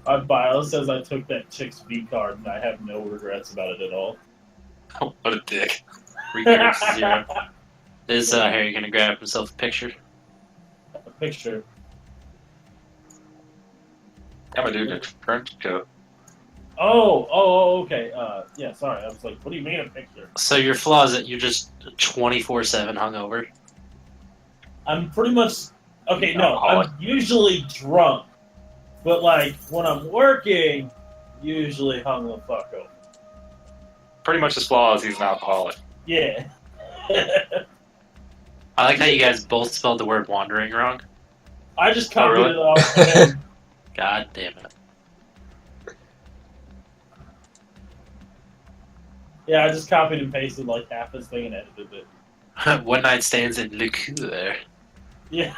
My bio says I took that chick's V card and I have no regrets about it at all. What a dick. Regrets 0. Is Harry gonna grab himself a picture? A picture. Yeah, my dude, trench coat. Okay. Yeah, sorry. I was like, what do you mean a picture? So your flaw is that you're just 24/7 hungover. I'm pretty much okay. No, Alcoholic. I'm usually drunk, but like when I'm working, usually hung the fuck over. Pretty much his flaw is he's an alcoholic. Yeah. I like how you guys both spelled the word wandering wrong. I just copied really? it off of him. God damn it. Yeah, I just copied and pasted like half his thing and edited it. One night stands in liqueur. Yeah.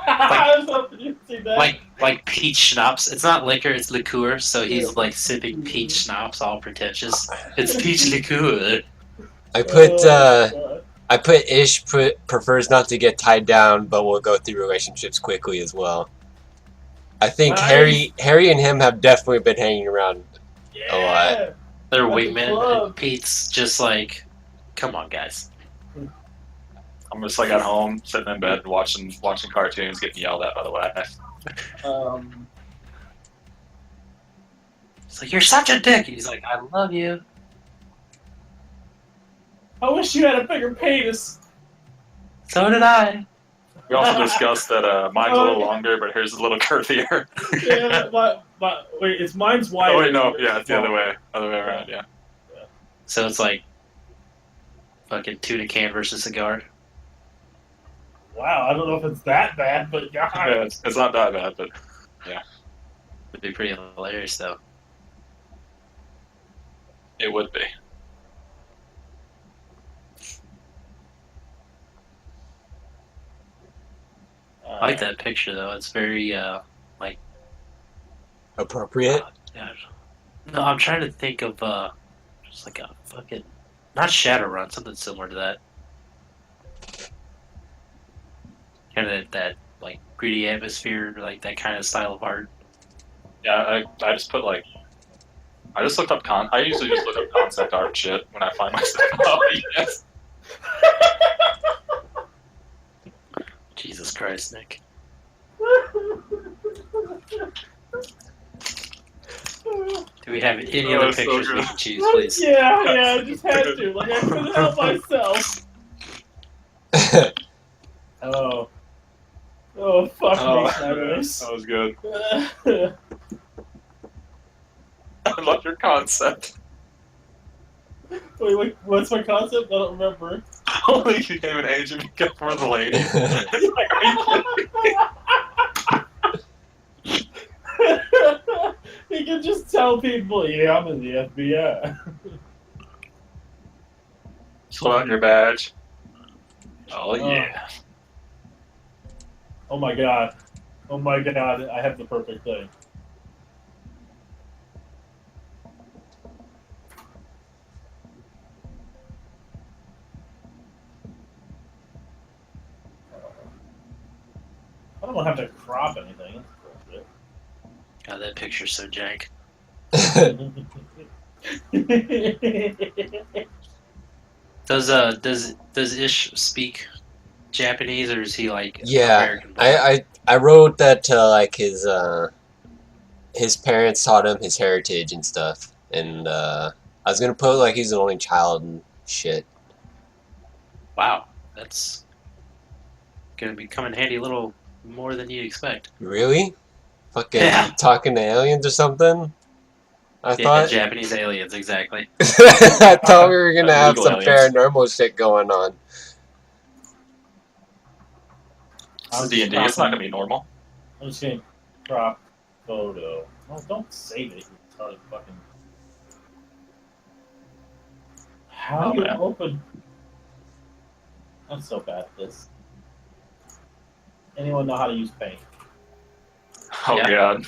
I was hoping you'd see that. Like peach schnapps. It's not liquor, it's liqueur, so he's like sipping peach schnapps, all pretentious. It's peach liqueur. I put Ish prefers not to get tied down, but will go through relationships quickly as well. I think Nice. Harry and him have definitely been hanging around a lot. Yeah. They're At the wingmen, club. and Pete's just like, come on, guys. I'm just like at home, sitting in bed, watching cartoons, getting yelled at by the wife. It's like, you're such a dick. He's like, I love you. I wish you had a bigger penis. So did I. We also discussed that mine's a little longer, but hers is a little curvier. Yeah, wait, it's mine's wider. Oh wait, no, yeah, it's the other way around. Yeah. So it's like fucking tuna can versus cigar. Wow, I don't know if it's that bad, but God. Yeah, it's not that bad, but It'd be pretty hilarious, though. it would be. I like that picture, though. It's very, Appropriate? yeah. No, I'm trying to think of, just like a fucking, not Shadowrun, something similar to that. Kind of that, like, gritty atmosphere, like that kind of style of art. Yeah, I just put like I just looked up I usually just look up concept art shit when I find myself. Oh yes. Jesus Christ, Nick. Do we have any other That's so pictures we good. can choose, please? Yeah, I just had to. Like, I couldn't help myself. Oh. Oh, fuck Oh, me, sideways. that was good. I love your concept. Wait, what's my concept? I don't remember. Only became an agent because for the lady. Like, are you kidding? He can just tell people, yeah, I'm in the FBI. Pull out your badge. Oh yeah. Oh my god. Oh my god, I have the perfect thing. I don't want to have to crop anything. God, that picture's so jank. Does Ish speak Japanese, or is he like Yeah, American? I wrote that like his parents taught him his heritage and stuff, and I was gonna put like he's the only child and shit. Wow, that's gonna be come in handy a little more than you'd expect. Really? Fucking Yeah. talking to aliens or something? I Yeah, thought Japanese aliens, exactly. I thought we were gonna have Illegal some aliens. paranormal shit going on. This is D&D. It's not gonna be normal. I'm just gonna crop photo. Oh, don't save it. You retarded fucking. How do you man. open? I'm so bad at this. Anyone know how to use paint? Oh Yeah. god.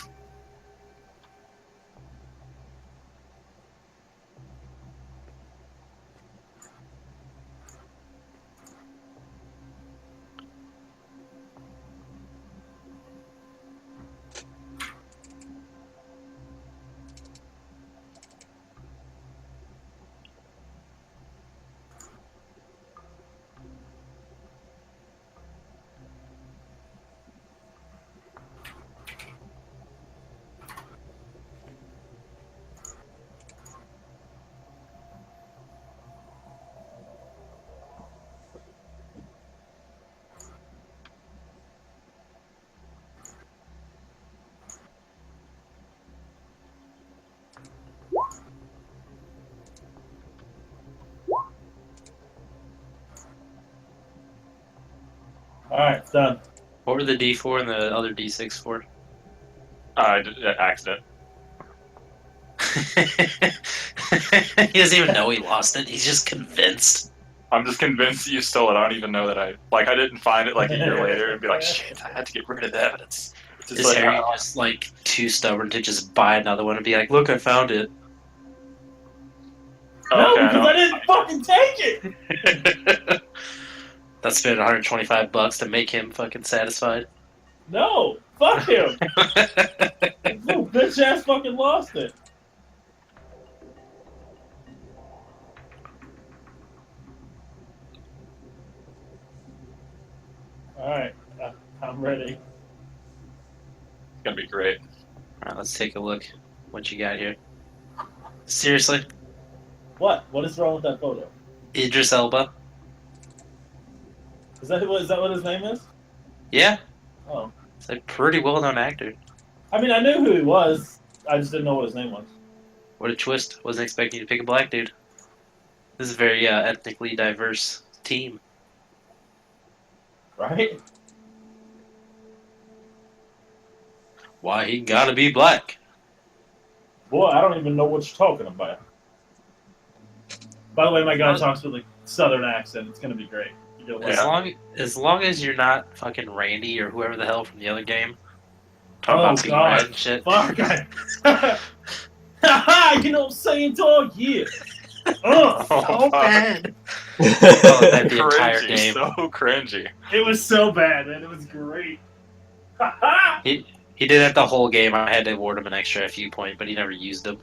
Alright, it's done. What were the D4 and the other D6 for? Accident. He doesn't even know he lost it. He's just convinced. I'm just convinced that you stole it. I don't even know that I didn't find it like a year later and be like, shit, I had to get rid of the evidence. It's just Is like, Harry just like too stubborn to just buy another one and be like, look, I found it? No, okay, because I didn't fucking take it! That's spent $125 to make him fucking satisfied. No! Fuck him! Little bitch ass fucking lost it. Alright, I'm ready. It's gonna be great. Alright, let's take a look. What you got here? Seriously? What? What is wrong with that photo? Idris Elba? Is that what his name is? Yeah. Oh. He's a pretty well-known actor. I mean, I knew who he was. I just didn't know what his name was. What a twist. Wasn't expecting you to pick a black dude. This is a very ethnically diverse team. Right? Why he gotta be black? Boy, I don't even know what you're talking about. By the way, my guy talks with a southern accent. It's gonna be great. You'll like As long as you're not fucking Randy or whoever the hell from the other game. Talking Oh, about being God. red and shit. Fuck! Haha! You know what I'm saying, dog? Yeah. Oh, So bad. That's That the entire Cringy, game. so cringy. it was so bad, man. It was great. Haha! He did that the whole game. I had to award him an extra FU point, but he never used them.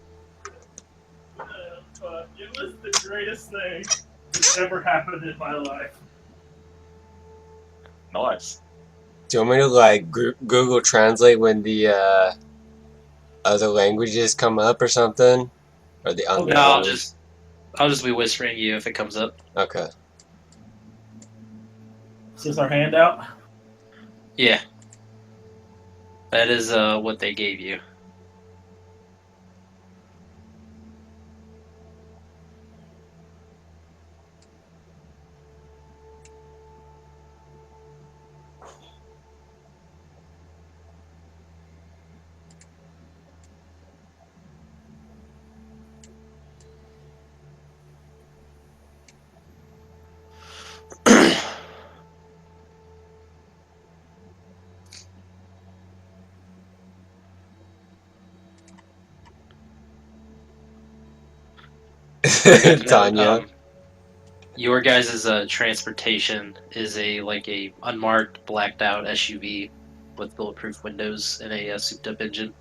It was the greatest thing that's ever happened in my life. Nice. Do you want me to like Google Translate when the other languages come up or something, or the Okay. No, I'll just be whispering you if it comes up. Okay. Is this our handout? Yeah. That is what they gave you. Tanya. Your guys' transportation is a unmarked, blacked out SUV with bulletproof windows and a souped up engine.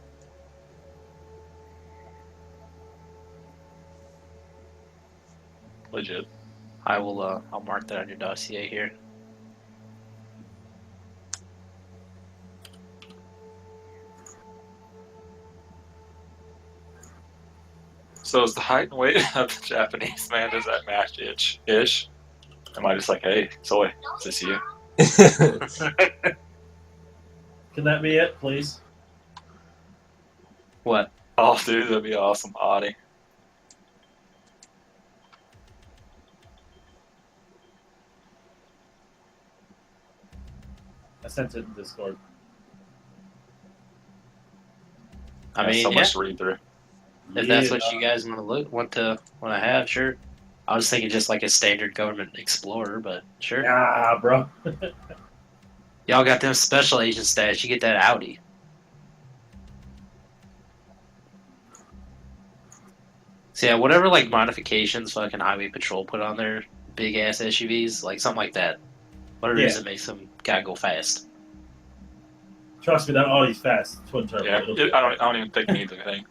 Legit. I'll mark that on your dossier here. So is the height and weight of the Japanese man, does that match ish? Am I just like, hey, Soy, is this you? Can that be it, please? What? Oh, dude, that'd be awesome. Audi. I sent it in Discord. I mean, so yeah. much to read through. If that's what you guys want to have, sure. I was thinking just like a standard government explorer, but sure. Nah, bro. Y'all got them special agent stats. You get that Audi. So yeah, whatever like modifications fucking highway patrol put on their big ass SUVs, like something like that. Whatever it is that makes them gotta go fast. Trust me, that Audi's fast. Twin turbo. Yeah, It'll- I don't even think it needs anything.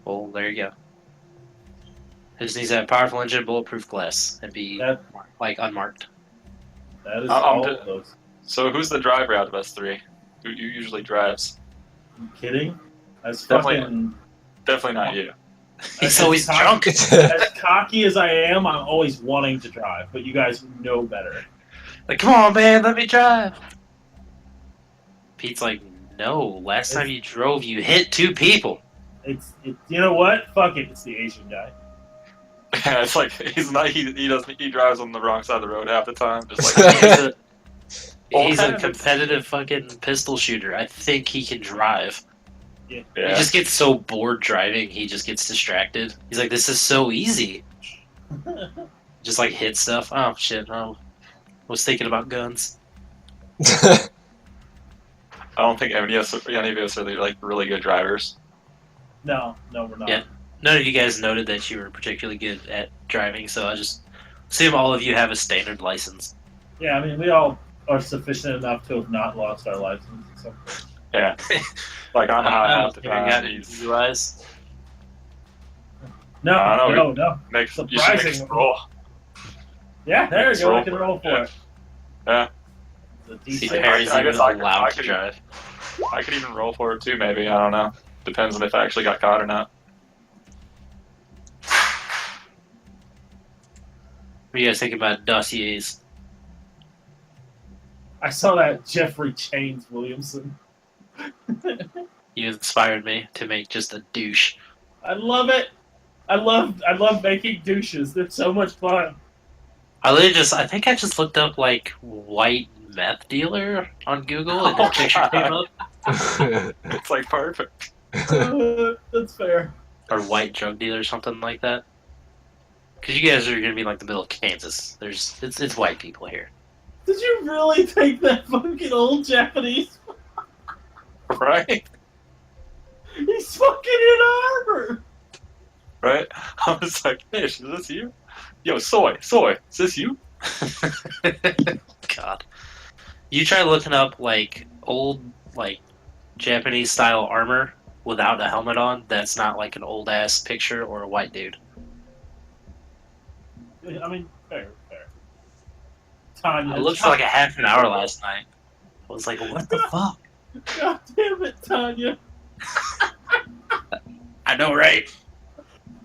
Well, there you go. It just needs to have powerful engine, bulletproof glass, and be That, like unmarked. that is I'm all d- of those. So who's the driver out of us three? Who usually drives? You kidding? That's Definitely- fucking. Definitely not you. He's always drunk. As cocky as I am, I'm always wanting to drive, but you guys know better. Like, come on, man, let me drive. Pete's like, no. Last time you drove, you hit 2 people. You know what? Fuck it. It's the Asian guy. Yeah, it's like he's not. He drives on the wrong side of the road half the time. Just like He He's a Well, competitive fucking pistol shooter. I think he can drive. He Yeah. just gets so bored driving, he just gets distracted. He's like, this is so easy. Just like hit stuff. Oh shit, I was thinking about guns. I don't think any of us are like really good drivers. No, we're not. Yeah. None of you guys noted that you were particularly good at driving, so I just assume all of you have a standard license. Yeah, I mean, we all are sufficient enough to have not lost our license. So. Yeah. Like I don't know how I have to Never got any these. DUIs. No, I don't know, no. You should make Surprising. us roll. Yeah, there you go. Roll I can for roll it, for yeah. it. Yeah. It's a See, decent- Harry's I even guess I allowed could- to drive. I could even roll for it too, maybe. I don't know. Depends on if I actually got caught or not. What do you guys think about dossiers? I saw that Jeffrey Chains Williamson. You inspired me to make just a douche. I love it. I love making douches. They're so much fun. I think I just looked up like white meth dealer on Google and the picture came up. It's like perfect. That's fair. Or white drug dealer or something like that. Because you guys are gonna be in like the middle of Kansas. It's white people here. Did you really take that fucking old Japanese? Right? He's fucking in armor. Right? I was like, hey, is this you? Yo, soy, is this you? God. You try looking up like old like Japanese style armor without a helmet on, that's not like an old ass picture or a white dude. I mean, fair. Tanya. I looked for like a half an hour last night. I was like, what the fuck? God damn it, Tanya. I know, right?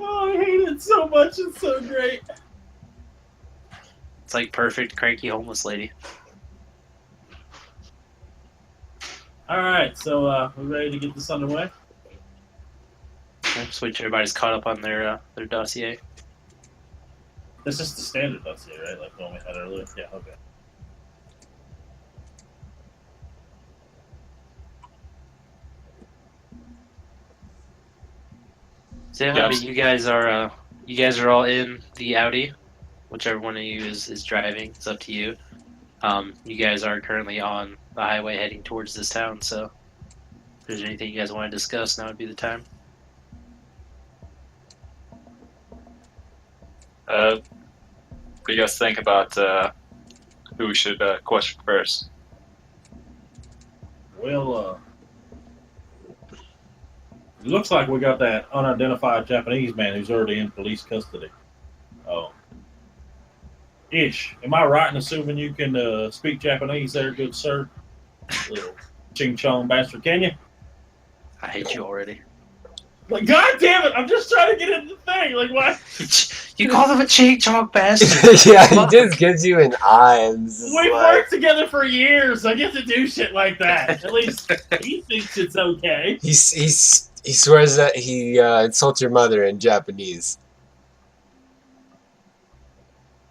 Oh, I hate it so much. It's so great. It's like perfect cranky homeless lady. All right, so we're ready to get this underway. Just wait till everybody's caught up on their dossier. This is the standard dossier, right? Like the one we had earlier. Yeah. Okay. So yeah, Yes. you guys are all in the Audi, whichever one of you is driving. It's up to you. You guys are currently on the highway heading towards this town, so if there's anything you guys want to discuss, now would be the time. What do you guys think about who we should question first? Well, it looks like we got that unidentified Japanese man who's already in police custody. Oh. Ish, am I right in assuming you can speak Japanese there, good sir? Little ching chong bastard, can you? I hate you already. Like, God damn it! I'm just trying to get into the thing. Like, why? You call him a cheek chalk bastard. Yeah, he just gives you an eye and it's just We've like, worked together for years. I get to do shit like that. At least he thinks it's okay. he swears that he insults your mother in Japanese.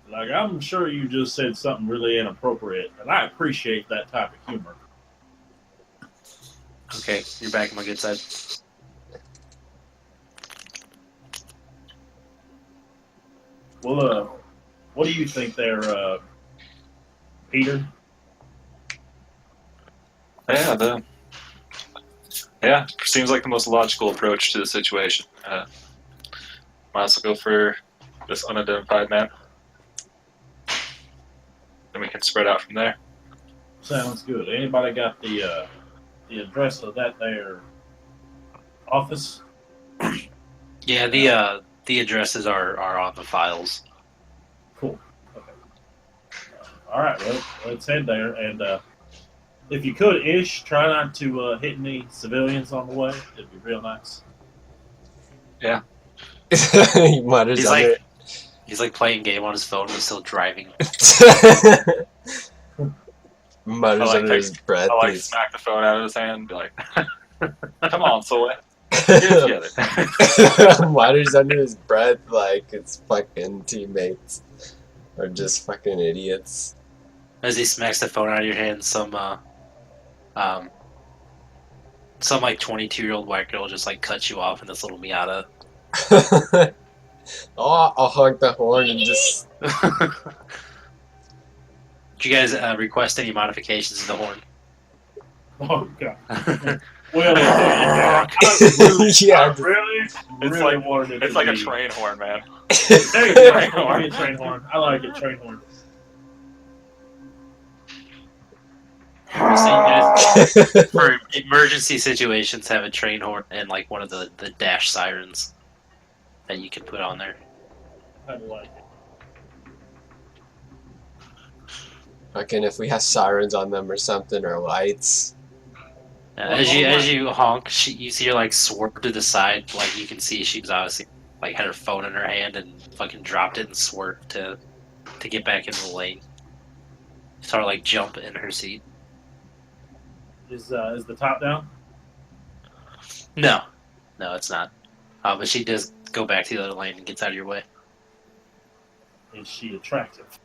Like, I'm sure you just said something really inappropriate, and I appreciate that type of humor. Okay, you're back on my good side. Well, what do you think there, Peter? Yeah, seems like the most logical approach to the situation. Might as well go for this unidentified man. Then we can spread out from there. Sounds good. Anybody got the address of that there office? Yeah, the addresses are on the files. Cool. Okay. All right. Well, let's head there, and if you could, Ish, try not to hit any civilians on the way. It'd be real nice. He mutters He's like playing game on his phone but still driving. mutters under his breath. I He's- smack the phone out of his hand and be like, come on, soy. Get it together. mutters under his breath like it's fucking teammates or just fucking idiots. As he smacks the phone out of your hand, some like 22-year-old white girl just like cuts you off in this little Miata. Oh, I'll honk the horn and just. Did you guys request any modifications to the horn? Oh god. Well, Yeah, I really like- wanted it It's to like a be- train horn, man. There you go. Give me a train horn. I like it, train horn. So you guys, for emergency situations, have a train horn and like one of the dash sirens that you can put on there. I like it. Fucking if we have sirens on them or something or lights. As you honk, you see her like swerve to the side. Like you can see she's obviously like had her phone in her hand and fucking dropped it and swerved to get back into the lane. Saw her like jump in her seat. Is the top down? No, it's not. But she does go back to the other lane and gets out of your way. Is she attractive?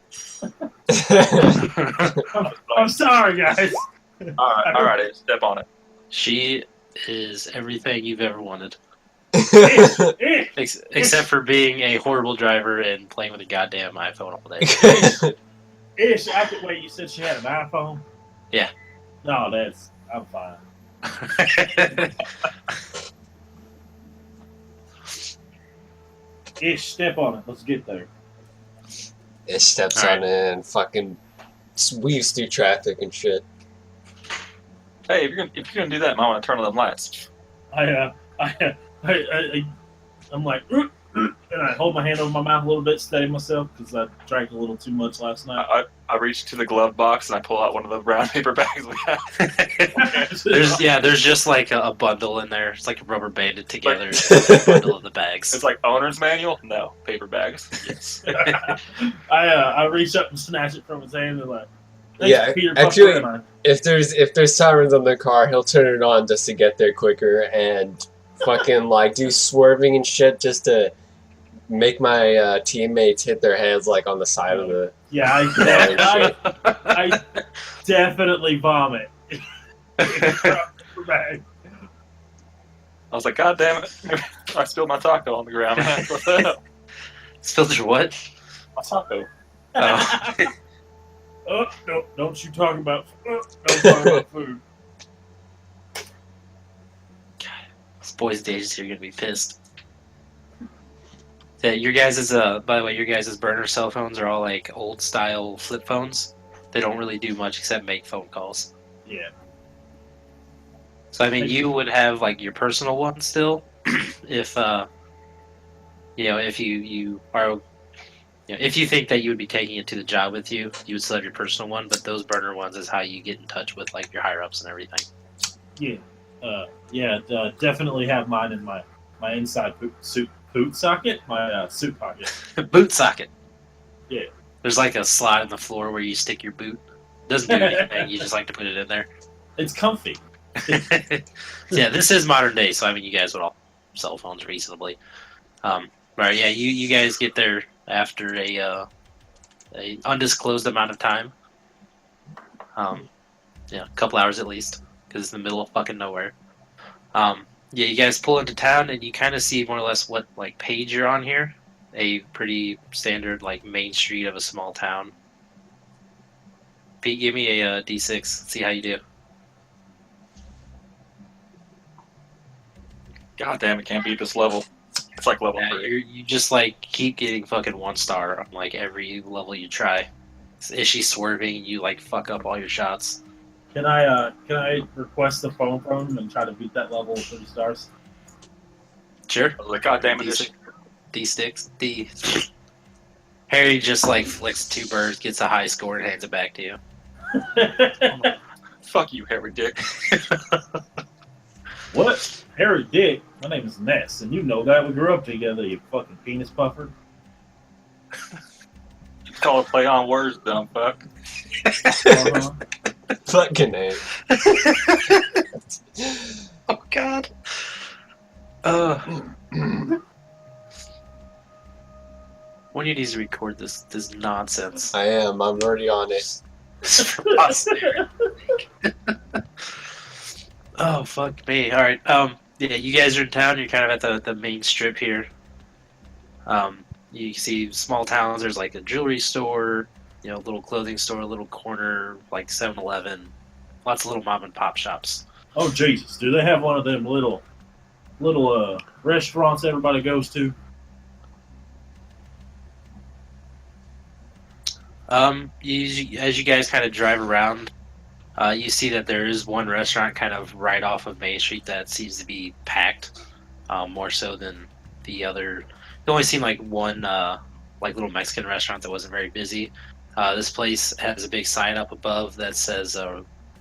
I'm sorry, guys. Alright, step on it. She is everything you've ever wanted, Eh, except for being a horrible driver and playing with a goddamn iPhone all day. Ish, wait, you said she had an iPhone? Yeah. No, I'm fine. Ish, step on it. Let's get there. It steps Alright. on it and fucking weaves through traffic and shit. Hey, if you're gonna do that, you might want to turn on them lights. I'm like, and I hold my hand over my mouth a little bit, steady myself, because I drank a little too much last night. I reach to the glove box and I pull out one of the brown paper bags we have. There's just like a bundle in there. It's like rubber banded together. A bundle of the bags. It's like owner's manual? No, paper bags. Yes. I reach up and snatch it from his hand and like, thanks, Yeah, Peter actually- Puffer, and If there's sirens on the car, he'll turn it on just to get there quicker and fucking like do swerving and shit just to make my teammates hit their heads like on the side of the. I definitely vomit. I was like, God damn it. I spilled my taco on the ground. What the hell? Spilled your what? My taco. Oh. Oh, no, don't you talk about food. This boy's days here are gonna be pissed. That your guys' by the way, your guys' burner cell phones are all like old style flip phones. They don't really do much except make phone calls. Yeah. So I mean, you would have like your personal one still, if if you are, if you think that you would be taking it to the job with you, you would still have your personal one. But those burner ones is how you get in touch with like your higher ups and everything. Yeah. Definitely have mine in my inside boot socket, my suit pocket. Boot socket. Yeah. There's like a slot in the floor where you stick your boot. Doesn't do anything. You just like to put it in there. It's comfy. Yeah, this is modern day, so I mean, you guys would all have cell phones reasonably. Right? Yeah, you guys get there after a undisclosed amount of time. A couple hours at least, because it's in the middle of fucking nowhere. Yeah, you guys pull into town, and you kind of see more or less what like page you're on here. A pretty standard like main street of a small town. Pete, give me a D6. Let's see how you do. God damn, it can't beat this level. It's like level 3. You just like keep getting fucking 1 star on like every level you try. Is she swerving? You like fuck up all your shots. Can I request the phone from him and try to beat that level with 3 stars? Sure. I was like, God damn it. D. Harry just like flicks 2 birds, gets a high score, and hands it back to you. Fuck you, Harry Dick. What? Harry Dick? My name is Ness, and you know that. We grew up together, you fucking penis puffer. Call it play on words, dumb fuck. Uh-huh. Fucking name. Oh God. When you need to record this nonsense. I am. I'm already on it. For posterity. Oh fuck me! All right. Yeah, you guys are in town. You're kind of at the main strip here. You see small towns. There's like a jewelry store, little clothing store, little corner like 7-Eleven. Lots of little mom and pop shops. Oh Jesus! Do they have one of them little restaurants everybody goes to? As you guys kind of drive around, you see that there is one restaurant kind of right off of Main Street that seems to be packed, more so than the other. It only seemed like one like little Mexican restaurant that wasn't very busy. This place has a big sign up above that says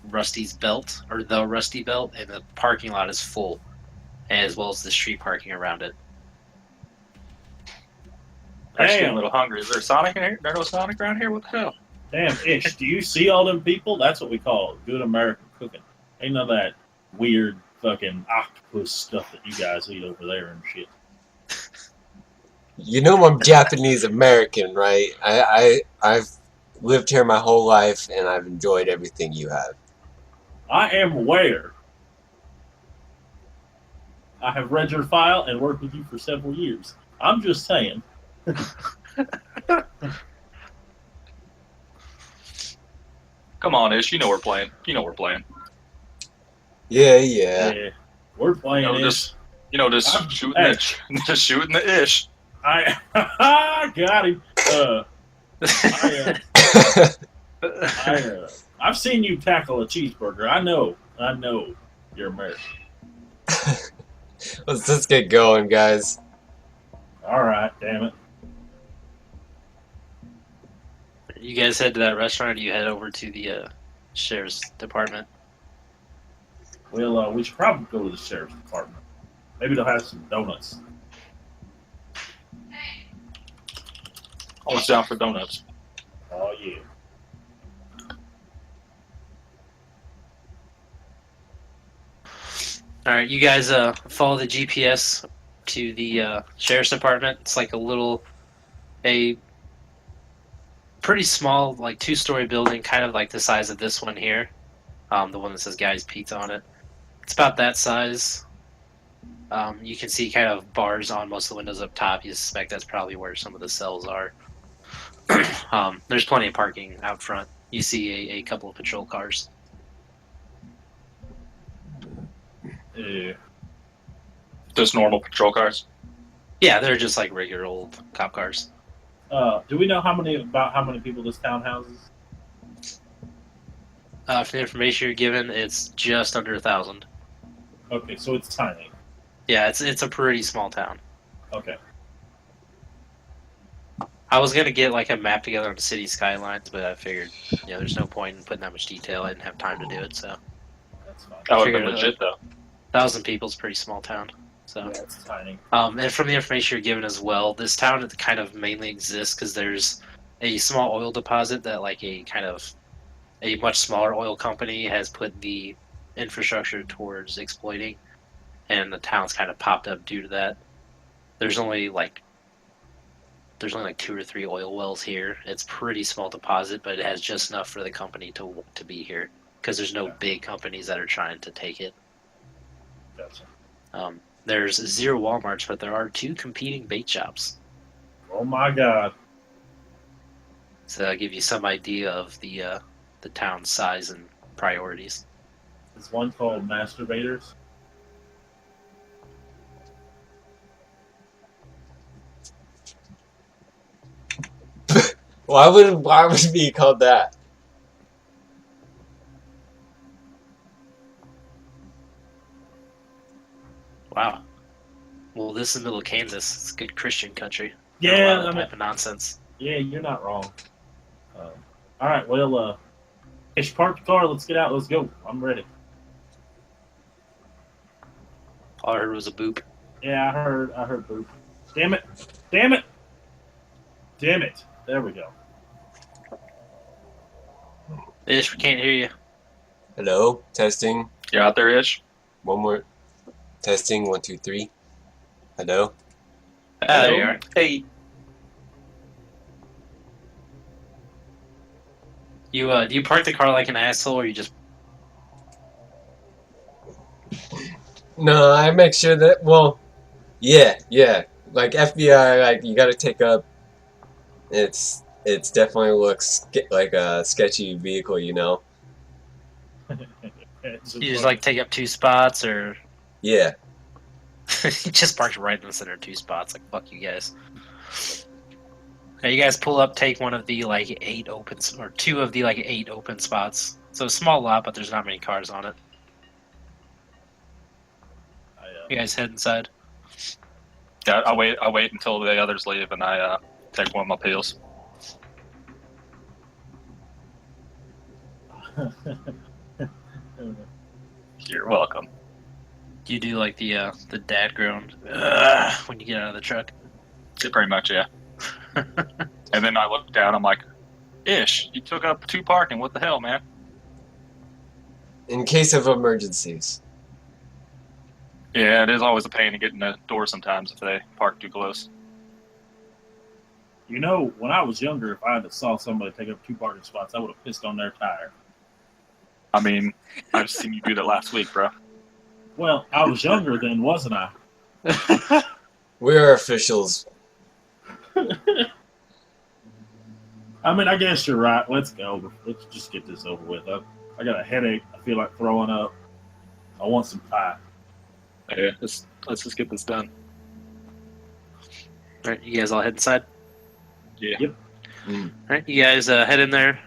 Rusty's Belt or the Rusty Belt, and the parking lot is full, as well as the street parking around it. Actually, I'm Damn. a little hungry. Is there Sonic in here? There's no Sonic around here? What the hell? Damn, Ish, do you see all them people? That's what we call good American cooking. Ain't none of that weird fucking octopus stuff that you guys eat over there and shit. You know I'm Japanese American, right? I've lived here my whole life and I've enjoyed everything you have. I am aware. I have read your file and worked with you for several years. I'm just saying. Come on, Ish. You know we're playing. Yeah. We're playing Just shooting Hey. just shooting the Ish. I got him. I've seen you tackle a cheeseburger. I know you're American. Let's just get going, guys. All right, damn it. You guys head to that restaurant, or you head over to the sheriff's department? Well, we should probably go to the sheriff's department. Maybe they'll have some donuts. Almost down for donuts. Oh yeah. All right, you guys follow the GPS to the sheriff's department. It's like a pretty small, like 2-story building, kind of like the size of this one here. The one that says Guy's Pizza on it. It's about that size. You can see kind of bars on most of the windows up top. You suspect that's probably where some of the cells are. There's plenty of parking out front. You see a couple of patrol cars. Yeah. Just normal patrol cars. Yeah, they're just like regular old cop cars. Do we know how many people this town houses? For the information you're given, it's just under 1,000. Okay, so it's tiny. Yeah, it's a pretty small town. Okay. I was gonna get like a map together on the city skylines, but I figured, there's no point in putting that much detail. I didn't have time to do it, so That's fine. That would have been Figured it legit, though. 1,000 people's a pretty small town. So, Yeah, it's tiny. and from the information you're given as well, this town kind of mainly exists because there's a small oil deposit that like a much smaller oil company has put the infrastructure towards exploiting, and the town's kind of popped up due to that. There's only like 2 or 3 oil wells here. It's pretty small deposit, but it has just enough for the company to be here because there's no big companies that are trying to take it. Gotcha. There's 0 Walmarts, but there are 2 competing bait shops. Oh my God. So that'll give you some idea of the town's size and priorities. Is one called Masturbators? Why would it be called that? Wow. Well, this is middle of Kansas. It's a good Christian country. Yeah, Not a lot of I that mean, type of nonsense. yeah, you're not wrong. All right, well, Ish, park the car. Let's get out. Let's go. I'm ready. All I heard was a boop. Yeah, I heard boop. Damn it. Damn it. Damn it. There we go. Ish, we can't hear you. Hello? Testing. You're out there, Ish? One more. Testing. 1, 2, 3. Hello? Ah, there you are. Hey. You do you park the car like an asshole, or you just No, I make sure that. Well, yeah. Like FBI, like you got to take up. It's definitely looks like a sketchy vehicle, you know. It's you just like take up 2 spots, or Yeah. you just parked right in the center of 2 spots? Like fuck you guys. Now you guys pull up, take one of the like 8 open or 2 of the like 8 open spots. So a small lot, but there's not many cars on it. You guys head inside. Yeah, I wait until the others leave, and I take one of my pills. You're welcome. You do like the dad groan when you get out of the truck. Yeah, pretty much, yeah. And then I look down. I'm like, "Ish, you took up 2 parking. What the hell, man?" In case of emergencies. Yeah, it is always a pain to get in the door sometimes if they park too close. You know, when I was younger, if I had saw somebody take up 2 parking spots, I would have pissed on their tire. I mean, I've seen you do that last week, bro. Well, I was younger then, wasn't I? We are officials. I mean, I guess you're right. Let's go. Let's just get this over with. I got a headache. I feel like throwing up. I want some pie. Yeah, let's just get this done. All right, you guys all head inside. Yeah. Yep. All right, you guys head in there.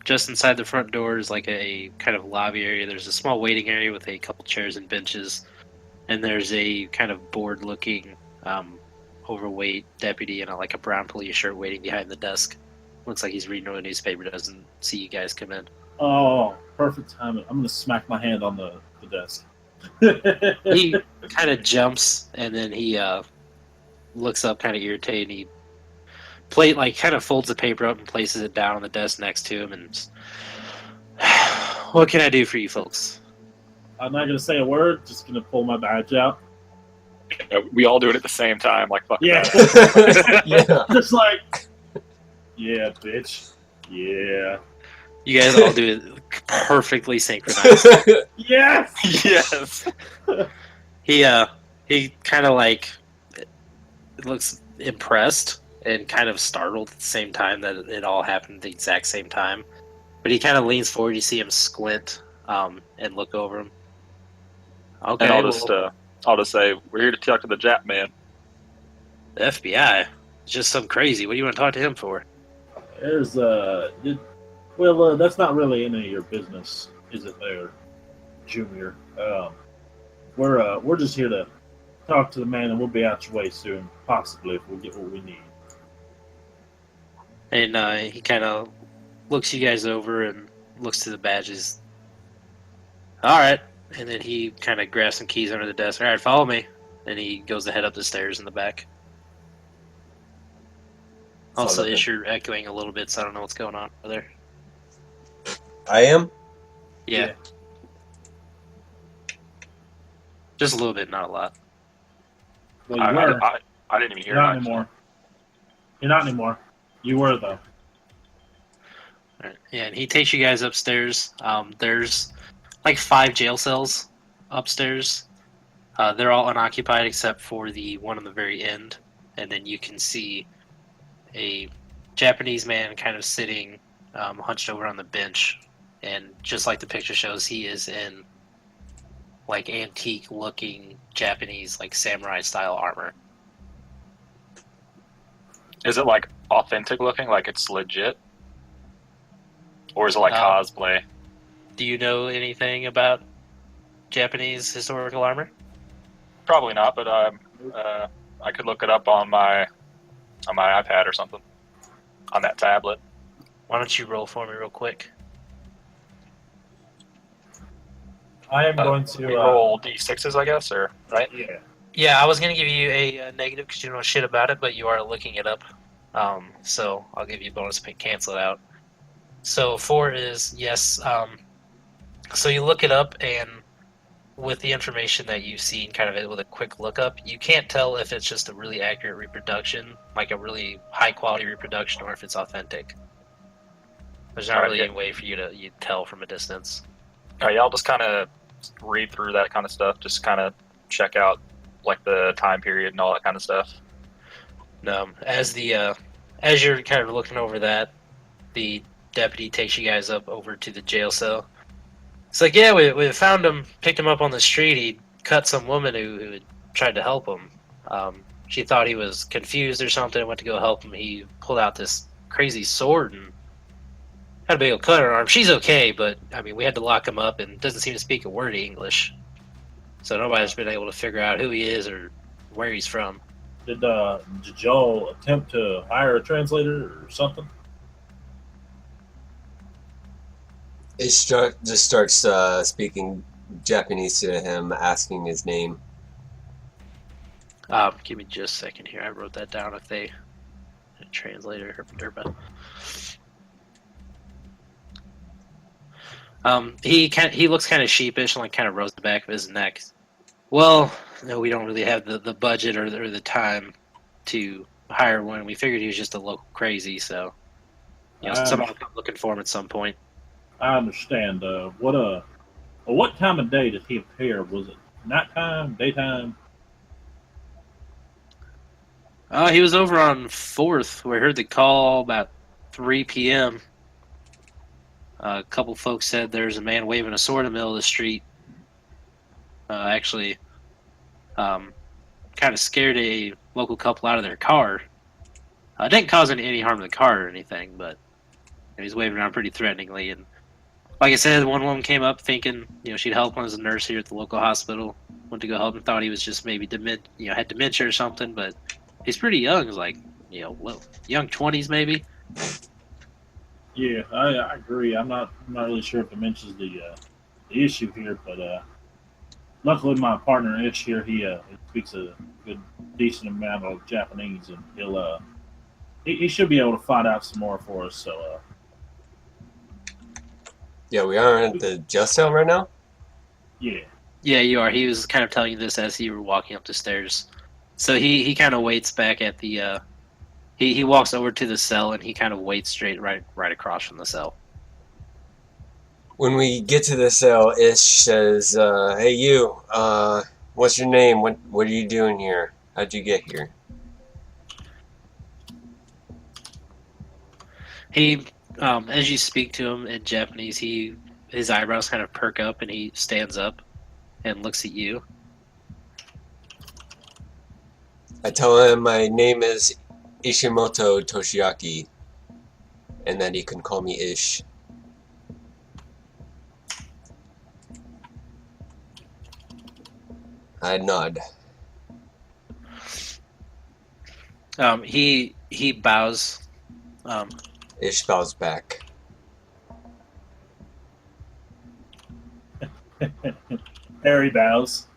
Just inside the front door is like a kind of lobby area. There's a small waiting area with a couple chairs and benches, and there's a kind of bored-looking, overweight deputy in like a brown police shirt waiting behind the desk. Looks like he's reading a newspaper. Doesn't see you guys come in. Oh, perfect timing. I'm going to smack my hand on the desk. He kind of jumps, and then he looks up kind of irritated. He kind of folds the paper up and places it down on the desk next to him, and just, what can I do for you folks? I'm not going to say a word. Just going to pull my badge out. Yeah, we all do it at the same time, like fuck Yeah. that. Yeah. Just like, yeah, bitch. Yeah. You guys all do it perfectly synchronized. Yes. Yes. He kind of like looks impressed and kind of startled at the same time that it all happened at the exact same time. But he kind of leans forward. You see him squint and look over him. Okay, And I'll just say, we're here to talk to the Jap man. the FBI. It's just some crazy. What do you want to talk to him for? There's that's not really any of your business, is it, there, Junior? We're just here to talk to the man, and we'll be out your way soon, possibly if we get what we need. And he kind of looks you guys over and looks to the badges. All right. And then he kind of grabs some keys under the desk. All right, follow me. And he goes to head up the stairs in the back. Also, Follow him. you're echoing a little bit, so I don't know what's going on over there. I am? Yeah. Just a little bit, not a lot. Well, you were. I didn't even hear You're not much. anymore. You're not anymore. You were, though. All right. Yeah, and he takes you guys upstairs. There's like 5 jail cells upstairs. They're all unoccupied except for the one on the very end. And then you can see a Japanese man kind of sitting hunched over on the bench. And just like the picture shows, he is in like antique looking Japanese like samurai style armor. Is it like authentic looking, like it's legit? Or is it like cosplay? Do you know anything about Japanese historical armor? Probably not, but I could look it up on my iPad or something. On that tablet. Why don't you roll for me real quick? I am going We to roll D6s, I guess, or right? Yeah. Yeah, I was going to give you a negative because you don't know shit about it, but you are looking it up. So I'll give you a bonus pick, cancel it out. So 4 is yes. So you look it up, and with the information that you've seen, kind of with a quick lookup, you can't tell if it's just a really accurate reproduction, like a really high quality reproduction, or if it's authentic. There's not Alright, really yeah. any way for you to tell from a distance. Alright, yeah, I'll just kind of read through that kind of stuff. Just kind of check out like the time period and all that kind of stuff. As as you're kind of looking over that, the deputy takes you guys up over to the jail cell. It's like, yeah, we found him, picked him up on the street. He cut some woman who had tried to help him. She thought he was confused or something, went to go help him. He pulled out this crazy sword and had a big old cut on her arm. She's okay, but I mean, we had to lock him up and doesn't seem to speak a word of English. So nobody's been able to figure out who he is or where he's from. Did y'all attempt to hire a translator or something? Ish just starts speaking Japanese to him, asking his name. Give me just a second here. I wrote that down. If they a translator or he looks kind of sheepish and like kind of rose the back of his neck. Well, no, we don't really have the budget or the time to hire one. We figured he was just a local crazy, so somebody will come looking for him at some point. I understand. What time of day did he appear? Was it nighttime, daytime? He was over on 4th. We heard the call about 3 p.m. A couple folks said there's a man waving a sword in the middle of the street. Actually, kind of scared a local couple out of their car. Didn't cause any harm to the car or anything, but he was waving around pretty threateningly. And like I said, one woman came up thinking she'd help him as a nurse here at the local hospital. Went to go help him, thought he was just maybe had dementia or something, but he's pretty young. He's like young 20s maybe. Yeah, I agree. I'm not really sure if dementia's the issue here, but luckily my partner Ish here, he speaks a good decent amount of Japanese, and he should be able to find out some more for us. So Yeah, we are at the jail cell right now. yeah. Yeah, you are. He was kind of telling you this as you were walking up the stairs. So he kind of waits back at the. He walks over to the cell and he kind of waits right across from the cell. When we get to the cell, Ish says, "Hey, you. What's your name? What are you doing here? How'd you get here?" He, as you speak to him in Japanese, his eyebrows kind of perk up and he stands up and looks at you. I tell him my name is Ishimoto Toshiaki, and that he can call me Ish. I nod. He bows. Ish bows back. Harry bows.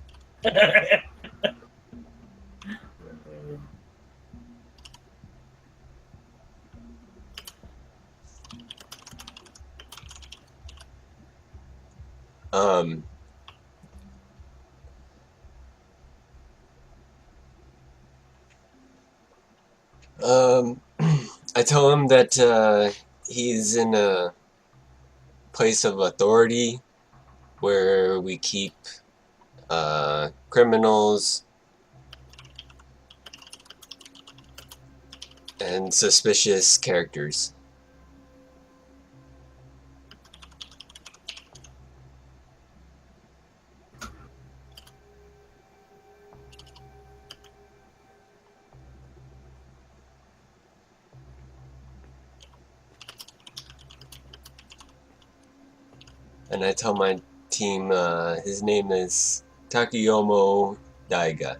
I tell him that he's in a place of authority where we keep criminals and suspicious characters. And I tell my team his name is Takeyomo Daiga.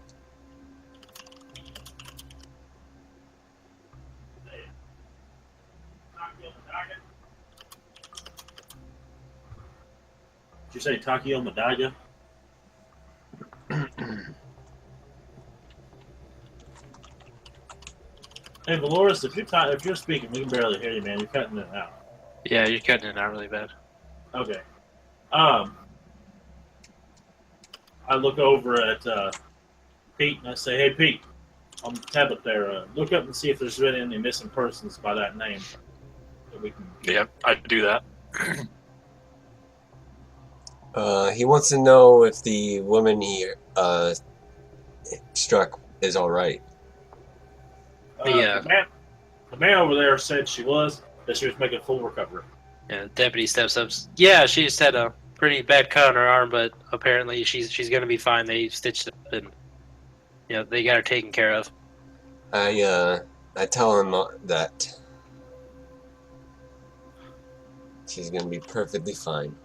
Did you say Takio Madaya? Hey, Valoris, if you're speaking, we can barely hear you, man. You're cutting it out. Yeah, you're cutting it out really bad. Okay. I look over at Pete and I say, "Hey, Pete, on the tablet there, look up and see if there's been any missing persons by that name." that we can. Yeah, I'd do that. He wants to know if the woman he struck is all right. Yeah. The man over there said she was making full recovery. Yeah, deputy steps up. Yeah, she just had a pretty bad cut on her arm, but apparently she's gonna be fine. They stitched it up and they got her taken care of. I tell him that she's gonna be perfectly fine.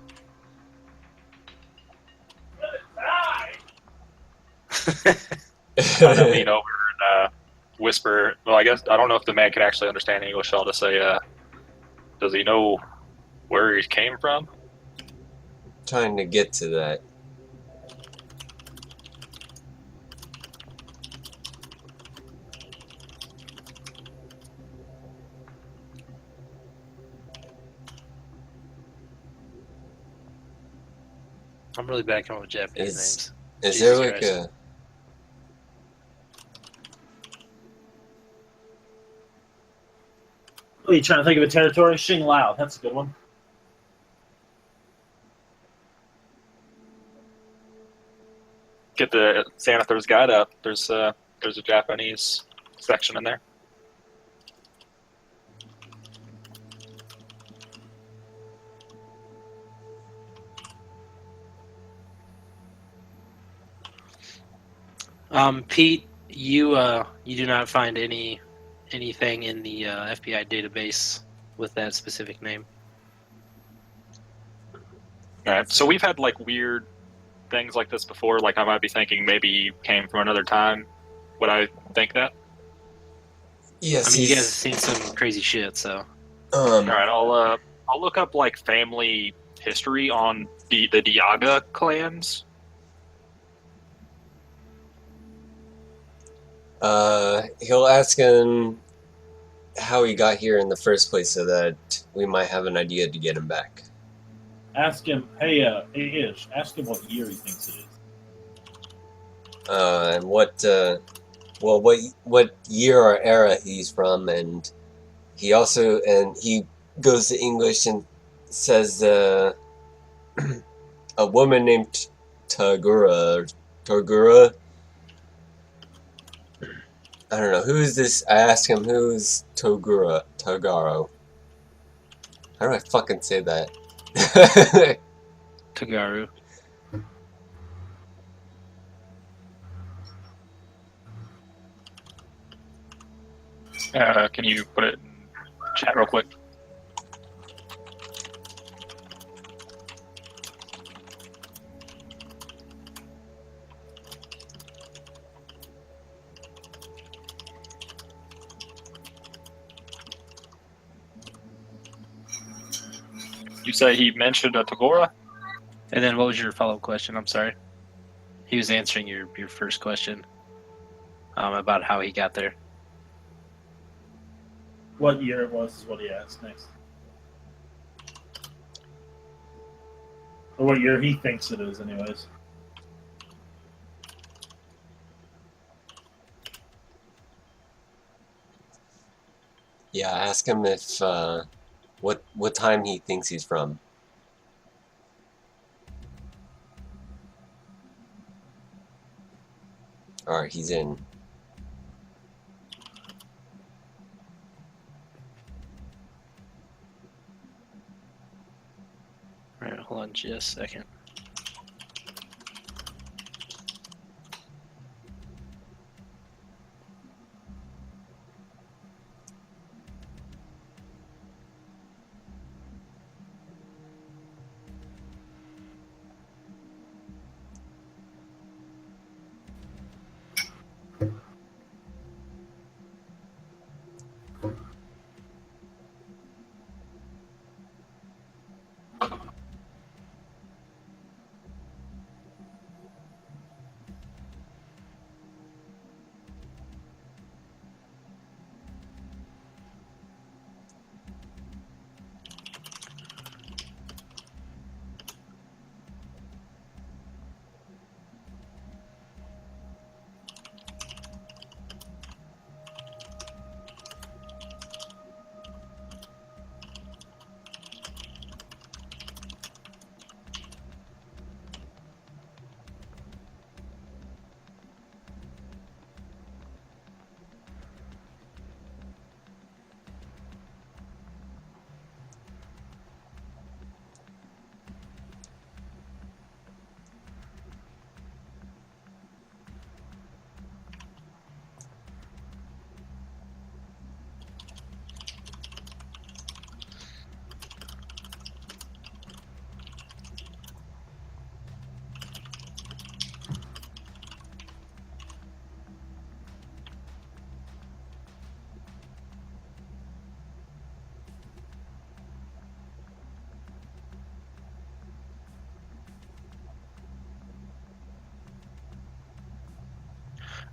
Kind of lean over and whisper. Well, I guess I don't know if the man can actually understand English. So I'll just say, "Does he know where he came from?" Trying to get to that. I'm really bad coming with Japanese Is names. there Jesus like Christ. a What are you trying to think of a territory? Xing Lao. That's a good one. Get the Sanither's guide up. There's a Japanese section in there. Pete, you do not find anything in the FBI database with that specific name. All right. So we've had like weird things like this before. Like I might be thinking maybe he came from another time. Would I think that? yes? I mean, you guys have seen some crazy shit, so All right. I'll look up like family history on the Diaga clans. He'll ask him how he got here in the first place, so that we might have an idea to get him back. Ask him. Hey, Ish. Ask him what year he thinks it is. And what year or era he's from, and he goes to English and says a woman named Togura. I don't know, who is this? I ask him, who's Toguro? How do I fucking say that? Tagaru. Can you put it in chat real quick? You say he mentioned a Tagora? And then what was your follow-up question? I'm sorry. He was answering your first question about how he got there. What year it was is what he asked next. Or what year he thinks it is, anyways. Yeah, ask him if what time he thinks he's from. Alright, he's in. All right, hold on just a second.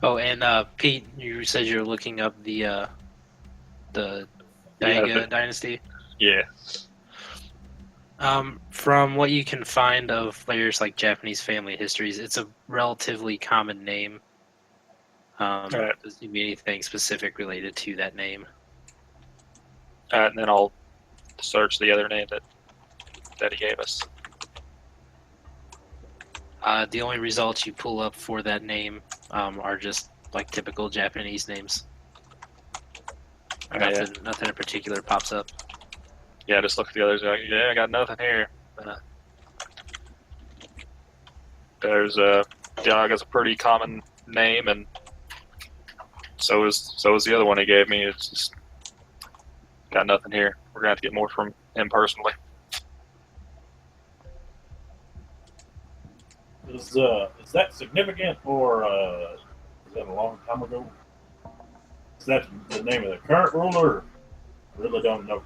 Oh, and Pete, you said you're looking up the Yeah, Daiga dynasty. Yeah. From what you can find of players like Japanese family histories, it's a relatively common name. Alright. Doesn't seem to be anything specific related to that name. And then I'll search the other name that he gave us. The only results you pull up for that name are just like typical Japanese names. Yeah. Nothing in particular pops up. Yeah, just look at the others. Like, yeah, I got nothing here. There's Diag is a pretty common name, and so is the other one he gave me. It's just got nothing here. We're gonna have to get more from him personally. Is that significant, or is that a long time ago? Is that the name of the current ruler? I really don't know.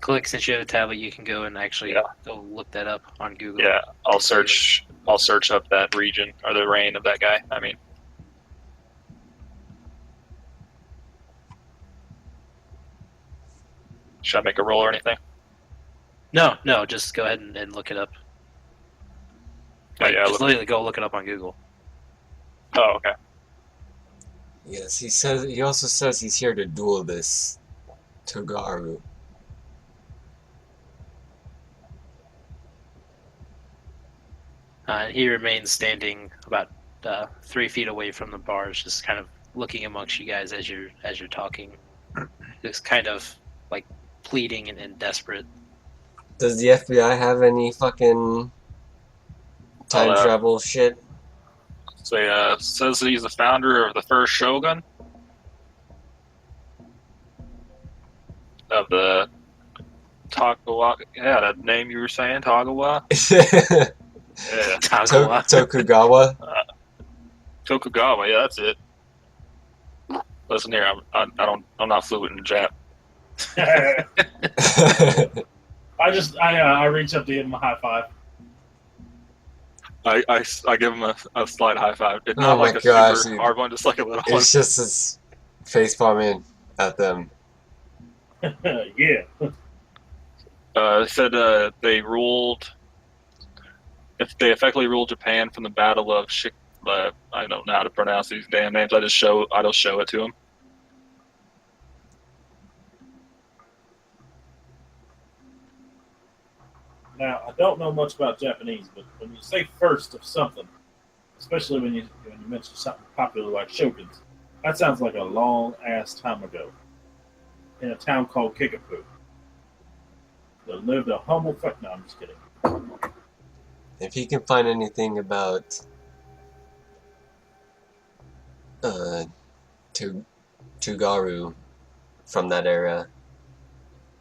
Click, since you have a tablet, you can go and actually Yeah. go look that up on Google. Yeah, I'll search up that region or the reign of that guy. I mean, should I make a roll or anything? No, just go ahead and look it up. Oh, yeah, Just literally go look it up on Google. Oh, okay. Yes, he also says he's here to duel this Togaru. He remains standing about 3 feet away from the bars, just kind of looking amongst you guys as you're talking. Just kind of like pleading and desperate. Does the FBI have any fucking time travel shit? So says he's the founder of the first shogun of the Tagawa. Yeah, that name you were saying, Tagawa. Yeah, Tagawa. Tokugawa. Tokugawa. Yeah, that's it. Listen here, I'm not fluent in Jap. I reach up to give him a high five. I give him a slight high five. It's Oh not my like a gosh, super dude. hard one, just like a little one. It's just his face palming at them. Yeah. They said they ruled. If they effectively ruled Japan from the Battle of I don't know how to pronounce these damn names. I just show it to him. Now, I don't know much about Japanese, but when you say first of something, especially when you mention something popular like shoguns, that sounds like a long ass time ago in a town called Kickapoo. There lived a humble no, I'm just kidding. If you can find anything about Tugaru from that era,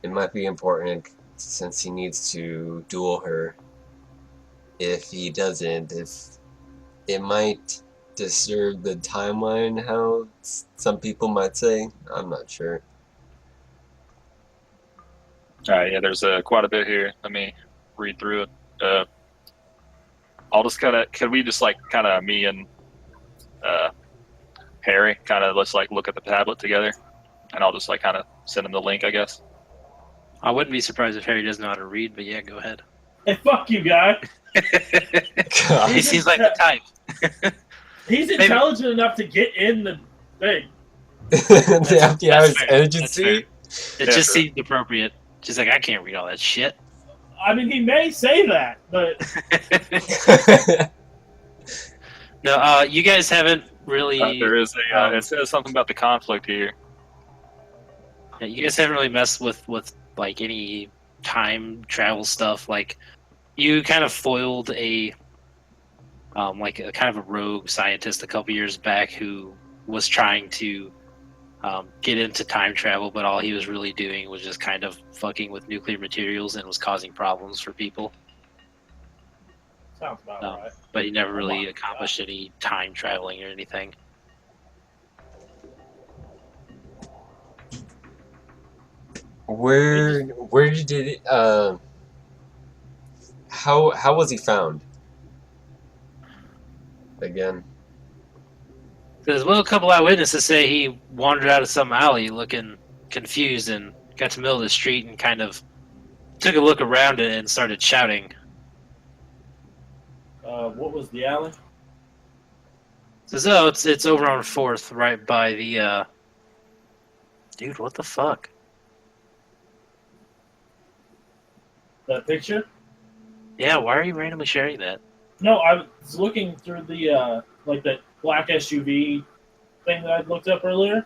it might be important since he needs to duel her. If he doesn't, it might disturb the timeline, how some people might say. I'm not sure. Yeah, there's quite a bit here. Let me read through it. I'll just could we just me and Harry let's look at the tablet together, and I'll just send him the link, I guess. I wouldn't be surprised if Harry doesn't know how to read, but yeah, go ahead. Hey, fuck you, guy. He seems like the type. He's intelligent enough to get in the thing. The FBI's agency? It just seemed appropriate. She's like, I can't read all that shit. I mean, he may say that, but no, you guys haven't really. There is it says something about the conflict here. Yeah, you guys haven't really messed with any time travel stuff. Like, you kind of foiled a kind of a rogue scientist a couple years back who was trying to get into time travel, but all he was really doing was just kind of fucking with nuclear materials and was causing problems for people. sounds about right. But he never really accomplished any time traveling or anything. Where did it? How was he found? again. Says, well, a couple eyewitnesses say he wandered out of some alley looking confused and got to the middle of the street and kind of took a look around it and started shouting. What was the alley? Says, oh, it's over on 4th, right by the, Dude, what the fuck? That picture? Yeah, why are you randomly sharing that? No, I was looking through the, like that black SUV thing that I looked up earlier,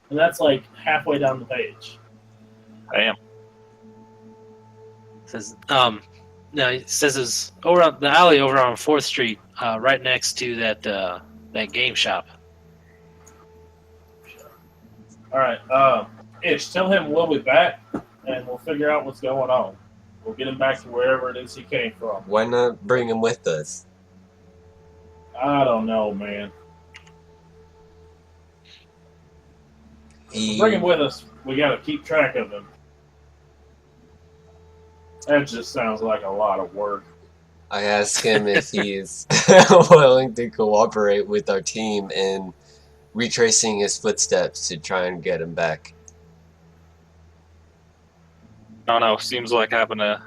and that's like halfway down the page. Damn. Says, no, it says it's over on the alley over on 4th Street, right next to that game shop. All right, Ish, tell him we'll be back, and we'll figure out what's going on. We'll get him back to wherever it is he came from. Why not bring him with us? I don't know, man. He, Bring him with us. We got to keep track of him. That just sounds like a lot of work. I asked him if he's willing to cooperate with our team in retracing his footsteps to try and get him back. I don't know. Seems like having a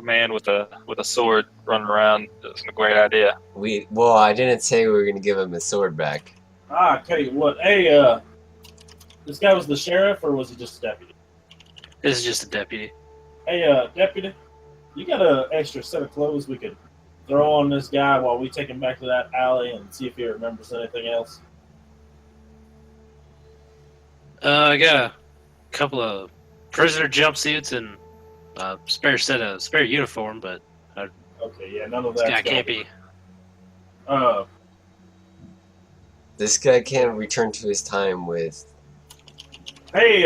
man with a sword running around isn't a great idea. Well, I didn't say we were going to give him his sword back. I tell you what. Hey, this guy was the sheriff, or was he just a deputy? This is just a deputy. Hey, deputy, you got an extra set of clothes we could throw on this guy while we take him back to that alley and see if he remembers anything else? I got a couple of prisoner jumpsuits and spare uniform, but Okay, yeah, none of this that. guy can't be. This guy can't return to his time with... Hey,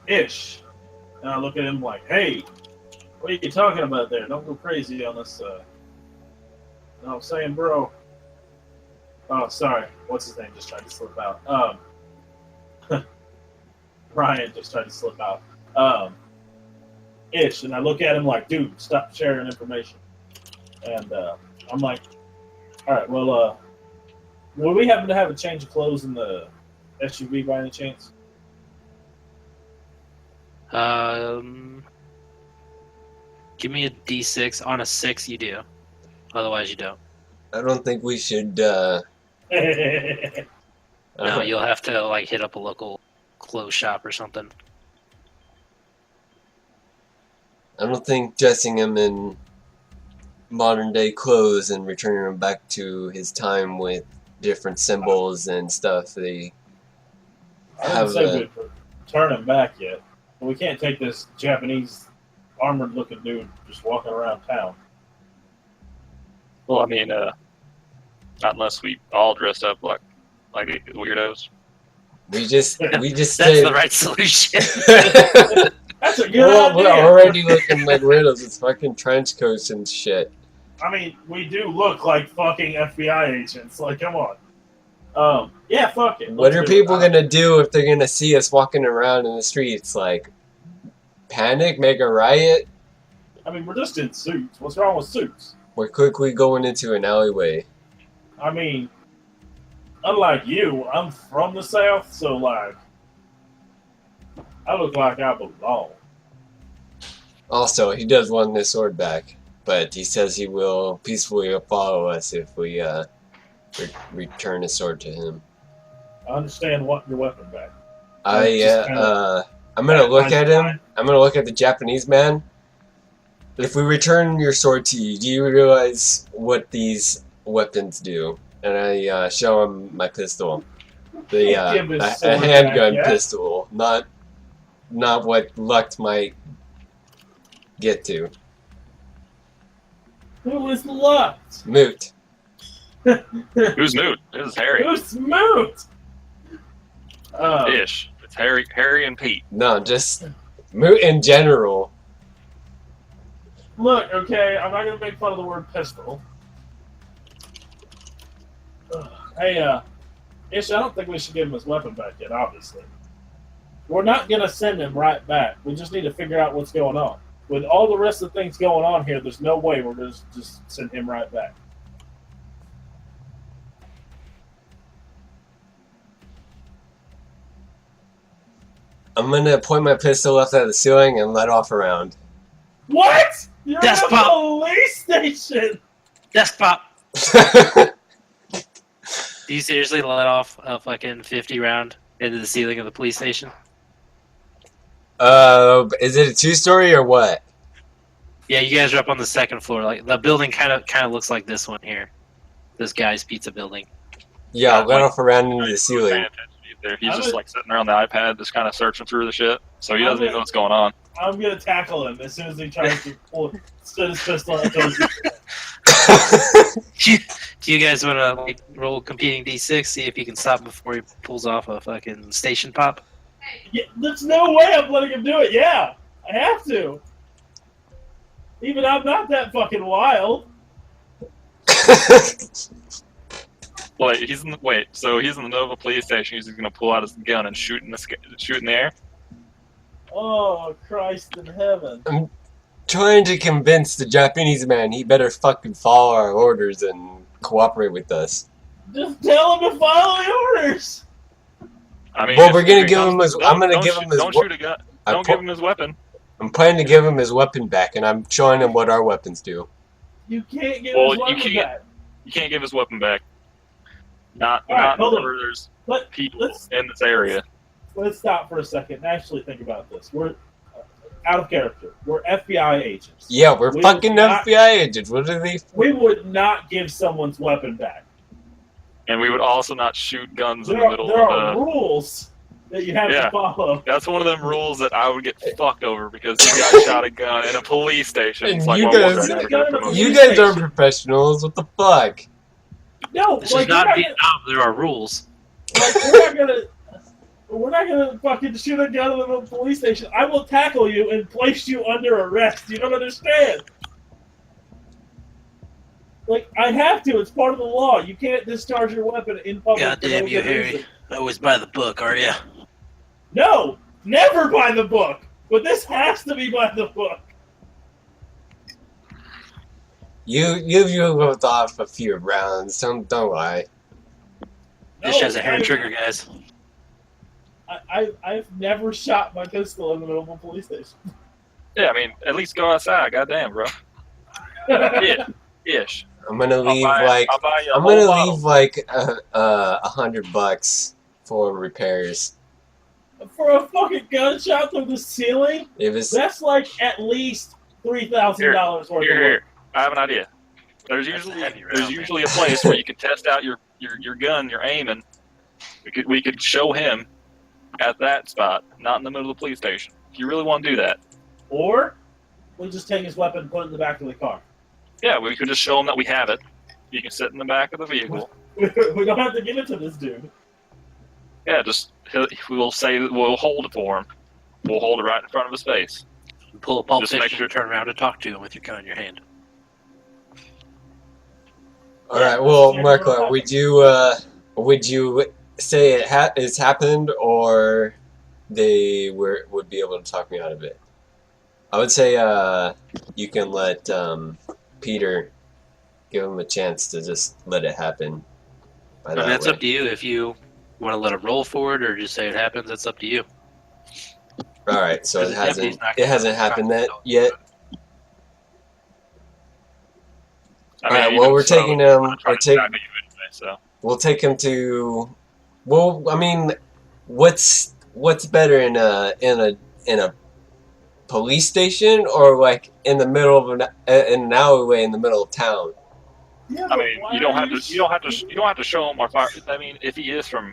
Ish. And I look at him like, hey, what are you talking about there? Don't go crazy on this. You know what I'm saying, bro? Oh, sorry. What's his name? Just tried to slip out. Brian just tried to slip out. Ish. And I look at him like, dude, stop sharing information. And I'm like, all right, well, will we happen to have a change of clothes in the SUV by any chance? Give me a D6. On a 6, you do. Otherwise, you don't. I don't think we should... No, you'll have to like hit up a local clothes shop or something. I don't think dressing him in modern day clothes and returning him back to his time with different symbols and stuff, they I have wouldn't say we'd turn him back yet. But we can't take this Japanese armored-looking dude just walking around town. Well, I mean, not unless we all dress up like weirdos. we just That's say the right solution. That's a good we're idea. already looking like weirdos with fucking trench coats and shit. I mean, we do look like fucking FBI agents. Like, come on. Yeah, fuck it. What Let's are do it. people gonna do if they're gonna see us walking around in the streets? Like, panic, make a riot? I mean, we're just in suits. What's wrong with suits? We're quickly going into an alleyway. I mean, unlike you, I'm from the South, so, like, I look like I belong. Also, he does want his sword back, but he says he will peacefully follow us if we return his sword to him. I understand wanting your weapon back. I'm gonna look at him. I'm gonna look at the Japanese man. If we return your sword to you, do you realize what these weapons do? And I show him my pistol, the Give his a sword handgun back, yeah? pistol, not what Lucht might get to. Who is Lux? Moot. Who's Moot? This is Harry. Who's Moot? Ish. It's Harry and Pete. No, just Moot in general. Look, okay, I'm not gonna make fun of the word pistol. Hey, Ish, I don't think we should give him his weapon back yet, obviously. We're not gonna send him right back. We just need to figure out what's going on. With all the rest of the things going on here, there's no way we're gonna just send him right back. I'm gonna point my pistol up at the ceiling and let off a round. What? You're Desk in a pop. police station. Desk pop. Do you seriously let off a fucking 50 round into the ceiling of the police station? Is it a 2-story or what? Yeah, you guys are up on the second floor. Like the building kind of looks like this one here. This guy's pizza building. Yeah, I'll let like- off a round into the Paying ceiling. attention either. He's just like sitting there on the iPad, just kind of searching through the shit. So he doesn't even know what's going on. I'm gonna tackle him as soon as he tries to pull his pistol out. Do you guys want to like roll competing d6, see if you can stop before he pulls off a fucking station pop? Yeah, there's no way I'm letting him do it. Yeah, I have to. Even I'm not that fucking wild. Wait, so he's in the middle of a police station. He's just gonna pull out his gun and shoot in the air. Oh, Christ in heaven. Trying to convince the Japanese man he better fucking follow our orders and cooperate with us. Just tell him to follow the orders. I mean, Well, if we're gonna it give comes- him his. don't- I'm gonna don't give shoot- him his. Don't shoot a gun. I Don't pu- give him his weapon. I'm planning to give him his weapon back, and I'm showing him what our weapons do. You can't get Well, his you weapon can't- back. You can't give his weapon back. Not All right, hold on. whenever there's Let, people let's in this area. let's stop for a second and actually think about this. We're out of character. We're FBI agents. Yeah, we're We fucking would not- FBI agents. What are they? We would not give someone's weapon back. And we would also not shoot guns in There the are, middle there of are the. rules that you have Yeah. to follow. That's one of them rules that I would get fucked over because you guys shot a gun in a police station. It's And like, you well, guys- we're never gonna promote You you. guys aren't professionals. What the fuck? No, This like is not we're, Vietnam. There are rules. we're not gonna fucking shoot a gun in a police station. I will tackle you and place you under arrest. You don't understand. Like I have to. It's part of the law. You can't discharge your weapon in public. for Goddamn no you, good Harry. reason. Always by the book, are ya? No, never by the book. But this has to be by the book. You wrote off a few rounds. Don't lie. This has a hair I- trigger, guys. I've never shot my pistol in the middle of a police station. Yeah, I mean, at least go outside. Goddamn, bro. Yeah, ish. I'm gonna I'll leave buy- like I'll buy you a I'm whole gonna bottle. leave like $100 for repairs. For a fucking gunshot through the ceiling, It was that's like at least $3,000 worth Here, of work. I have an idea. There's That's usually a heavy round, a place where you can test out your gun, your aiming. We could show him at that spot, not in the middle of the police station. If you really want to do that, Or we just take his weapon and put it in the back of the car. yeah, we could just show him that we have it. You can sit in the back of the vehicle. We don't have to give it to this dude. Yeah, we'll say that we'll hold it for him. We'll hold it right in front of his face. Pull a Pulp Just make Fiction sure- and turn around and talk to him with your gun in your hand. all right. Well, Yeah, Marco, we're would you say it's happened, or they would be able to talk me out of it? I would say you can let Peter give him a chance to just let it happen. By I mean, that that's way. up to you. If you want to let it roll forward or just say it happens, that's up to you. All right, so Because the deputy's not it gonna hasn't have happened to that talk yet. I All mean, right, you well, know, we're so taking I'm him. not trying We're to taking. tackle you anyway, so. We'll take him to. Well, I mean, what's better in a police station or like in the middle of in an alleyway in the middle of town? Yeah, I but mean, why you don't are have to. You don't have to show him our fire. I mean, if he is from,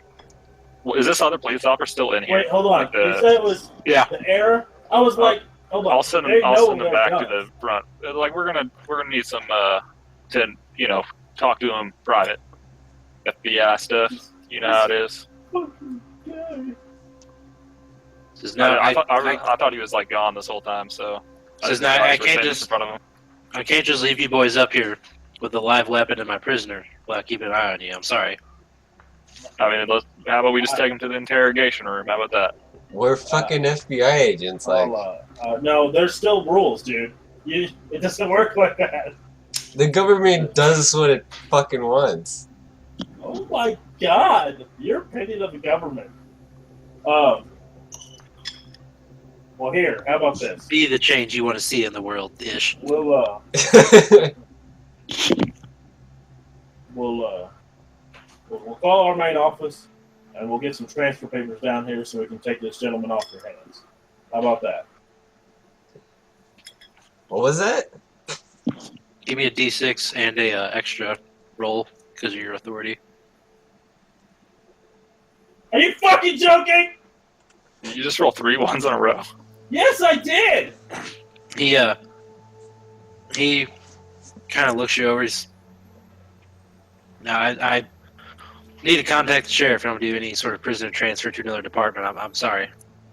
well, is this other police officer still in here? Wait, hold on. Like You said it was Yeah. the error? I was like, hold on. I'll send They him. I'll know send him they're back guns. to the front. Like we're gonna need some to talk to him private. FBI stuff. You know how it is. Fucking guy. This is not, I thought he was like gone this whole time. So This is didn't not- realize I we were can't saying this just- in front of him. I can't just leave you boys up here with a live weapon and my prisoner while keeping an eye on you. I'm sorry. I mean, how about we just take him to the interrogation room? How about that? We're fucking FBI agents. Like No, there's still rules, dude. It doesn't work like that. the government does what it fucking wants. Oh my god, your opinion of the government. Well, here, how about this? Be the change you want to see in the world, Ish. We'll call our main office, and we'll get some transfer papers down here so we can take this gentleman off your hands. How about that? What was that? Give me a D6 and a extra roll because of your authority. Are you fucking joking? You just roll 3 ones in a row. Yes, I did. He kind of looks you over. Now I need to contact the sheriff if I'm do any sort of prisoner transfer to another department. I'm sorry.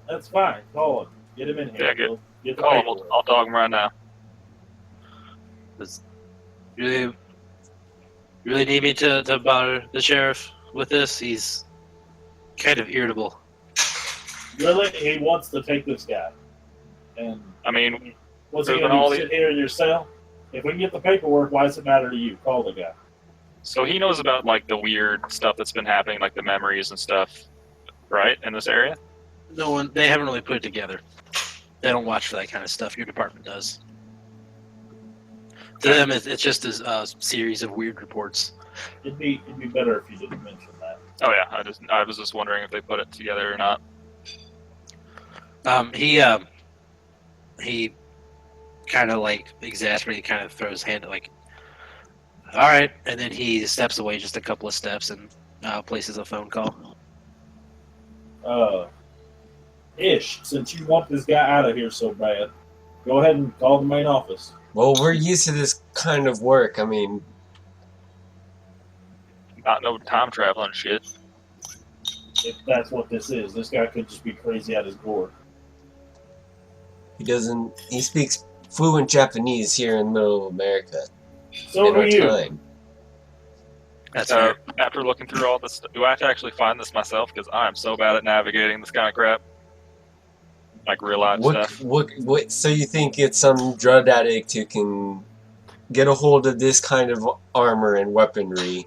That's fine. Call him. Get him in here. Yeah, good. Get the Call him. paperwork. I'll dog him right now. You really need me to bother the sheriff with this? He's kind of irritable. Really? He wants to take this guy. And I mean, what's he there's been going all to do? Sit here in your cell? If we can get the paperwork, why does it matter to you? Call the guy. so he knows about like the weird stuff that's been happening, like the memories and stuff, right? In this area. No one. They haven't really put it together. They don't watch for that kind of stuff. Your department does. To them, it's just a series of weird reports. It'd be better if you didn't mention that. Oh yeah, I was just wondering if they put it together or not. He kind of like exasperated, kind of throws his hand like, all right, and then he steps away just a couple of steps and places a phone call. Ish, since you want this guy out of here so bad, go ahead and call the main office. Well, we're used to this kind of work. I mean, Not no time traveling shit. If that's what this is, this guy could just be crazy out his gourd. he speaks fluent Japanese here in the middle of America. So in do our you. time. That's So fair. after looking through all this, do I have to actually find this myself? Because I am so bad at navigating this kind of crap. Like real life stuff. What? So you think it's some drug addict who can get a hold of this kind of armor and weaponry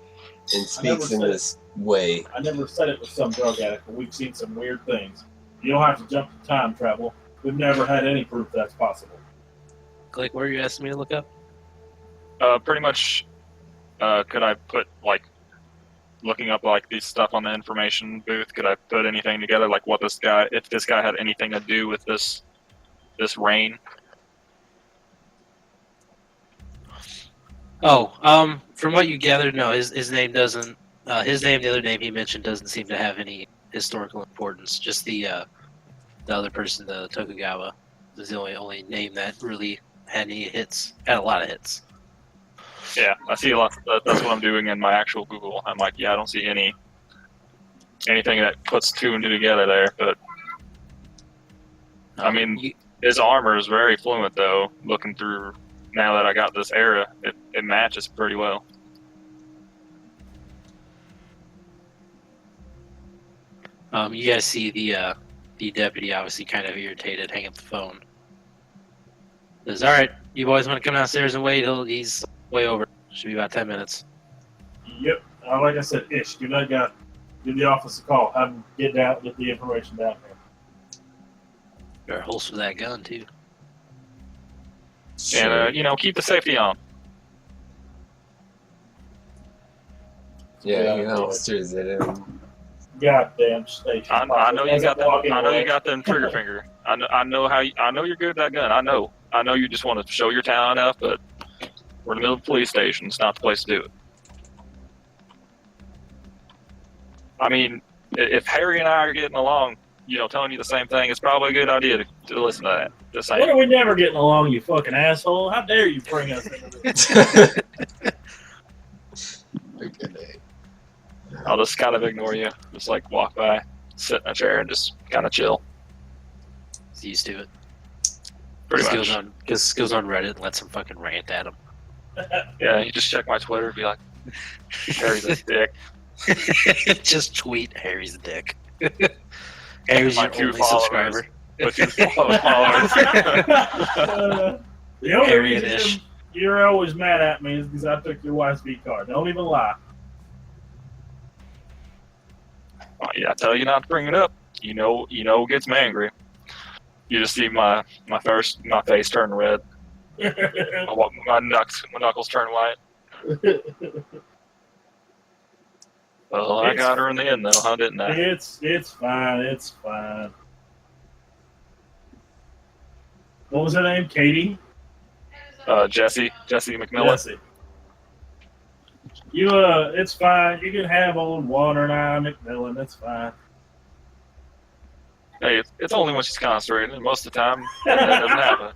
and speaks in this way? I never said it was some drug addict, but we've seen some weird things. You don't have to jump to time travel. We've never had any proof that's possible. Click, what are you asking me to look up? Pretty much. Could I put like looking up like these stuff on the information booth? Could I put anything together, like what this guy, if this guy had anything to do with this rain? Oh, from what you gathered, no, his name doesn't. His name, the other name he mentioned, doesn't seem to have any historical importance. Just the other person, the Tokugawa, is the only name that really had a lot of hits. Yeah, I see a lot. That's what I'm doing in my actual Google. I'm like, yeah, I don't see anything that puts 2 and 2 together there. But I mean, his armor is very fluent, though. Looking through now that I got this era, it matches pretty well. You guys see the deputy obviously kind of irritated, hang up the phone. Says, all right, you boys want to come downstairs and wait? He's way over. Should be about 10 minutes. Yep. Like I said, Ish, give the office a call. Have them get the information down here. Better holster that gun too. And keep the safety on. Yeah, he holsters it in. Goddamn station. I know you got them. I know you got them trigger finger. I know you're good at that gun. I know you just want to show your talent enough, but we're in the middle of a police station. It's not the place to do it. I mean, if Harry and I are getting along, telling you the same thing, it's probably a good idea to listen to that. Just saying. What are we never getting along, you fucking asshole? How dare you bring us into this? Okay. I'll just kind of ignore you. Just like walk by, sit in a chair, and just kind of chill. He's used to it. Pretty much. Goes on Reddit and lets him fucking rant at him. Yeah, you just check my Twitter and be like, Harry's a dick. Just tweet Harry's a dick. Harry's My your 2 only followers. subscriber. With 2 followers. The only Harry and Ish. reason you're always mad at me is because I took your wife's V card. Don't even lie. Oh, yeah, I tell you not to bring it up. You know, it gets me angry. You just see my face turn red. My knuckles turn white. Well, I got her in the end, though, huh? Didn't I? It's fine. It's fine. What was her name? Katie? Jesse McMillan. Jesse. You it's fine. You can have old Water now, McMillan. That's fine. Hey, it's only when she's concentrating, and most of the time that doesn't happen.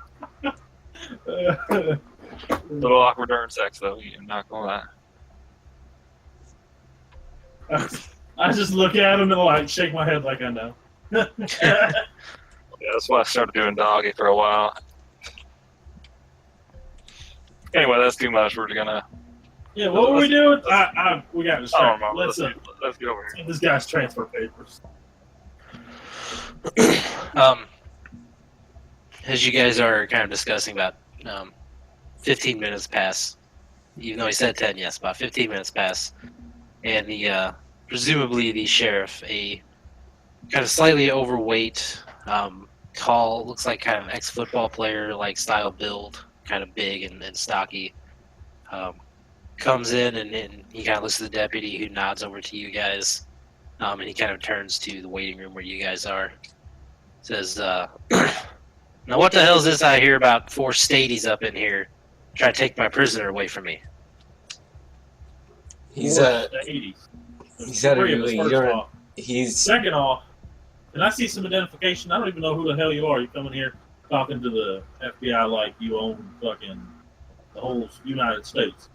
A little awkward during sex, though. I'm not gonna lie. I just look at him and like shake my head like I know. Yeah, that's why I started doing doggy for a while. Anyway, that's too much. We're gonna. Yeah, what were we doing? We got I don't distracted. remember. Let's get over here. get this guy's transfer papers. As you guys are kind of discussing about 15 minutes pass, even though he said 10, yes, about 15 minutes pass, and the presumably the sheriff, a kind of slightly overweight, tall, looks like kind of ex-football player like style build, kind of big and stocky, comes in and he kind of looks at the deputy who nods over to you guys, and he kind of turns to the waiting room where you guys are. Says, now what the hell is this I hear about 4 stadies up in here trying to take my prisoner away from me? He's the 80s. he's at a Three of us, really first off. he's Second off, can I see some identification? I don't even know who the hell you are. You coming here talking to the FBI like you own fucking the whole United States.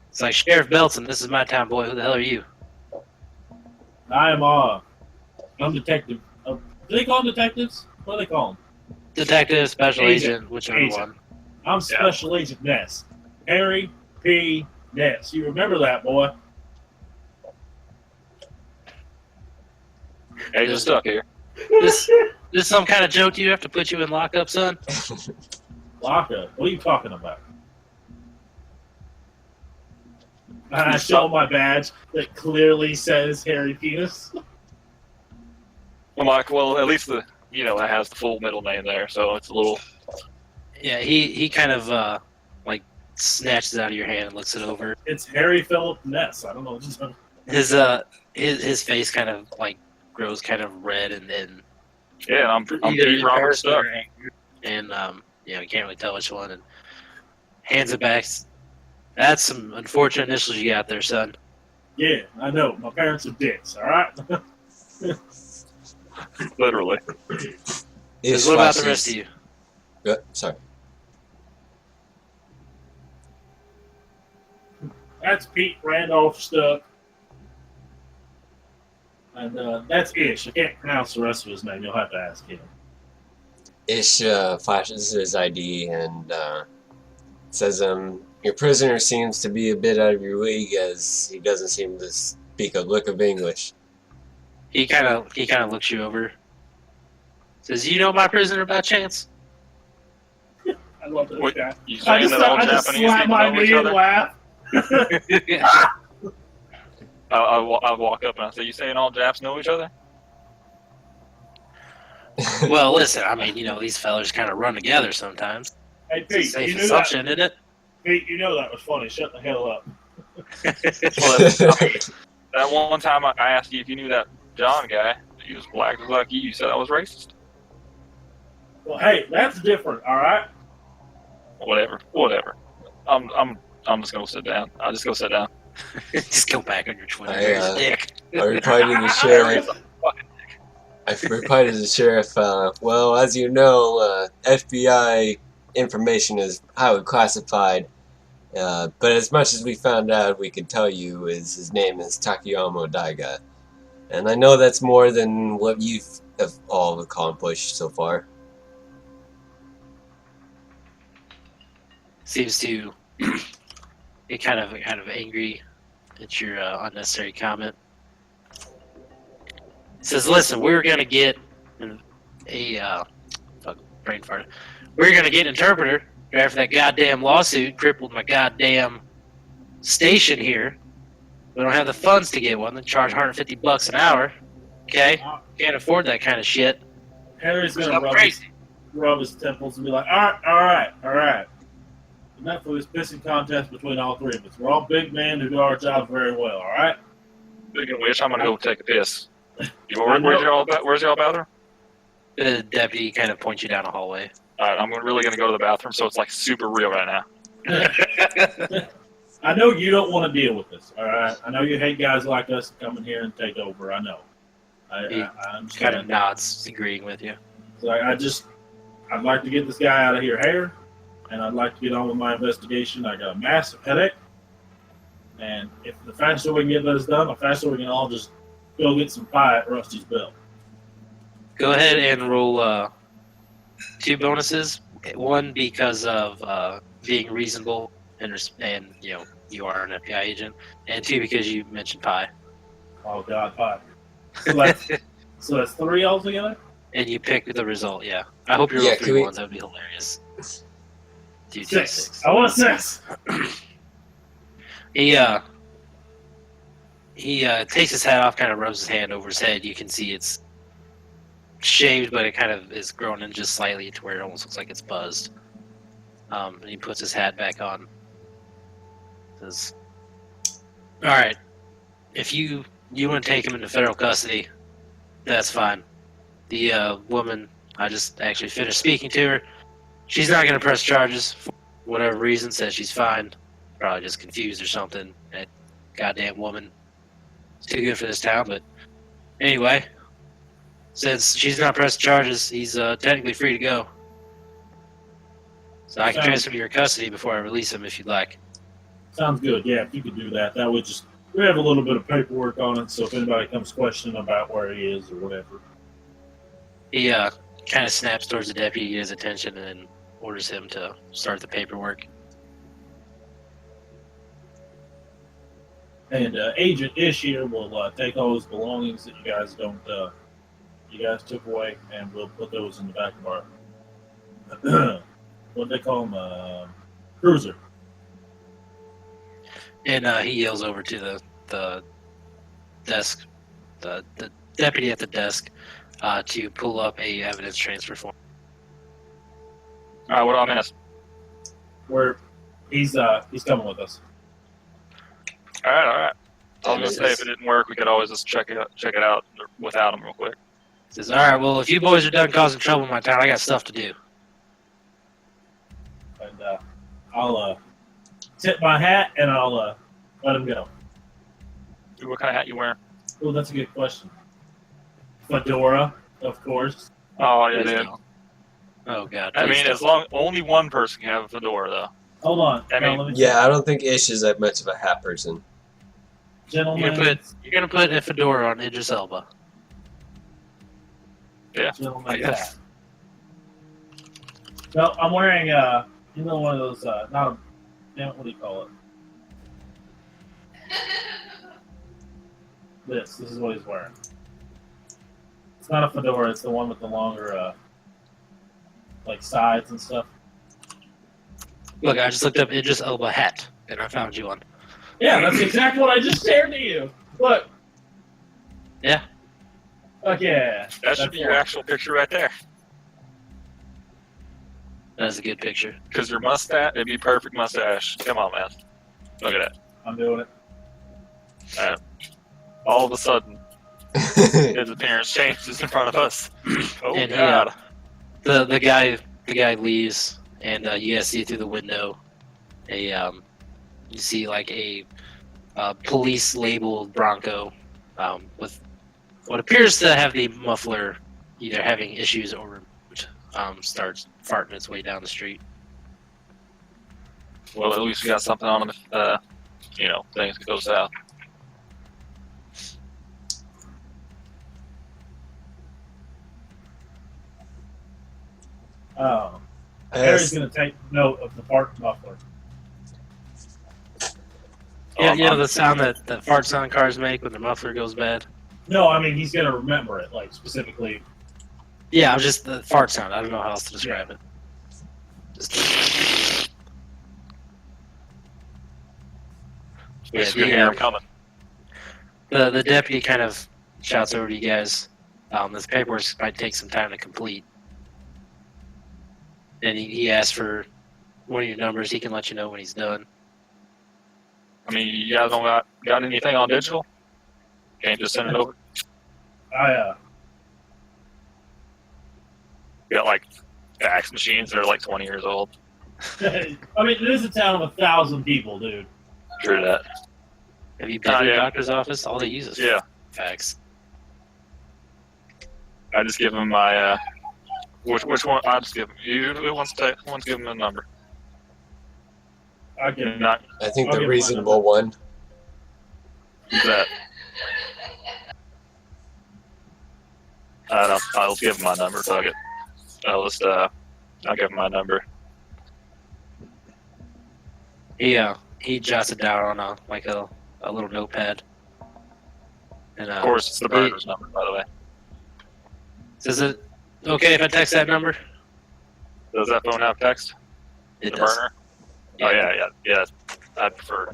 It's like, Sheriff Belton, this is my town, boy. Who the hell are you? I am I'm detective. Do they call them detectives? What do they call them? Detective, special Agent. agent, whichever Agent. one. I'm Special Agent Ness. Harry P. Ness. You remember that, boy? Hey, you're stuck here. This some kind of joke you have to put you in lockup, son? Lockup. What are you talking about? I show my badge that clearly says Harry Penis. I'm like, well, at least it has the full middle name there, so it's a little. Yeah, he kind of like snatches it out of your hand and looks it over. It's Harry Philip Ness. I don't know. His face kind of like grows kind of red and Yeah, I'm Pete Robert stuck. and you can't really tell which one, and hands it back. That's some unfortunate initials you got there, son. Yeah, I know. My parents are dicks, all right? Literally. What about the rest of you? Sorry. That's Pete Randolph Stuck. And that's Ish. I can't pronounce the rest of his name. You'll have to ask him. Ish flashes his ID and says, your prisoner seems to be a bit out of your league as he doesn't seem to speak a lick of English. He kind of looks you over. Says, "You know my prisoner by chance?" I love this Wait, guy. You I saying just, that all I just Japanese slap people my know each knee and other? laugh. I walk up and I say, "You saying all Japs know each other?" Well, listen, I mean, these fellas kind of run together sometimes. Hey, It's a Pete, safe you knew assumption, that. isn't it? Pete, you know that was funny. Shut the hell up. That one time I asked you if you knew that John guy. He was black just like you. You said I was racist. Well, hey, that's different, all right? Whatever. I'm just gonna sit down. I'll just go sit down. Just go back on your Twitter. I, Dick. I replied to the sheriff. Well, as you know, FBI information is highly classified. But as much as we found out, we could tell you is his name is Takayama Daiga. And I know that's more than what you have all accomplished so far. Seems to get kind of angry at your unnecessary comment. Says, "Listen, we're gonna get brain fart. We're gonna get an interpreter after that goddamn lawsuit crippled my goddamn station here. We don't have the funds to get one. They charge $150 an hour. Okay? Can't afford that kind of shit. Harry's gonna I'm crazy. rub his temples and be like, all right. Enough of this pissing contest between all three of us. We're all big men who do our job very well, all right? Speaking of which, I'm gonna go take a piss. I know. Where's y'all bathroom? The deputy kind of points you down a hallway. Alright, I'm really gonna go to the bathroom, so it's like super real right now. I know you don't want to deal with this, all right? I know you hate guys like us to come in here and take over. I know. I understand. Kind of nods, agreeing with you. So I'd like to get this guy out of here, and I'd like to get on with my investigation. I got a massive headache, and if the faster we can get this done, the faster we can all just go get some pie at Rusty's Bell. Go ahead and roll 2 bonuses. One because of being reasonable and you know you are an FBI agent, and 2 because you mentioned pie. Oh God, pie! So that's 3 altogether. And you pick the result. Yeah, I hope you roll 3 ones. That would be hilarious. Dude, 6. I want 6. He takes his hat off, kind of rubs his hand over his head. You can see it's shaved, but it kind of is grown in just slightly to where it almost looks like it's buzzed. And he puts his hat back on. Says, "All right, if you want to take him into federal custody, that's fine. The woman, I just actually finished speaking to her. She's not going to press charges for whatever reason. Says she's fine. Probably just confused or something. That goddamn woman is too good for this town. But anyway, since she's not pressing charges, he's technically free to go. So I can transfer to your custody before I release him if you'd like." Sounds good. Yeah, if you could do that, that would just we have a little bit of paperwork on it. So if anybody comes questioning about where he is or whatever, He kind of snaps towards the deputy to get his attention and then orders him to start the paperwork. and Agent Ish here will take all his belongings that you guys took away, and we'll put those in the back of our what do they call them, cruiser. And he yells over to the desk, the deputy at the desk, to pull up a evidence transfer form. Alright, what do I miss? Where he's coming with us. Alright. I was gonna say if it didn't work, we could always just check it out without him real quick. Says, "All right, well, if you boys are done causing trouble in my town, I got stuff to do." And I'll tip my hat and I'll let him go. What kind of hat you wearing? Oh, that's a good question. Fedora, of course. Oh yeah, dude. Oh god. I please mean, don't. as long only one person can have a fedora though. Hold on. I mean, let me Yeah, I don't think Ish is that much of a hat person. gentlemen. You're gonna put a fedora on Idris Elba. Yeah, Gentlemen, I guess. No, I'm wearing one of those not a damn, what do you call it? This is what he's wearing. It's not a fedora, it's the one with the longer like sides and stuff. Look, I just looked up Idris Elba hat, and I found you one. Yeah, that's exactly what I just shared to you. Look. Yeah. Okay. That should be your actual picture right there. That's a good picture. Because your mustache, it'd be perfect mustache. Come on, man. Look at that. I'm doing it. All of a sudden, his appearance changes in front of us. Oh And god. The guy leaves, and you guys see through the window you see like a police labeled Bronco with what appears to have the muffler either having issues or removed, starts farting its way down the street. Well, at least we got something on him if, things go south. Oh. Harry's going to take note of the fart muffler. Yeah, you know the sound that fart sound cars make when the muffler goes bad? No, I mean, he's going to remember it, like, specifically. Yeah, just the fart sound. I don't know how else to describe it. Just... We can hear him coming. The deputy kind of shouts over to you guys. This paperwork might take some time to complete. And he asks for one of your numbers. He can let you know when he's done. I mean, you guys don't got anything on digital? Can't just send it over? I You got like fax machines that are like 20 years old. I mean, it is a town of 1,000 people, dude. True that. Have you been to the doctor's office? All they use is fax. I just give him my which one? I just give him. Who wants to give him a number? I can. Not I think I'll the give reasonable one. use that. I don't know. I'll give him my number. Fuck it. I'll give him my number. He jots it down on a little notepad. And Of course, it's the burner's number, by the way. Is it okay if I text that number? Does that phone have text? It The does. burner? Oh yeah. I prefer.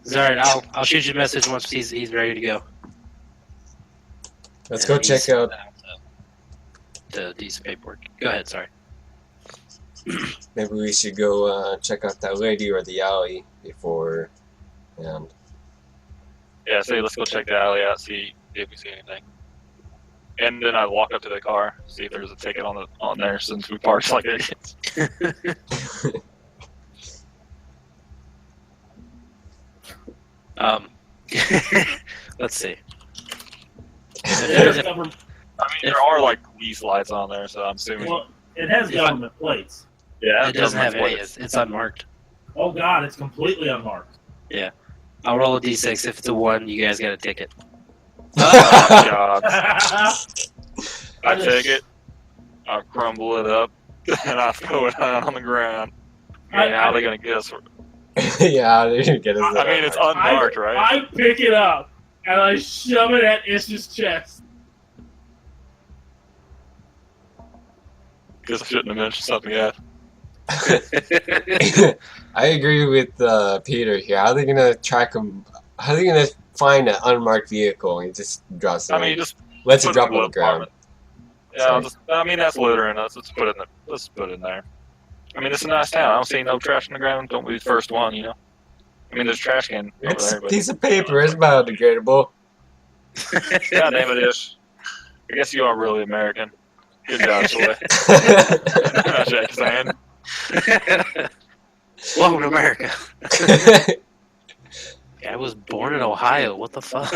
It's all right. I'll shoot you a message once he's ready to go. Let's And go check he's out. to do some paperwork. Go ahead. Sorry. Maybe we should go check out that lady or the alley before. And Yeah, say let's go check the alley out, see if we see anything. And then I walk up to the car, see if there's a ticket on there since we parked like idiots. Let's see. It has government, I mean, there are like police lights on there, so I'm assuming. well, it has government plates. Yeah, It doesn't have any. plates. It's unmarked. Oh God, it's completely unmarked. I'll roll a d6. If it's a 1, you guys got a ticket. Oh, God. I take it, I crumble it up, and I throw it out on the ground. And how are they gonna guess? yeah, they didn't get us. I mean, it's unmarked, right? I pick it up and I shove it at Ish's chest. Guess I shouldn't have mentioned something yet. I agree with Peter here. How are they gonna track him? How are they gonna find an unmarked vehicle and just drops it? I mean, just lets it put drop it on the in ground. apartment. Yeah, I mean that's littering. Let's put it in. Let's put it in there. I mean, it's a nice town. I don't see no trash on the ground. Don't be the first one, you know. I mean, there's a trash can over It's there, a but piece of paper. It's biodegradable. God damn it, Ish. I guess you are really American. Good job, Soy. Jack saying. Welcome to America. I was born in Ohio. What the fuck?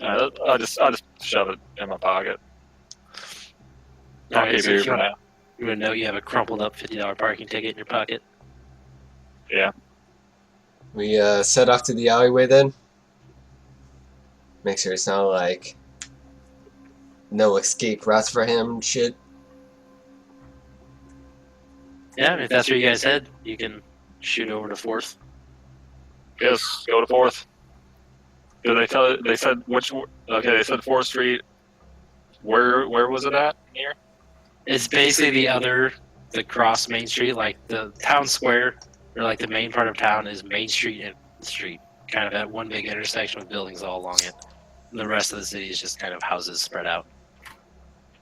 I just shove it in my pocket. I'll Alright, keep so it here if you for wanna- now. You would know you have a crumpled up $50 parking ticket in your pocket. Yeah. We set off to the alleyway then. Make sure it's not like no escape routes for him and shit. Yeah, if that's where you guys head, you can shoot over to 4th. Yes, go to 4th. Did they tell? They said which? Okay, they said 4th Street. Where was it at here? It's basically the cross Main Street, like the town square, or like the main part of town is Main Street and Street, kind of at one big intersection with buildings all along it. And the rest of the city is just kind of houses spread out.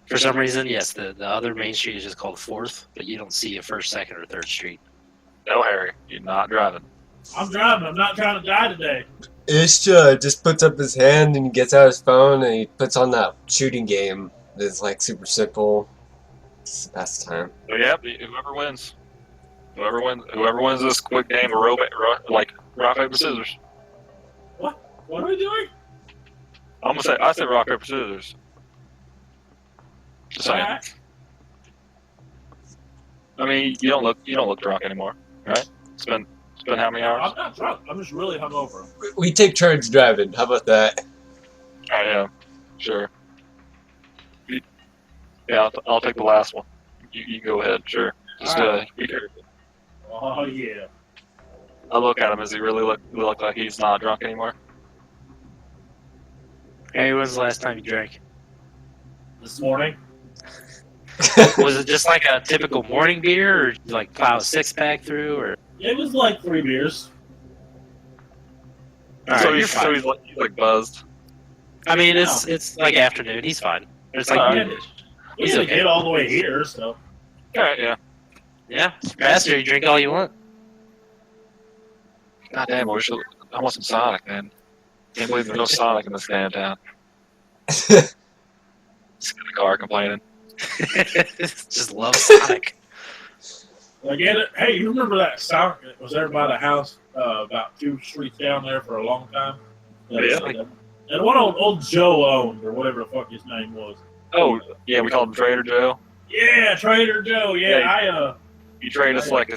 For some reason, yes, the other Main Street is just called 4th, but you don't see a 1st, 2nd, or 3rd Street. No, Harry, you're not driving. I'm driving. I'm not trying to die today. Ish just puts up his hand and he gets out his phone and he puts on that shooting game that's like super simple. It's the best time. So yeah, whoever wins this quick game of rock paper scissors. What are we doing? I say rock paper scissors. Just saying. Alright. I mean, you don't look drunk anymore, right? It's been how many hours? I'm not drunk. I'm just really hungover. We take turns driving. How about that? I am. Sure. Yeah, I'll take the last one. You go ahead, sure. Just Alright. be careful. Oh yeah. I look at him. Does he really look like he's not drunk anymore? Hey, when's the last time you drank? This morning. Was it just like a typical morning beer, or like plow a 6-pack through, or? It was like 3 beers. All so right, he's you're fine. he's like buzzed. I mean, it's like afternoon. He's fine. It's like Alright. noonish. We He's didn't okay. get all the way here, so. All right, yeah. Yeah, faster. You drink all you want. God damn, I want some Sonic, man. Can't believe there's no Sonic in this damn town. Just in the car complaining. Just love Sonic. I get it. Hey, you remember that Sonic that was there by the house about 2 streets down there for a long time? Yeah. And one old Joe owned, or whatever the fuck his name was. Oh, yeah, we called him Trader Joe. Yeah, Trader Joe. Yeah, He traded us like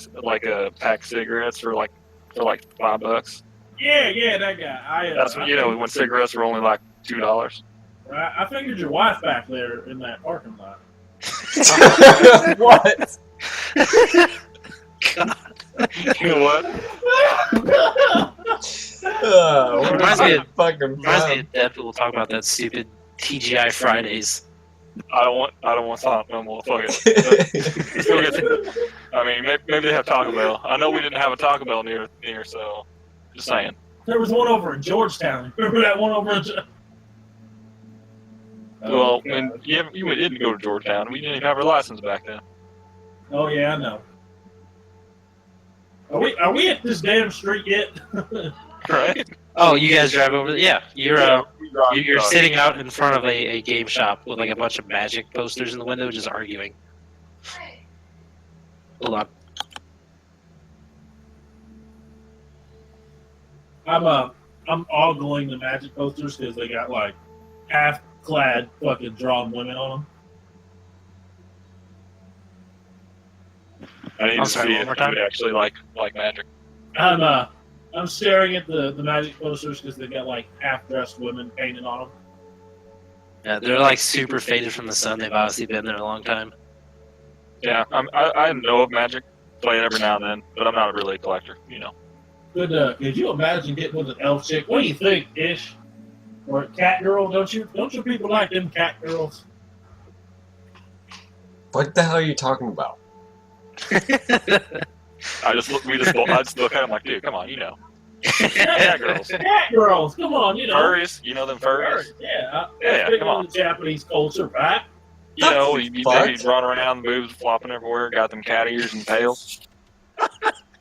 a pack of cigarettes for like $5. yeah, that guy. That's when when cigarettes were only like $2. I figured your wife back there in that parking lot. What? God. You know what? Reminds me of- fucking Reminds me of Deadpool. We'll talk about that stupid TGI Fridays. I don't want Sonic no more. Fuck it. Still get- I mean, maybe they have Taco Bell. I know we didn't have a Taco Bell near, so just saying. There was one over in Georgetown. Remember that one over in? Well, when you didn't go to Georgetown, we didn't even have our license back then. Oh yeah, I know. Are we at this damn street yet? Right? Oh, you guys drive over? Yeah, you're You're sitting out in front of a game shop with like a bunch of Magic posters in the window, just arguing. Hold on. I'm ogling the Magic posters because they got like half-clad fucking drawn women on them. I need I'm to sorry, see one if more you time? would actually like Magic. I'm staring at the Magic posters because they got like half-dressed women painted on them. Yeah, they're like super faded from the sun. They've obviously been there a long time. Yeah, I know of Magic, play it every now and then, but I'm not really a collector. Could you imagine getting with an elf chick? What do you think, Ish? Or a cat girl? Don't you people like them cat girls? What the hell are you talking about? I just look at him like, dude, come on, cat girls, Cat girls, come on, furries, them furries. Yeah, Yeah, come on. The Japanese culture, right? You Fuck. maybe run around, boobs flopping everywhere, got them cat ears and tails.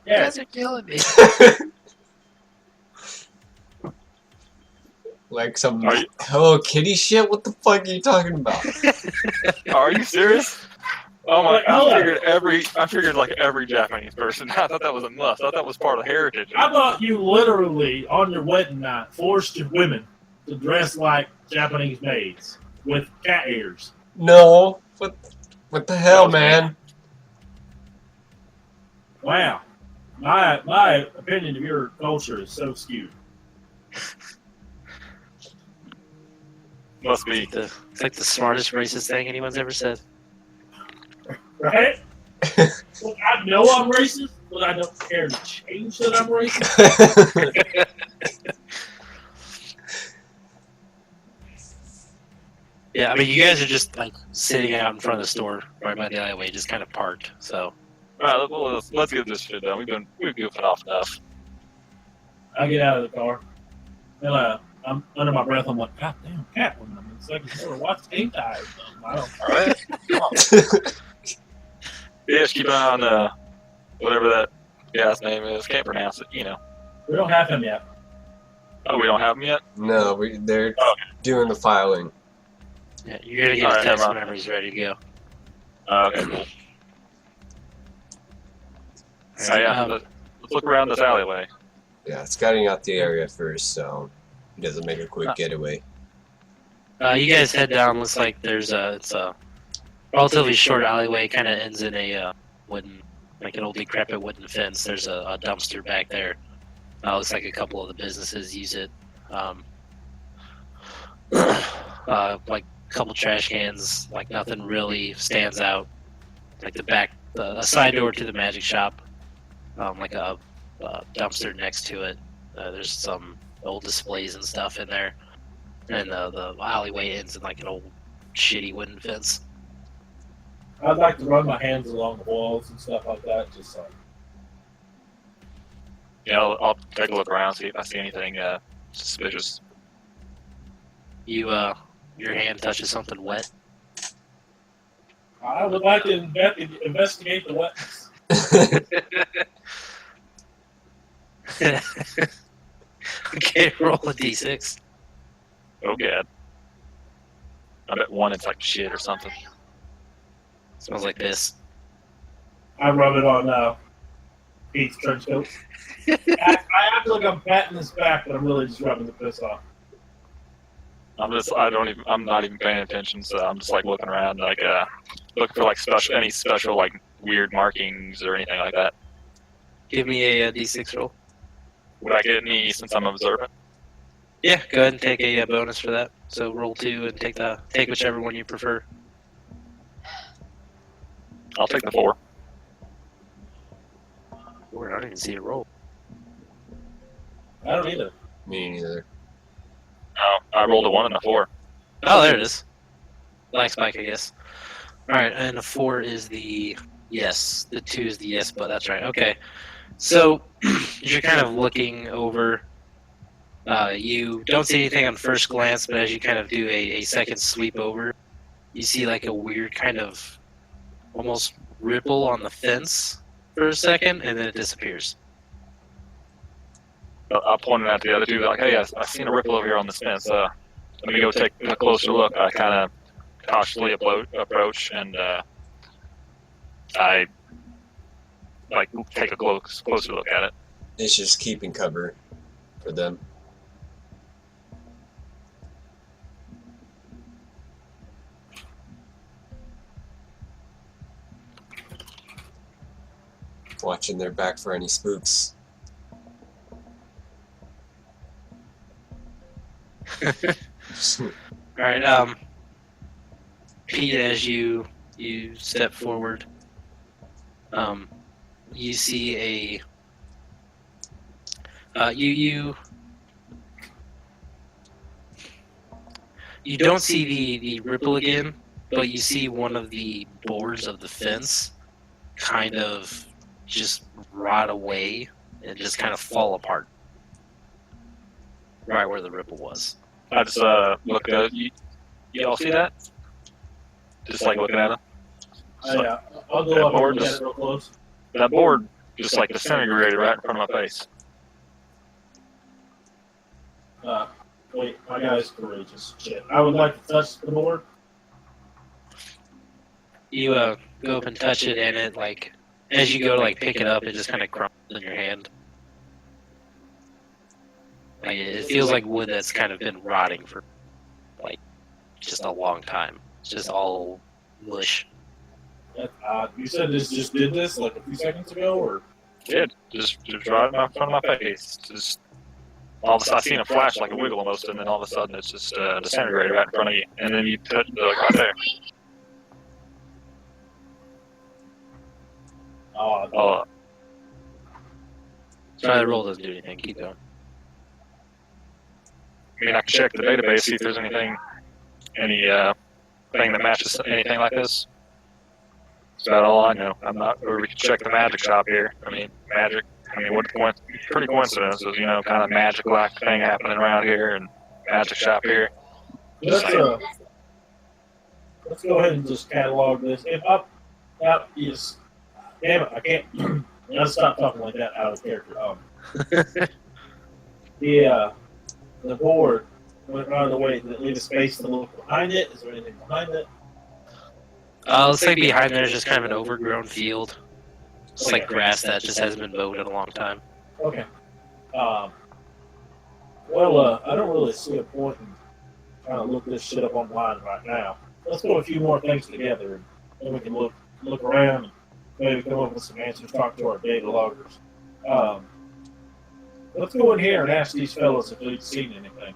Yeah, are killing me. Like some Are you- Hello Kitty shit? What the fuck are you talking about? Are you serious? Oh my! Like, hold on. I figured like every Japanese person. I thought that was a must. I thought that was part of heritage. I thought you literally on your wedding night forced your women to dress like Japanese maids with cat ears. No. What the hell, was me. man? Wow, my opinion of your culture is so skewed. Must be. It's like the smartest racist thing anyone's ever said. Right? Well, I know I'm racist, but I don't care to change that I'm racist. Yeah, I mean, you guys are just like sitting out in front of the store right by the alleyway, just kind of parked. So All right, well, let's get this shit done. We've goofing off enough. I get out of the car, and I'm under my breath. I'm like, God damn, Catwoman! I'm in second floor. Watch Game Time or something. I don't. All right. Come on. Yeah, just keep an eye on whatever that guy's name is. Can't pronounce it. We don't have him yet. Oh, we don't have him yet. No, they're Oh, doing the filing. yeah, you're gonna get All a right, text never mind. whenever he's ready to go. Okay, cool. So yeah, let's look around this alleyway. Yeah, scouting out the area first, so he doesn't make a quick getaway. You guys head down. Looks like it's a relatively short alleyway. Kind of ends in a wooden, like an old decrepit wooden fence. There's a dumpster back there. Looks like a couple of the businesses use it. Like a couple trash cans. Like nothing really stands out. Like a side door to the magic shop. Like a dumpster next to it. There's some old displays and stuff in there. And the alleyway ends in like an old shitty wooden fence. I'd like to run my hands along the walls and stuff like that. Just like, Yeah, I'll take a look around, see if I see anything suspicious. You your hand touches something wet. I would like to investigate the wetness. Okay, roll a d6. Oh god. I bet one it's like shit or something. Smells like piss. I rub it on Pete's trench coat. I act like I'm patting his back, but I'm really just rubbing the piss off. I'm not even paying attention, so I'm just like looking around, like looking for like any special like weird markings or anything like that. Give me a d6 roll. Would I get any since I'm observant? Yeah, go ahead and take a bonus for that. So roll 2 and take whichever one you prefer. I'll take the 4. I don't even see a roll. I don't either. Me neither. Oh, I rolled a 1 and a 4. Oh, there it is. Black spike, I guess. All right, and a 4 is the yes. The 2 is the yes, but that's right. Okay. So you're kind of looking over. You don't see anything on first glance, but as you kind of do a second sweep over, you see like a weird kind of almost ripple on the fence for a second, and then it disappears. I'll point it at the other two, like, hey, I seen a ripple over here on this fence. Let me go take a closer look. I kind of cautiously approach, and I like take a closer look at it. It's just keeping cover for them. Watching their back for any spooks. All right, Pete, as you step forward, you see you don't see the ripple again, but you see one of the boards of the fence kind of just rot away and just kind of fall apart right where the ripple was. I just look at it. You all see that? Just like looking at it. Yeah, I'll go That up and board look at just- it real close. That board just like disintegrated right in front of my face. Wait, my guy's courageous. Shit. I would like to touch the board. You go up and touch it, and it like as you go to like pick it up, it just kind of crumbles in your hand. Like it feels like wood that's kind of been rotting for like just a long time. It's just all mush. That's odd. You said this just did this like a few seconds ago, or It just right in front of my face. Just all of a sudden, I seen a flash like a wiggle almost, and then all of a sudden it's just disintegrated right in front of you, and then you touch it like right there. odd? Oh, Try the roll doesn't do anything. Keep going. I mean, I can check the database, see if there's any thing that matches anything like this. That's about all I know. I'm not, or we can check the magic shop here. I mean, magic. I mean, pretty coincidences, you know, kind of magic-like thing happening around here, and magic shop here. Let's go ahead and just catalog this. If up, yes. Damn it, I can't. Let's stop talking like that out of character. The board went right of the way. Did it leave a space to look behind it? Is there anything behind it? Let's say behind there's just kind of an overgrown field. It's like grass that just hasn't been mowed in a long time. Okay. I don't really see a point in trying to look this shit up online right now. Let's put a few more things together, and then we can look around and maybe come up with some answers, talk to our data loggers. Let's go in here and ask these fellas if they've seen anything.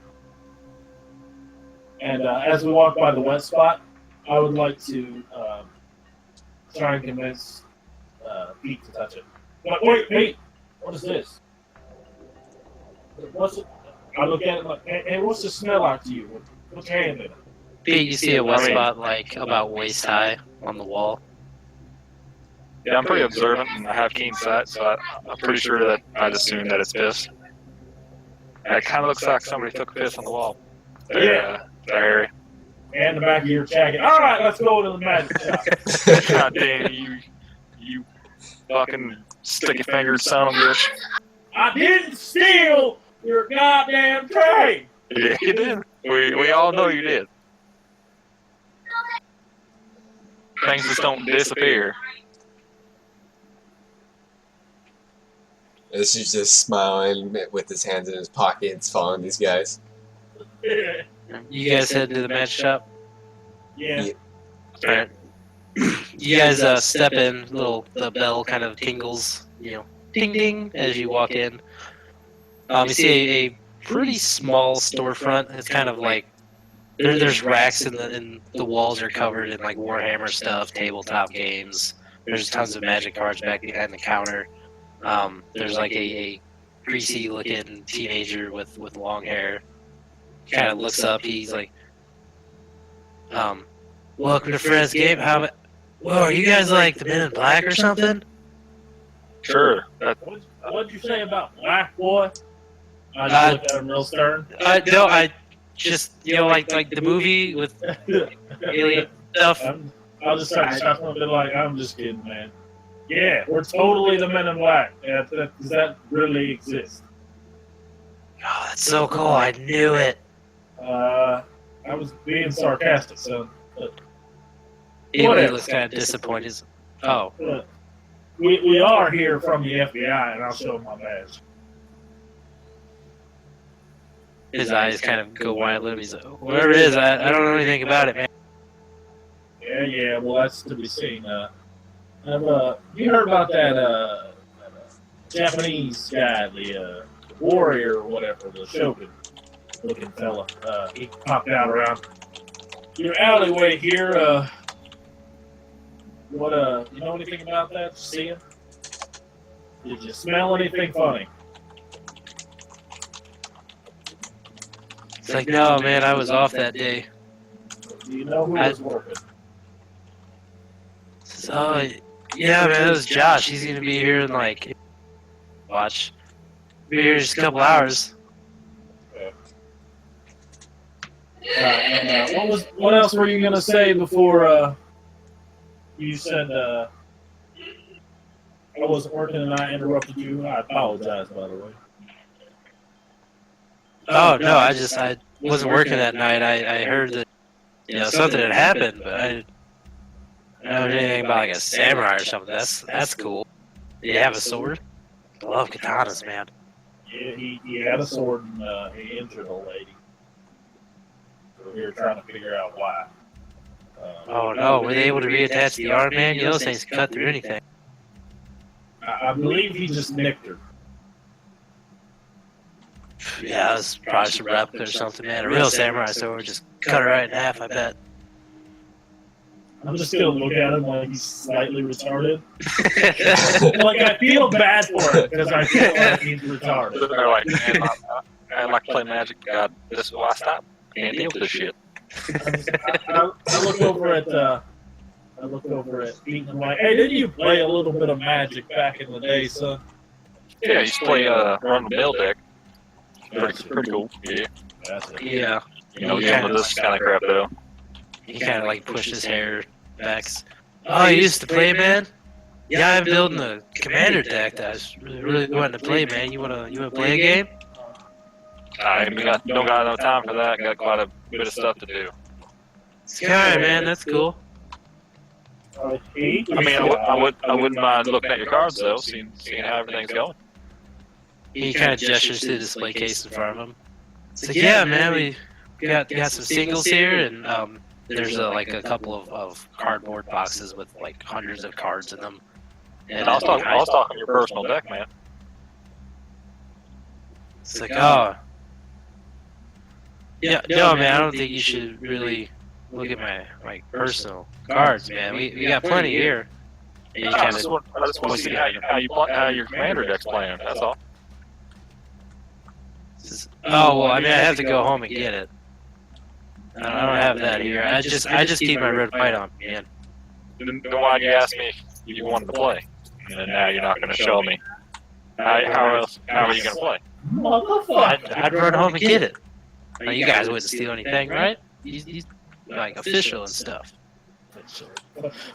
And as we walk by the wet spot, I would like to try and convince Pete to touch it. But wait, Pete, what is this? What's it? I look at it like, hey, what's the smell like to you? What's your hand in it? Pete, you see a wet spot like about waist high on the wall. Yeah, I'm pretty observant, and I have keen sight, so I'm pretty sure that I'd assume that it's piss. And it kind of looks like somebody took a piss on the wall. There, Harry. And the back of your jacket. All right, let's go to the magic shop. God damn you fucking sticky fingered son of a bitch. I didn't steal your goddamn train. Yeah, you did. We all know you did. Things just don't disappear. This is just smiling with his hands in his pockets, following these guys. You guys head to the match shop. Yeah. Alright. You guys step in. The bell kind of tingles. Ding ding as you walk in. You see a pretty small storefront. It's kind of like there's racks and the walls are covered in like Warhammer stuff, tabletop games. There's tons of Magic cards back behind the counter. There's like a greasy looking teenager with long hair. Kind of looks up. He's like, welcome to Fred's game. Whoa, are you guys like the Men in Black or something? Sure. What'd you say about Black Boy? I just looked at him real stern. No, I just like the movie with alien stuff. I'll just try to stop him a bit like, I'm just kidding, man. Yeah, we're totally the Men in Black. Does that really exist? Oh, that's so cool. I knew it. I was being sarcastic, son. He looks kind of disappointed. Oh. We are here from the FBI, and I'll show him my badge. His eyes kind of go wide a little. He's like, whatever it is, I don't know anything about it, man. Yeah, well, that's to be seen. You heard about that Japanese guy, the warrior or whatever, the shogun looking fella. He popped out around your alleyway here. You know anything about that? Did you see him? Did you smell anything funny? It's like, no, man, I was off that day. Do you know who was working? So, yeah, man, it was Josh. He's gonna be here in like, be here in just a couple hours. What else were you gonna say before you said I wasn't working and I interrupted you? I apologize, by the way. Oh no, I wasn't working that night. I heard that something had happened, but I didn't know anything about like a samurai or something. That's cool. Did you have a sword? I love katanas, man. Yeah, he had a sword and he injured a lady. So we were trying to figure out why. Oh no, were they able to reattach the arm, man? Those things cut through anything. I believe he just nicked her. Yeah, it was probably some replica or something, man. A real samurai sword just cut her right in half, I bet. I'm just gonna look at him like he's slightly retarded. Like I feel bad for him because I feel like he's retarded. They're like, man, I like to play Magic. God, this is why I stopped. Can't deal with this shit. I look over at Pete and I'm like, hey, didn't you play a little bit of Magic back in the day, son? Yeah, I used to play Run the Mill deck. Pretty cool. Yeah. That's it. Yeah. Dealing with this kind of crap though. He kind of like pushed his hair back. Oh, you used to play, man? Yeah, I'm building a commander deck that I was really wanting to play, man. You wanna play a game? I don't got enough time for that. Got quite a bit of stuff to do. Alright, man, that's cool. I mean, I wouldn't mind looking at your cards though, seeing how everything's going. He kind of gestures to the display case in front of him. It's like, yeah, man, we got some singles here, and there's like a couple of cardboard boxes with like hundreds of cards in them. And I was talking your personal deck, man. It's like, oh, yeah, no, man, I don't think you should really look at my personal cards, man. We got plenty here. And I just want to see how your commander deck's playing. That's all. Oh well, I mean, I have to go home and get it. I don't have that here. I just keep my red white on, man. then why'd you ask me if you wanted to play? And now you're not going to show me. How are you going to play? Motherfucker. I'd run home and get it. Now, you guys wouldn't steal anything, right? He's like official and stuff.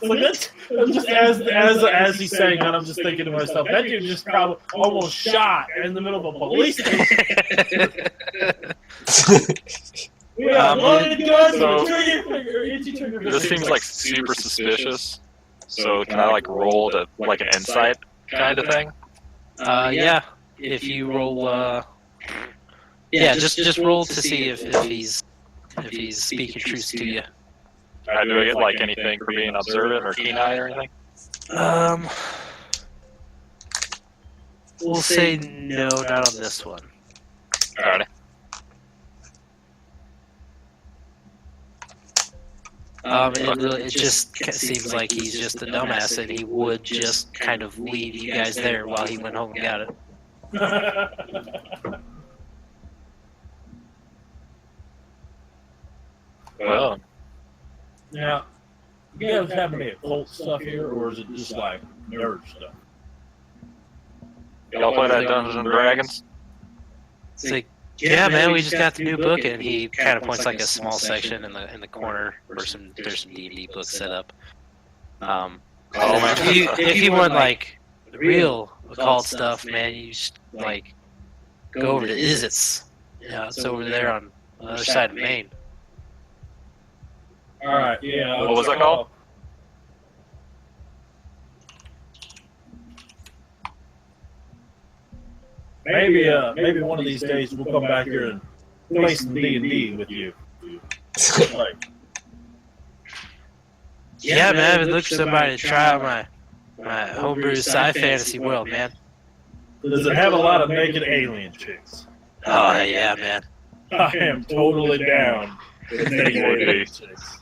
Like that's just as he's saying that, I'm just thinking to myself, that dude just probably almost shot in the middle of a police station. We got loaded guns so- with a trigger, itchy trigger. This seems like super suspicious. So can I like roll to like an insight kind of thing? Yeah. If you roll, just roll to see if he's speaking truth to you. Do I get like anything for being observant or keen eye or anything? We'll say no, not on this one. Alrighty. It just seems like he's just a dumbass, and he would just kind of leave you guys there while he went home and got it. Well, Now, you guys have any occult stuff here, or is it just like nerd stuff? y'all play that Dungeons and Dragons? It's like, yeah, man, we just got the new book, and he kind of points like a small section in the corner where there's some D&D books set up. man. If you want like the real occult stuff, man, you just like go over to Izzet's. Yeah, it's over there on the other side of Maine. All right, yeah. What was that called? Maybe one of these days we'll come back here and play some D&D with you. Like, Yeah, man, I've been looking for somebody to try out my homebrew sci fantasy world, man. does it have a lot of naked alien chicks? Oh yeah, man. I am totally down with naked alien chicks.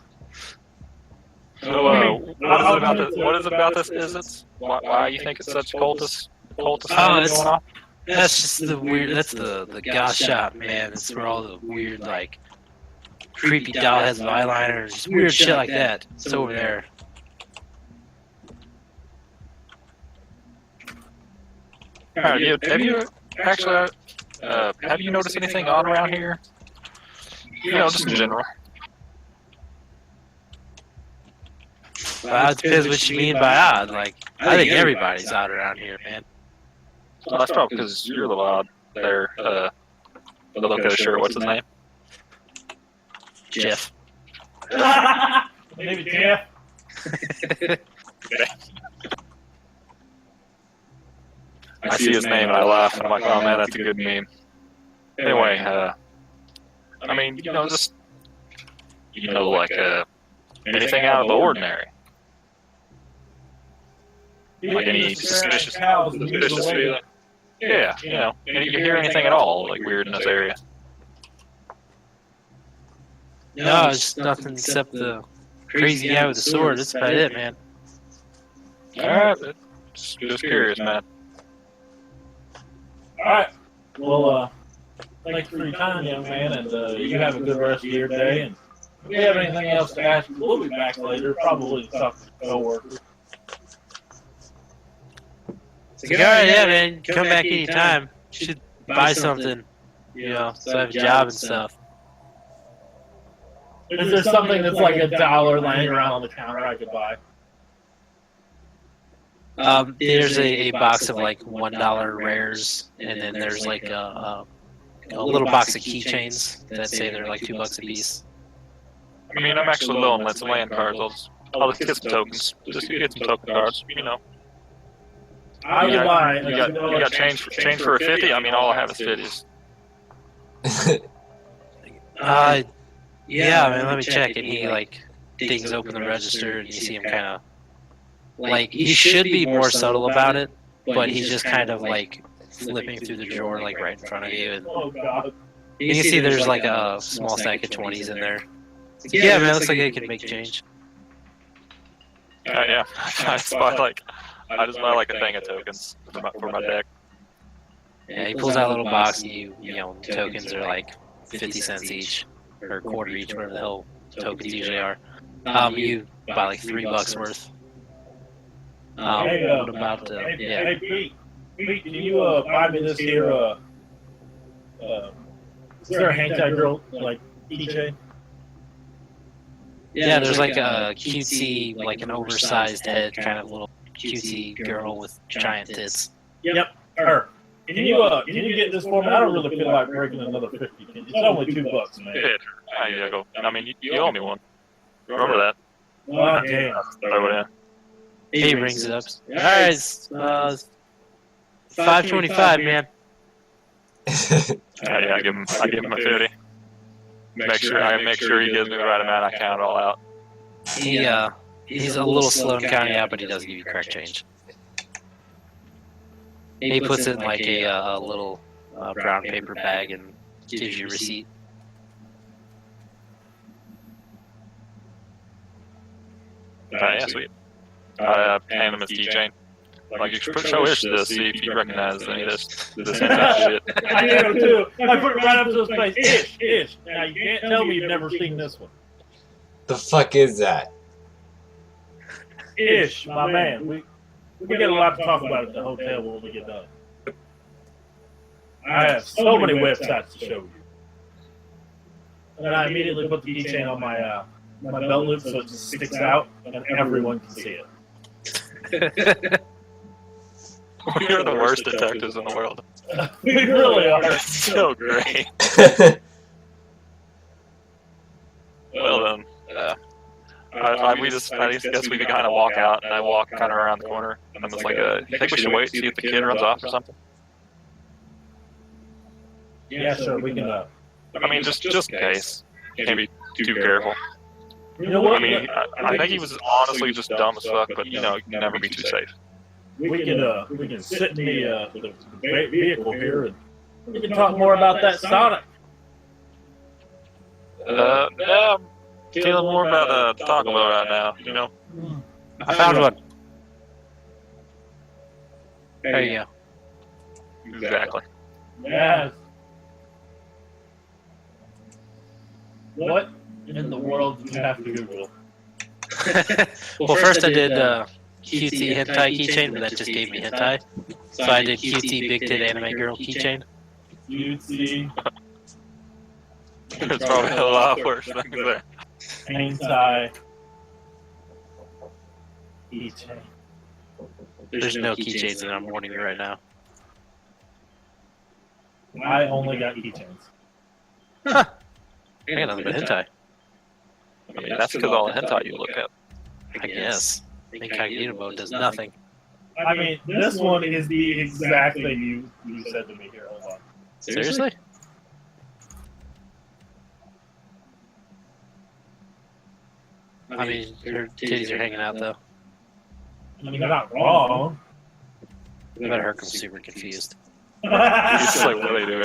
So, what is it about this? Is it why you think it's such cultist thing it's- going on? That's just the weird. That's the goth shop, man. It's where all the weird, like, creepy doll has of eyeliner, just weird shit like that. It's over there. Have you noticed anything odd around here? You know, just in general. It depends what you mean by odd. Like, I think everybody's odd around here, man. Well, that's probably because you're a little odd there. Look at the shirt. What's his name? Jeff. Maybe Jeff. I see his name and I laugh and I'm like, oh man, that's a good meme. Anyway, I mean, you know, just like anything out of the ordinary. Like any suspicious feeling. Yeah, you know, you hear anything at all like weird in this area? No, it's nothing except the crazy guy with the sword. That's about it, man. All right, just curious, man. All right. Well, thanks for your time, young man, and you have a good rest of your day. And if we have anything else to ask, we'll be back later, probably to talk to the coworkers. It's like, alright, yeah, man, come back anytime. You should buy something, you know, so I have a job and stuff. Is there something that's like $1 laying around on the counter I could buy? There's a box of like $1 rares, and then there's like a little box of keychains that say they're like $2 a piece. I mean, I'm actually low on some land cards. I'll just get some tokens. Just get some token cards, you know. I would buy. You got change for a 50? I mean, all I have is 50s. Yeah, man, let me check. And he like dings open the register, and you see him kind of like he should be more subtle about it, but he's just kind of like flipping through the drawer like right in front of you, and Oh God. you can see there's like a small stack of 20s in there. Yeah, man, looks like they can make change. Yeah. I just buy like a thing of tokens for my deck. Yeah, he pulls out a little box, and you know, tokens are like 50 cents each, or a quarter each, whatever the hell tokens usually are. You buy like $3 worth. Hey, What about yeah? Hey, Pete, can you buy me this here? Is there a hentai girl like keychain? Yeah, there's like a cutesy, like an oversized head, kind of little cutesy girl with giant tits. Yep, her. Can you get this for me? I don't really feel like breaking another 50. It's only $2, man. Yeah, I go. I mean, you owe me one. Remember that? Oh, damn. Throw it in. He rings it up. All right, it's, $5.25, man. Yeah, I give him a 50. Make sure he gives me the right amount. I count it all out. He's a little slow in counting out, but he does give you correct change. He puts it in like a little brown paper bag and gives you a receipt. Yeah, sweet. I hand him his keychain. Like, you should show Ish this, see if you recognize any of this hentai shit. I do too. I put it right up to his face. Ish. Now you can't tell me you've never seen this one. The fuck is that? Ish, my man. We get a lot to talk about at the hotel when we get done. I have so many websites to show you. And I immediately put the keychain on my my belt loop so it just sticks out and everyone can see it. We are the worst detectives in the world. We really are. It's so great. Well then, I guess we could kind of walk out, and I walk kind of around the corner, and I'm just like, I think we should wait, see if the kid runs off or something. Yeah, sure, we can. I mean, just in case. Can't be too careful. You know what? I mean, I think he was honestly just dumb as fuck, but you can never be too safe. We can sit in the vehicle here and we can talk more about that Sonic. Yeah, I'm feeling more about Taco Bell right now. I found one. There you go. Exactly. Yes. What in the world did you have to Google? Well, first I did QT hentai keychain, but that just gave me hentai. So I did QT big tit anime girl keychain. Cutesy, It's probably a lot worse things there. hentai, keychain. There's no keychains and I'm warning you right now. I only got keychains. I got nothing but hentai. I mean, that's because all the hentai you look at. I guess. Incognito mode does nothing. I mean, this one is the exact thing you said to me here. Hold on. Seriously? I mean, your titties are hanging out though. I mean, you're not wrong. I bet Herc's super confused. He's just like, what are they doing?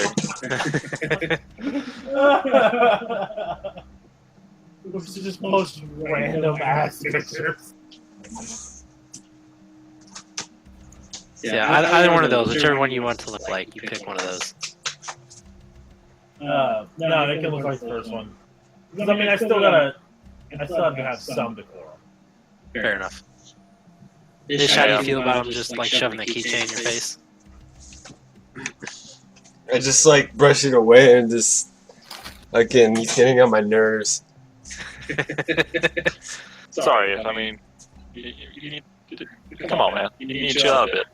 We should just post random ass pictures. Yeah, either one of those, whichever one you want to look like, you pick one of those. No, they can look like the first one. Because I mean, I still have to have some decorum. Fair enough. Ish, how do you feel about him just like shoving the keychain in your face? I just like brush it away and just again, he's getting on my nerves. Sorry, I mean, you need to, come on, man. You need to chill out a bit.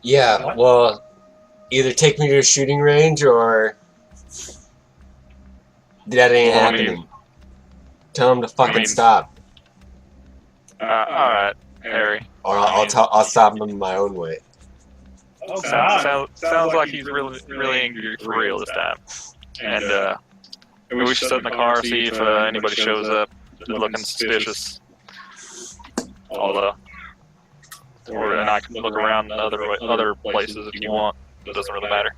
Yeah, well, either take me to a shooting range or that ain't Well, I mean- happening. Tell him to fucking I mean- stop, Alright, Harry. or I'll stop him my own way. Oh, God. Sounds like he's really angry for real this time. And maybe we should sit in the car, see if anybody shows up looking suspicious. Although, and I can look around other places if you want. It doesn't really matter.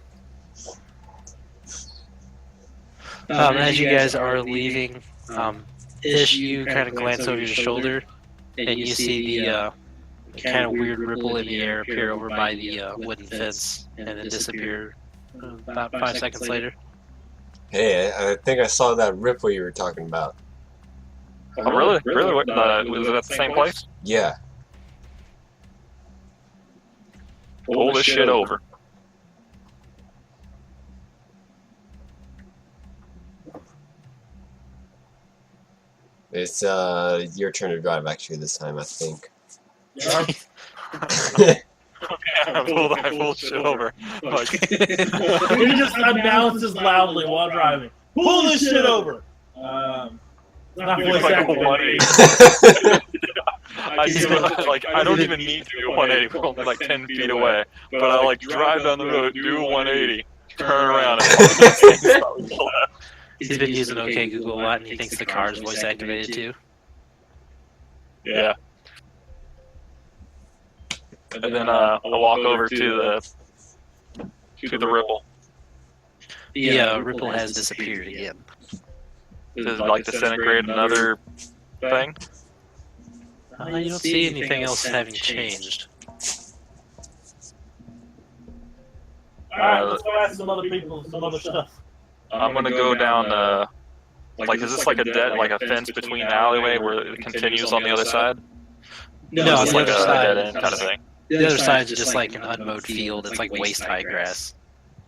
As you guys are leaving, Ish, you kind of glance over your shoulder, and you see the kind of weird ripple in the air appear over by the wooden fence, and then disappear about 5 seconds later. Hey, I think I saw that ripple you were talking about. Oh, really? Really? Was it at the same place? Yeah. Pull this shit over. It's your turn to drive actually this time, I think. I pulled shit over. Like, He just announces loudly while driving. Pull this shit over. Not voice like a activated. 180. I don't even need to do a 180 from only like 10 feet away, but I like drive down the road, do a 180, turn around, and He's been using OK Google a lot, and he thinks the car is voice activated too. yeah. And then I walk over to the ripple. The ripple has disappeared again. Does it like disintegrate another thing? You don't see anything else having changed. Alright, let's go ask some other people some other stuff. I'm gonna go down. Like, is this like a fence between the alleyway where it continues on the other side? No, It's the like other a side. dead end kind of thing. The other side's just like an unmowed field. It's like waist-high grass.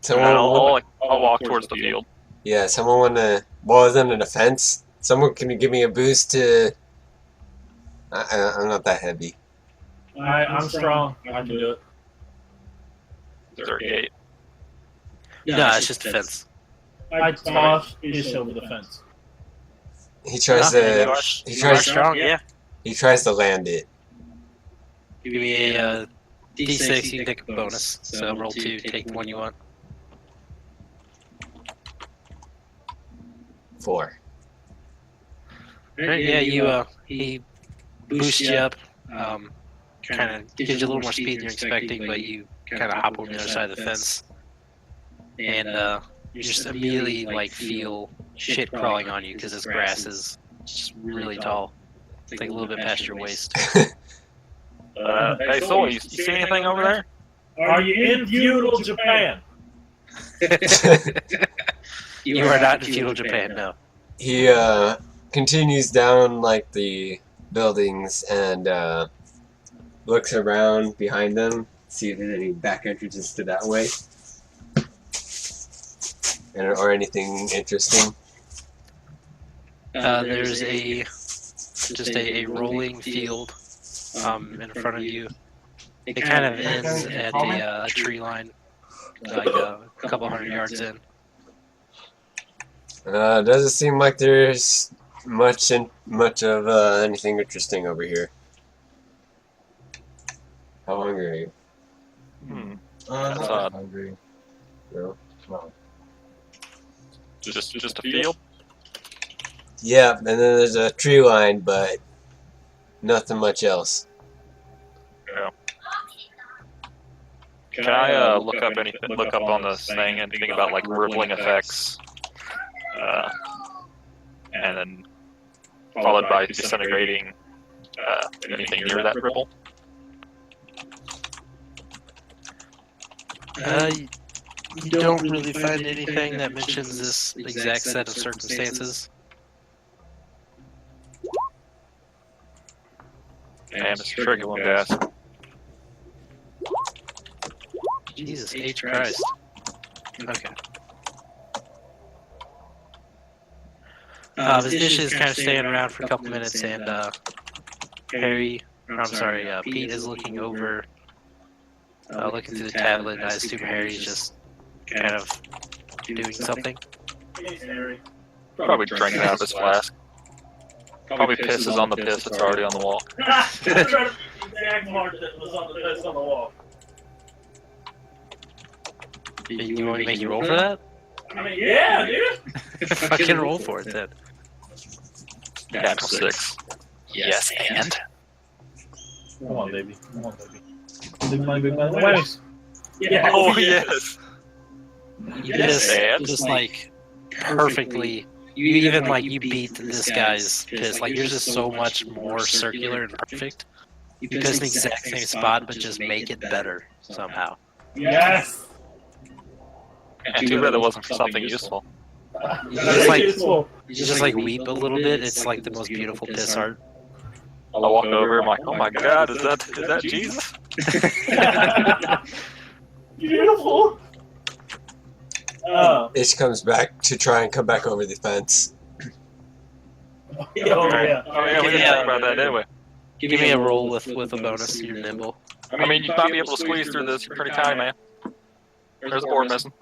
And I'll walk towards the field. Yeah, someone wanna... Well, isn't it a fence? Someone can give me a boost to... I'm not that heavy. I'm strong. I can do it. Is there a gate? No, it's just a fence. I toss Ish over the fence. He tries You to... are, He you are tries. strong, yeah. He tries to land it. Give me a D6, you can take a bonus. So roll 2, take the one you want. 4. Right, yeah, he boosts you up, kind of gives you a little more speed than you're expecting, but you kind of hop over the other side of the fence, and you just immediately like feel shit crawling on you because this grass is just really tall. It's like a little bit past your waist. Hey, Soul, you see anything over there? Are you in feudal Japan? You are not in feudal Japan, no. He continues down like the buildings and looks around behind them, see if there's any back entrances to that way, or anything interesting. There's just a rolling field in front of you. It kind of ends at a tree line, like a couple hundred yards in. Doesn't seem like there's much of anything interesting over here. How hungry are you? That's not odd. hungry. No. No. Just a field? Yeah, and then there's a tree line, but nothing much else. Yeah. Can I look up on this thing and think about like rippling effects, and then followed by disintegrating anything near that ripple? You don't really find anything that mentions this exact set of circumstances. Damn, it's a tricky one, guys. Jesus H. Christ. Okay. This dish is kind of staying around for a couple minutes, and Pete is looking over, looking through the tablet, and I assume Harry's just kind of doing something. Probably drinking out of his flask. Probably pisses on the piss that's already on the wall. I tried to the exact mark that was on the piss on the wall. You want me to make you roll for that? I mean, yeah, dude. Fucking roll for it then. Natural 6. Yes, and? Come on, baby. Come on, baby. Big money, big money. Wait. Yeah. Oh, yes! You And? just like perfectly. You even like you beat this guy's piss. Like yours is so much more circular and perfect. You piss in the exact same spot, but just make it better somehow. Yes. And too bad it wasn't for something useful. You just like weep a little bit. It's like the most beautiful piss art. I walk over. I'm like, oh my god, is that Jesus? Beautiful. Ish comes back to try and come back over the fence. Oh yeah. Oh yeah, we didn't talk about that, did we? Give me a roll with a bonus. You're nimble. I mean, you might be able to squeeze through this. You're pretty tiny, man. There's a board missing.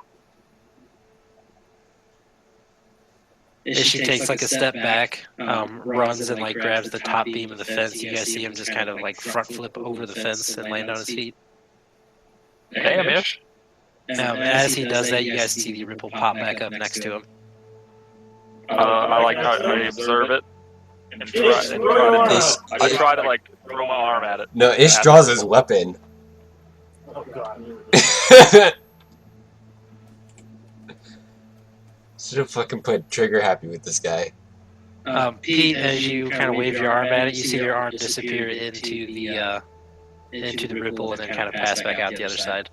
She takes like a step back, runs and like grabs the top beam of the fence. You guys see him just kind of like front flip over the fence and land on his feet. Damn, Ish. As he does that, you guys see the ripple pop back up next to him. I like how I observe it and try to like throw my arm at it. No, Ish draws his weapon. Oh god. Should have fucking put trigger happy with this guy. Pete, as you kind of wave your arm at it, you see your arm disappear into the ripple and then kind of pass back out the other side.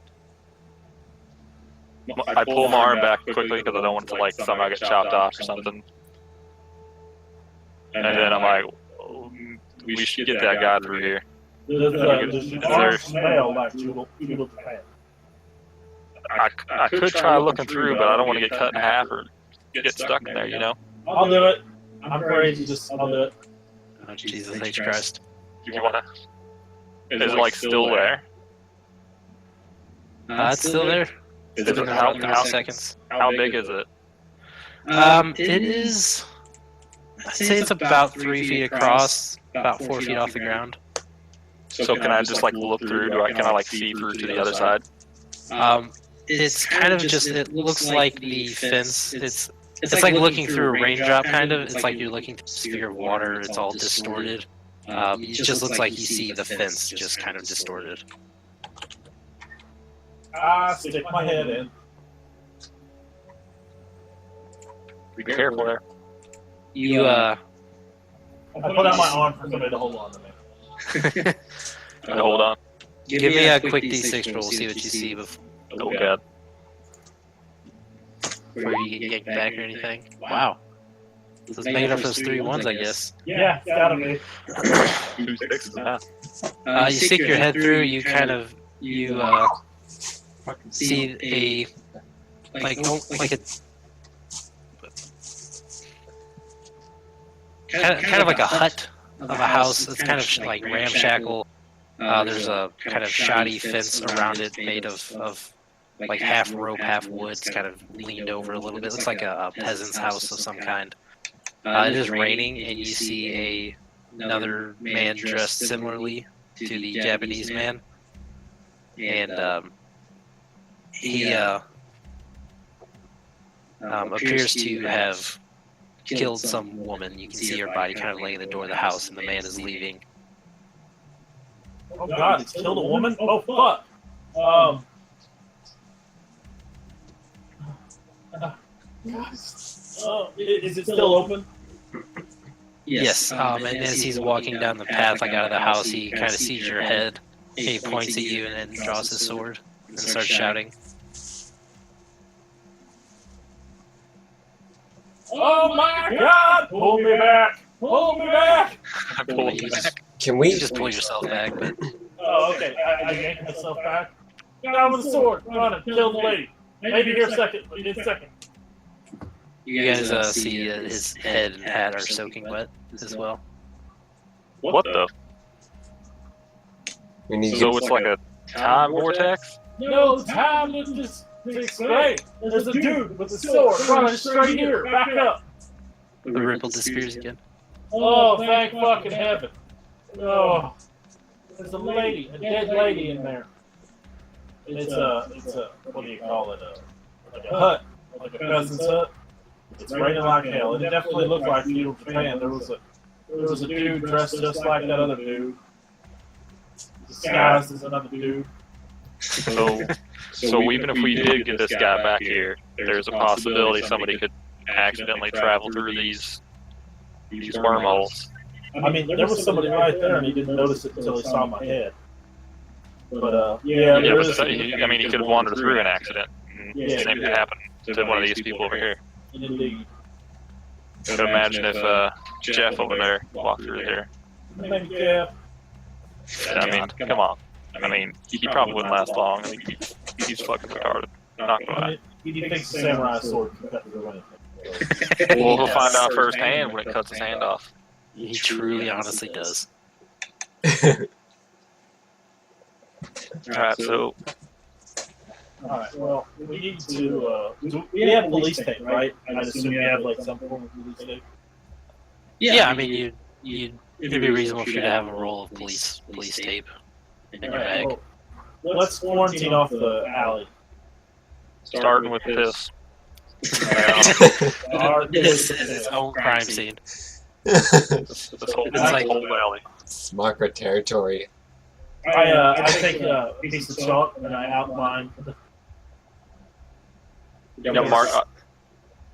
I pull my arm back quickly because I don't want it to like somehow get chopped off or something. And then I'm like, we should get that guy through here. Does your arm smell like Jewel Japan? I could try looking through, but I don't want to get cut in half or get stuck in there, you know? I'll do it. I'm crazy. I'll do it. Oh, Jesus H. Christ. You wanna? Is it like still there? It's still there. Is it how seconds. How big is it? It is. I'd say it's about 3 feet across, about 4 feet off the ground. So can I just like look through? Do I kind of like see through to the other side? It's kind of just. It looks like the fence. It's like looking through a raindrop, kind of. It's like you're looking through a sphere of water. It's all distorted. It just looks like you see the fence just kind of distorted. Stick my head in. Be careful there. I put out my arm for somebody to hold on to me. Hold on. Give me a quick D6 roll. See what you see before Oh god. you get yanked back or anything. Wow. So it's making up for those 3 ones, I guess. Yeah, it's gotta be. 2 6 now. You stick your head through. You kind of see a kind of like a hut of a house. It's kind of like ramshackle. There's a kind of shoddy fence around it made of like half rope, half wood. It's kind of leaned over a little bit. Looks like a peasant's house of some kind. It is raining, and you see another man dressed similarly to the Japanese man, and he appears to have killed some woman. You can see her body kind of laying in the door of the house, and the man is leaving. Oh god, he's killed a woman? Oh fuck. Is it still open? Yes, and as he's walking down the path like out of the house, he kind of sees your head. He points at you and then draws his sword and starts shouting. Oh my god! Pull me back! Pull me back! I pull it back. Can we You just pull yourself back, but Oh, okay. I yanked myself back. Down with the sword. Running. Kill the lady. Maybe here second. In second. you guys see his head and hat are soaking wet as well. What the? we need So it's like a time vortex? No time to just to explain. There's a dude with a sword running straight here. Back up. The ripple disappears again. Oh, thank fucking heaven. Oh. There's a lady, a dead lady in there. It's a, what do you call it? Like a hut, like a peasant's hut. It's raining like hell. It definitely looked like feudal Japan. There was a dude dressed just like that other dude, disguised as another dude. So even if we did get this guy back here, there's a possibility somebody could accidentally travel through these wormholes. I mean, there was somebody right there, and he didn't notice it until he saw my head. But yeah, Yeah, but I mean, he could have wandered through an accident. And Yeah. same could happen to one of these people over here. Indeed. So imagine if Jeff over there walked through here. Thank you, Jeff. I mean, come on. I mean, he probably wouldn't last long. I mean, he's fucking retarded. Not gonna lie. He thinks a samurai sword can cut through anything. Well, we'll find out firsthand when it cuts his hand off. He truly, honestly does. Alright, so Alright, well, we need to, we have police tape, right? I assume you have, like, some form of police tape? Yeah, I mean, it'd be reasonable for you to have a roll of police tape in your bag. Well, let's quarantine off the alley. starting with this. This is its own crime scene. This whole, It's like- whole valley. Smart territory. I take a piece of chalk and I outline. Yeah, mark.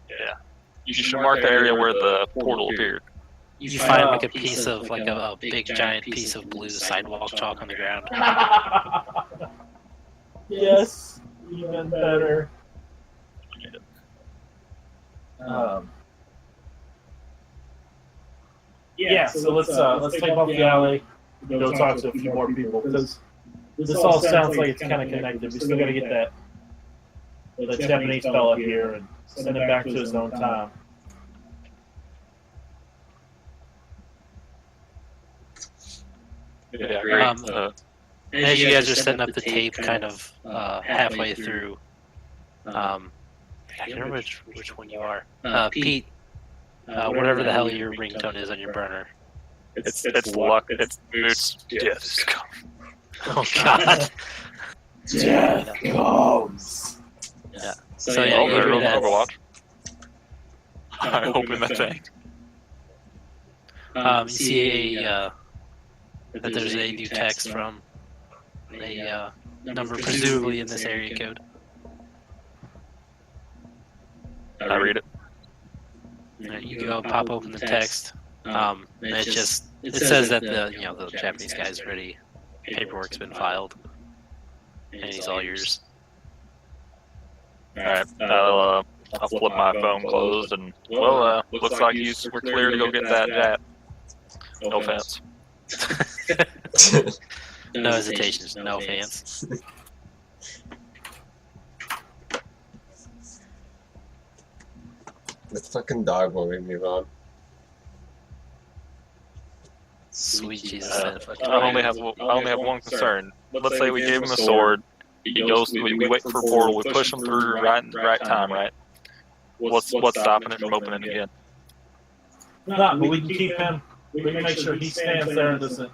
Yeah, you should mark the area where the portal appeared. You find like a piece of like a big giant piece of blue sidewalk chalk on the ground. Yes, even better. Yeah, so let's take off the alley, go talk to a few more people because this all sounds like it's kind of connected. We still got to get that Japanese fella here and send him back to his own time. Yeah, great. As you guys are setting up the tape, kind of halfway through, I can't remember which one you are. Pete, whatever the hell your ringtone is on your burner. It's luck. It's yes. Oh God. Death comes. Yeah. So yeah, Oh, you there hear goes that. Overwatch. I open that thing. You see that there's a new text from a number presumably in this area code. I read it. You go pop open the text. And it says that the Japanese guy's ready. Paperwork's been filed, and he's all yours. All right, I'll flip my phone closed, and looks like we're clear to go get that jet. No offense. No hesitations, no offense. The fucking dog will leave me alone. Sweet Jesus. I only have one concern. Let's say we gave him a sword. He goes. We wait for a portal. We push him through right time. Right. What's stopping it from opening again? No, but we can keep him. We can make sure he stands there and doesn't,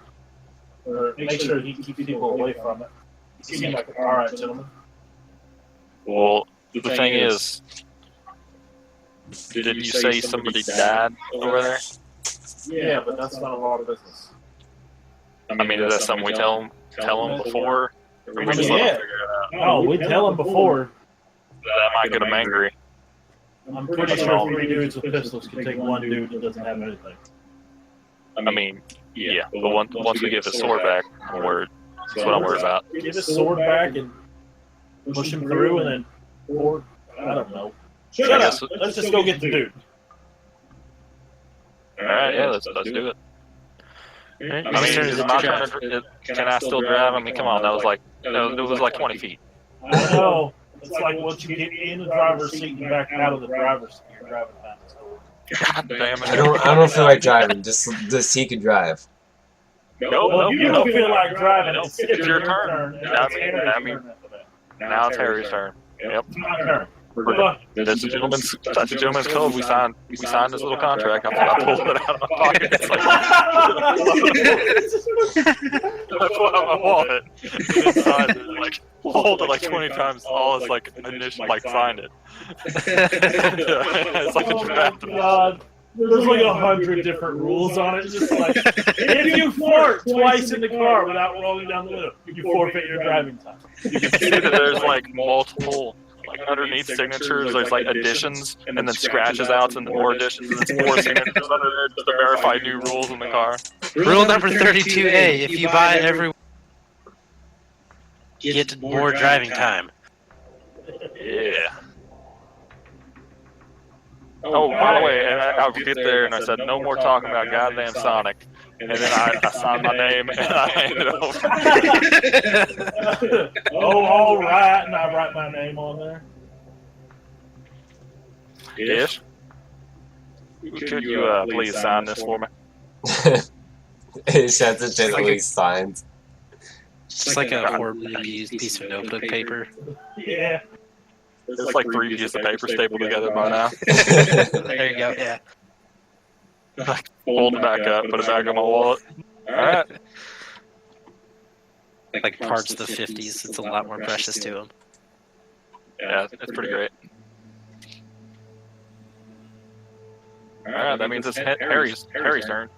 or make sure he keeps people away from it. He seemed like, all right, gentlemen. Well, the thing is, didn't you say somebody died over there? Yeah, but that's not a lot of business. I mean, is that something we tell him before? Or we I just mean, let yeah. him figure it out? No, we tell him before. That might get him angry. I'm pretty sure 3 dudes with pistols can take 1 dude that doesn't have anything. I mean, yeah. But once we get the sword back, I'm worried. That's what I'm worried about. Get his sword back and push him through, and then, or I don't know. Shut up. Let's just go get the dude. All right, yeah, let's do it. Alright, I mean, your turn is to it my drive. turn to, can I still drive? I mean, come on, it was like 20 feet. I know. It's like once you get in the driver's seat and back out of the driver's seat, you're driving fast. God damn it! I don't feel like driving. Just he can drive. Well, you don't feel like driving. Nope. It's your turn. Now I mean, now it's Harry's turn. Yep. It's my turn. That's a gentleman's code. We signed this little contract. I pulled it out of my pocket. It's like, I pulled out my wallet. And signed it. Like, hold it like 20 times. All is like initial, like signed it. It's like a draft. God. There's like 100 different rules on it. Just like, if you fart twice in the car without rolling down the window, you forfeit your driving time. You can see that there's like multiple. Like underneath signatures, there's like additions, and then scratches outs, and more additions, and then more signatures under there just to verify new rules in the car. Rule number 32A: if you buy every, get more driving time. Yeah. Oh, by the way, and I'll get there, and I said, no more talking about goddamn Sonic. And then I signed my name, and I handed it over. Oh, all right, and I write my name on there. Ish. Could you please sign this for me? It hesitantly signs. Just like a horribly abused piece of notebook paper. Yeah. It's like 3 pieces of paper stapled together by now. There you go. Yeah. Fold it back up, put it back in my wallet. Alright. Like parts of the 50s. It's a lot more precious to him. Yeah, it's pretty great. Alright, that means it's Harry's turn.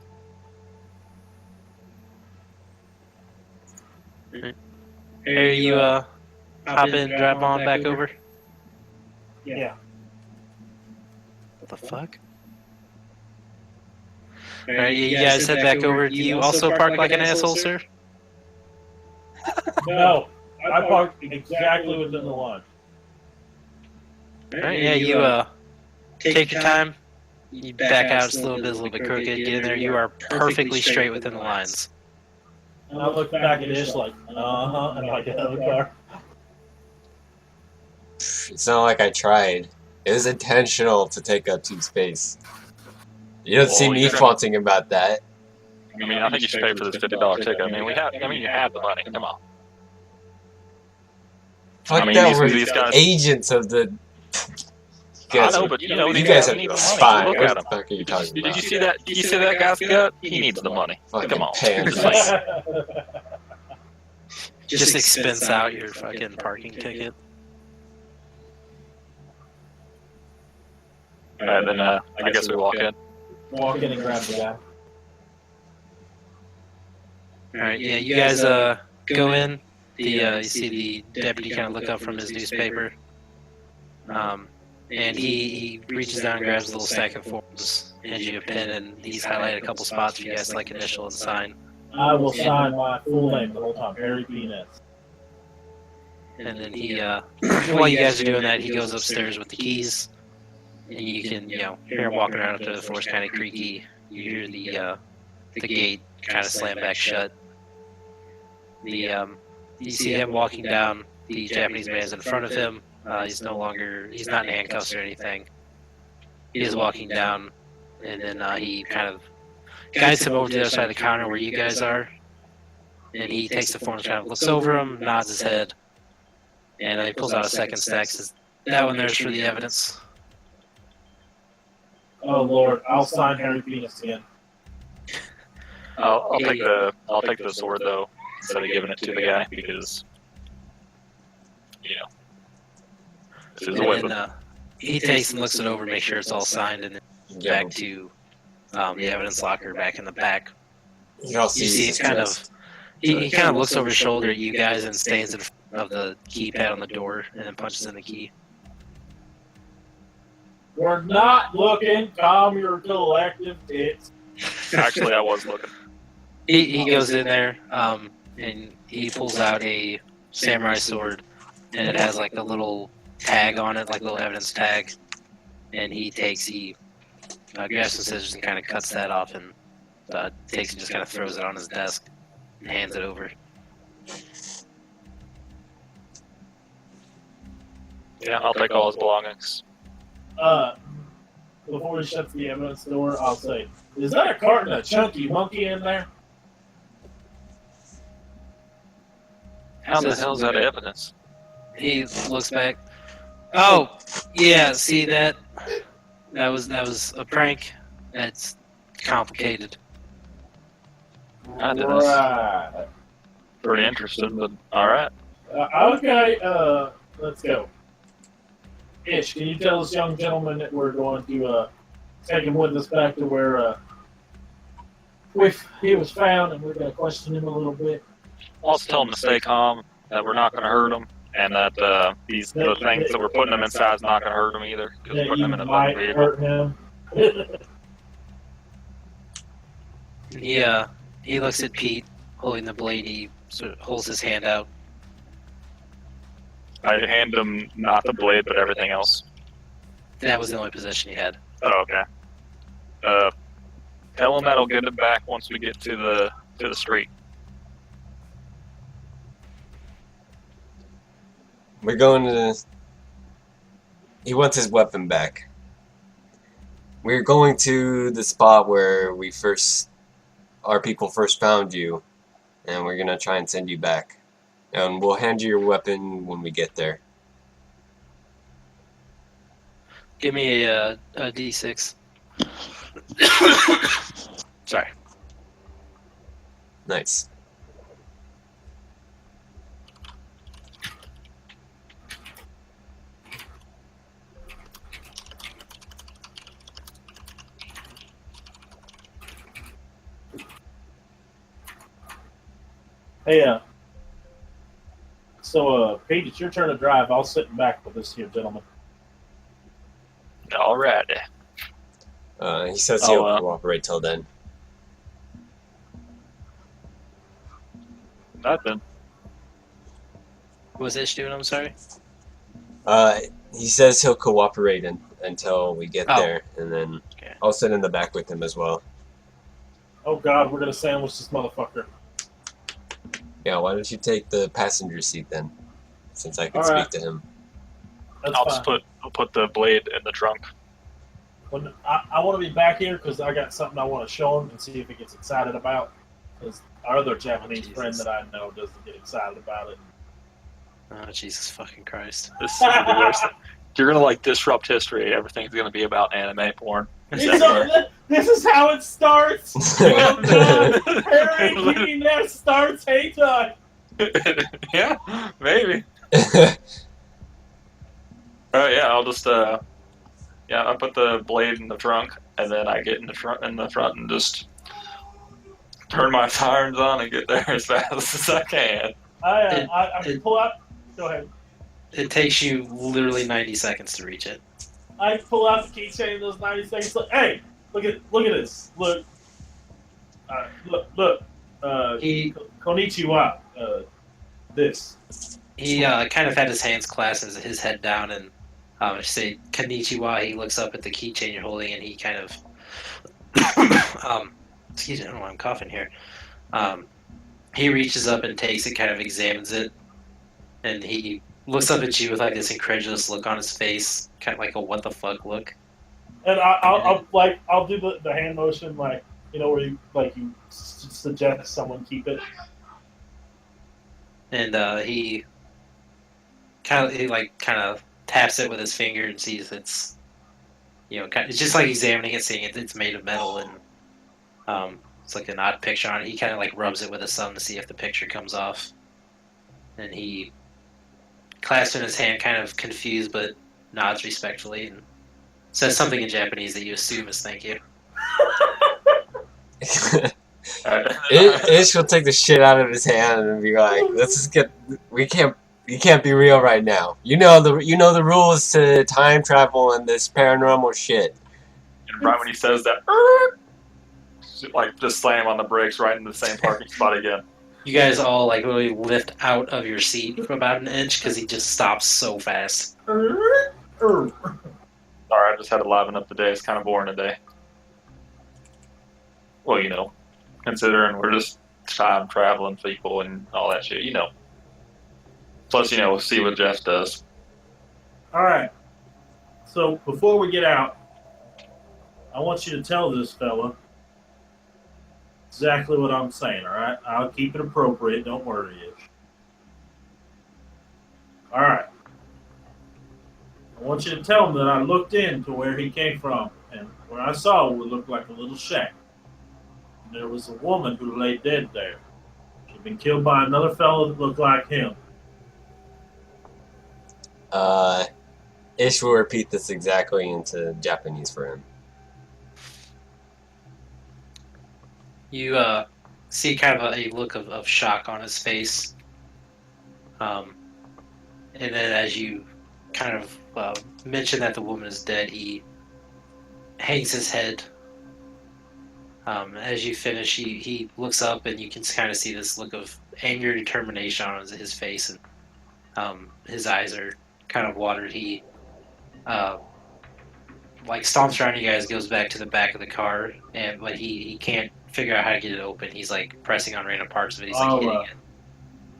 Hey, you hop in, drive on back over. Yeah. What the fuck? Alright, you guys head back over. Do you also park like an asshole, sir? No, I parked exactly within the line. Alright, yeah, you take your time. You back out just a little bit crooked. Get in there. You are perfectly straight within the lines. And I look back at Ish like, and I get out of the car. It's not like I tried. It was intentional to take up 2 space. You don't see me flaunting about that. I mean, I think you should pay for this $50 ticket. I mean, you have the money. Come on. Fuck I mean, that, we're these guys- agents of the... I know, but you know, you these guys guys are need the spy. money. Look What at the him. fuck are you talking Did about? you see that? Did you see that guy's gut? He needs the money. Fucking Come on. pansy. Just saying. Just expense out your fucking parking ticket. And then I guess we walk in. Walk in and grab the guy. Alright, yeah, you guys go in. You see the deputy kind of look up from his newspaper. And he reaches down and grabs a little stack of forms, hands you a pen, and he's highlighted a couple spots for you guys to like initial and sign. I will sign my full name the whole time, Harry Peanuts. And then he, while you guys are doing that, he goes upstairs with the keys, and you can, hear him walking around up there. The floor's kind of creaky. You hear the gate kind of slam back shut. You see him walking down. The Japanese man's in front of him. He's not in handcuffs or anything. He is walking down, and then he kind of guides him over to the other side of the counter where you guys are. And he takes the forms, kind of looks over him, nods his head, and he pulls out a second stack. Says, "That one there's for the evidence." Oh Lord, I'll sign Harry Peanuts again. I'll take the sword though instead of giving it to the guy because this is a weapon. And he takes and looks it over, make sure it's all signed, and then back to the evidence locker back in the back. You all see, You see, it's kind of he kind of looks over his shoulder at you guys and stands in front of the keypad on the door, and then punches in the key. We're not looking. Calm your collective tits. Actually, I was looking. He goes in there, and he pulls out a samurai sword, and it has like a little tag on it, like a little evidence tag. And he grabs some scissors and kind of cuts that off, and takes and just kind of throws it on his desk and hands it over. Yeah, I'll take all his belongings. Before he shuts the evidence door, I'll say, "Is that a carton of Chunky Monkey in there?" How the hell is that evidence? He looks back. Oh, yeah. See that? That was a prank. That's complicated. I did Right. Pretty interesting, but all right. Okay. Let's go. Ish, can you tell this young gentleman that we're going to take him with us back to where he was found, and we're going to question him a little bit? Also tell him to stay calm, that we're not going to hurt him, and that the things that we're putting him inside is not going to hurt him either, because we're That putting you him in a might vehicle. hurt him. He looks at Pete holding the blade. He sort of holds his hand out. I hand him not the blade, but everything else. That was the only possession he had. Oh, okay. Tell him that'll get him back once we get to the street. We're going to. He wants his weapon back. We're going to the spot where our people first found you, and we're gonna try and send you back. And we'll hand you your weapon when we get there. Give me a D6. Sorry. Nice. Hey, Pete, it's your turn to drive. I'll sit back with this here gentleman. Alrighty. He says he'll cooperate till then. Nothing. What was Ish doing? I'm sorry. He says he'll cooperate until we get Oh. there, and then Okay. I'll sit in the back with him as well. Oh, God, we're going to sandwich this motherfucker. Yeah, why don't you take the passenger seat then, since I can All speak right. to him. That's I'll put the blade in the trunk. When I want to be back here because I got something I want to show him and see if he gets excited about. Because our other Japanese friend that I know doesn't get excited about it. Oh, Jesus fucking Christ. This is the worst. You're gonna disrupt history. Everything's gonna be about anime porn. This is how it starts. Well done. Harry King that starts hentai. Yeah, maybe. Yeah, I'll just I put the blade in the trunk, and then I get in the front and just turn my sirens on and get there as fast as I can. I pull out. Go ahead. It takes you literally 90 seconds to reach it. I pull out the keychain in those 90 seconds. Look, hey, look at this. Look. Look. Konnichiwa. This. He kind of had his hands clasped, his head down, and say konnichiwa. He looks up at the keychain you're holding, and he kind of excuse me, I don't know why I'm coughing here. He reaches up and takes it, kind of examines it, and he looks up at you with this incredulous look on his face, kind of like a what the fuck look. And I'll do the hand motion where you you suggest someone keep it. And he kind of taps it with his finger and sees it's it's just like examining it, seeing it's made of metal, and it's like an odd picture on it. He kind of rubs it with his thumb to see if the picture comes off, and he clasps it in his hand, kind of confused, but nods respectfully and says something in Japanese that you assume is thank you. Ish will take the shit out of his hand and be like, "Let's just get. You can't be real right now. You know the rules to time travel and this paranormal shit." And right when he says that, just slam on the brakes right in the same parking spot again. You guys all literally lift out of your seat for about an inch because he just stops so fast. Sorry, I just had to liven up the day. It's kind of boring today. Well, considering we're just time traveling people and all that shit, Plus, we'll see what Jeff does. All right. So before we get out, I want you to tell this fella exactly what I'm saying. All right. I'll keep it appropriate. Don't worry. All right. I want you to tell him that I looked into where he came from, and where I saw would look like a little shack. And there was a woman who lay dead there. She'd been killed by another fellow that looked like him. Ish will repeat this exactly into Japanese for him. You see kind of a look of shock on his face. And then as you kind of mention that the woman is dead, he hangs his head. As you finish, he looks up and you can kind of see this look of anger, determination on his face, and his eyes are kind of watered. He like stomps around you guys, goes back to the back of the car, but he can't figure out how to get it open. He's like pressing on random parts of it. He's like hitting it.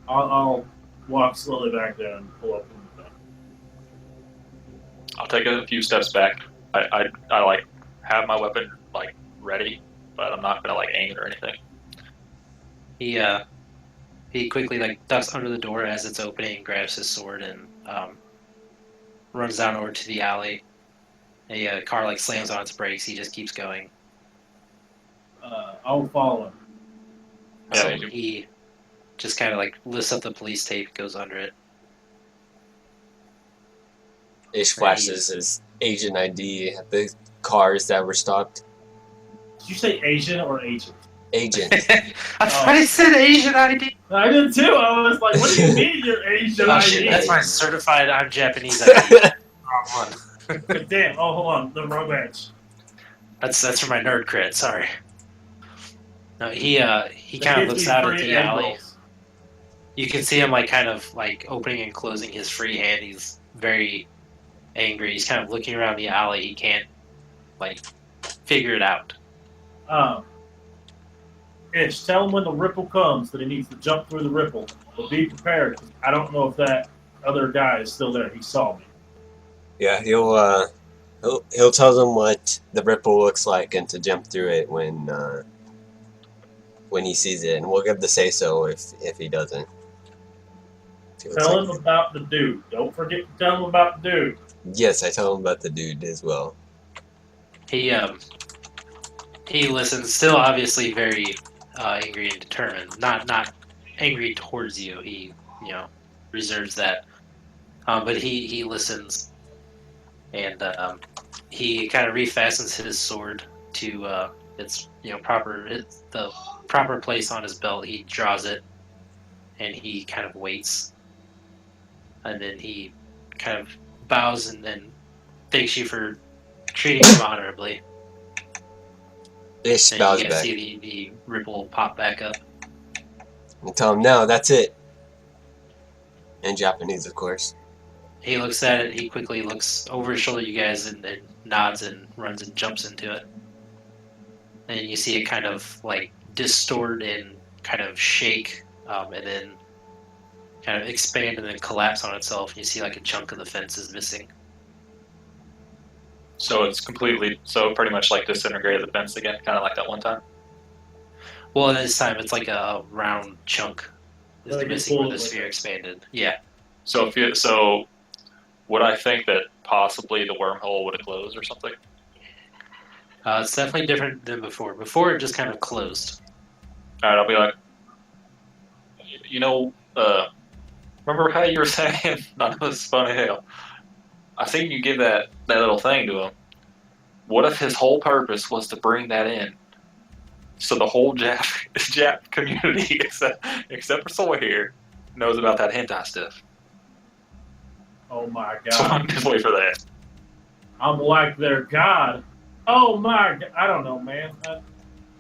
I'll walk slowly back there and pull up. I'll take a few steps back. I like have my weapon like ready, but I'm not gonna like aim it or anything. He quickly like ducks under the door as it's opening, grabs his sword, and runs down over to the alley. A car like slams on its brakes. He just keeps going. I'll follow him. Yeah, So you- he just kind of like lifts up the police tape, goes under it. Ish flashes his agent ID at the cars that were stopped. Did you say Asian or agent? Agent. I thought I said Asian ID. I did too. I was like, what do you mean you're Asian Oh ID? shit, that's my certified I'm Japanese ID. Wrong one. Damn. Oh, hold on. The wrong badge. That's for my nerd cred. Sorry. No, he That kind of gives looks me out free at the egg alley. rolls. You can see him like kind of like opening and closing his free hand. He's very angry. He's kind of looking around the alley. He can't like figure it out. Ish, tell him when the ripple comes that he needs to jump through the ripple. But be prepared. 'Cause I don't know if that other guy is still there. He saw me. Yeah, he'll tell them what the ripple looks like and to jump through it when he sees it, and we'll give the say so if he doesn't. If he looks Tell like- him about the dude. Don't forget to tell him about the dude. Yes, I tell him about the dude as well. He listens, still obviously very angry and determined. Not angry towards you. He reserves that. But he listens, and he kind of refastens his sword to its the proper place on his belt. He draws it, and he kind of waits, and then he kind of bows and then thanks you for treating him honorably. Ish And bows you guys back. see the ripple pop back up. And tell him, no, that's it. In Japanese, of course. He looks at it. He quickly looks over his shoulder at you guys and nods and runs and jumps into it. And you see it kind of like distort and kind of shake, and then kind of expand and then collapse on itself. You see like a chunk of the fence is missing. So it's pretty much like disintegrated the fence again, kind of like that one time. Well, this time it's like a round chunk is Like a missing where the bullet. sphere expanded. Yeah. So would I think that possibly the wormhole would have closed or something? It's definitely different than before. Before it just kind of closed. All right, I'll be like, remember how you were saying? None of this is funny hell. I think you give that little thing to him. What if his whole purpose was to bring that in? So the whole Jap community, except for Soy here, knows about that hentai stuff. Oh my So god. I'm just waiting for that. I'm like their god. Oh my god. I don't know, man.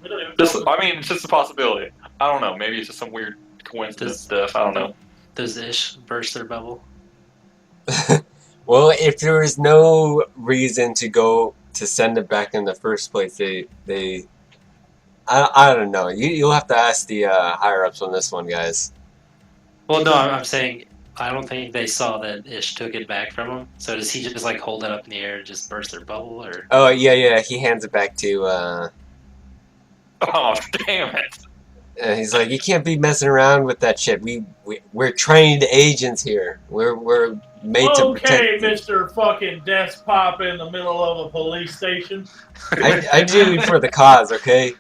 We don't even It's just a possibility. I don't know. Maybe it's just some weird coincidence stuff. I don't know. Does Ish burst their bubble? Well, if there was no reason to send it back in the first place, I don't know. You'll have to ask the higher ups on this one, guys. Well, no, I'm saying I don't think they saw that Ish took it back from him. So does he just like hold it up in the air and just burst their bubble, or? Oh yeah, he hands it back to. Oh, damn it. He's like, you can't be messing around with that shit. We're trained agents here. We're made to okay, protect. Mr. fucking desk pop in the middle of a police station. I do it for the cause, okay?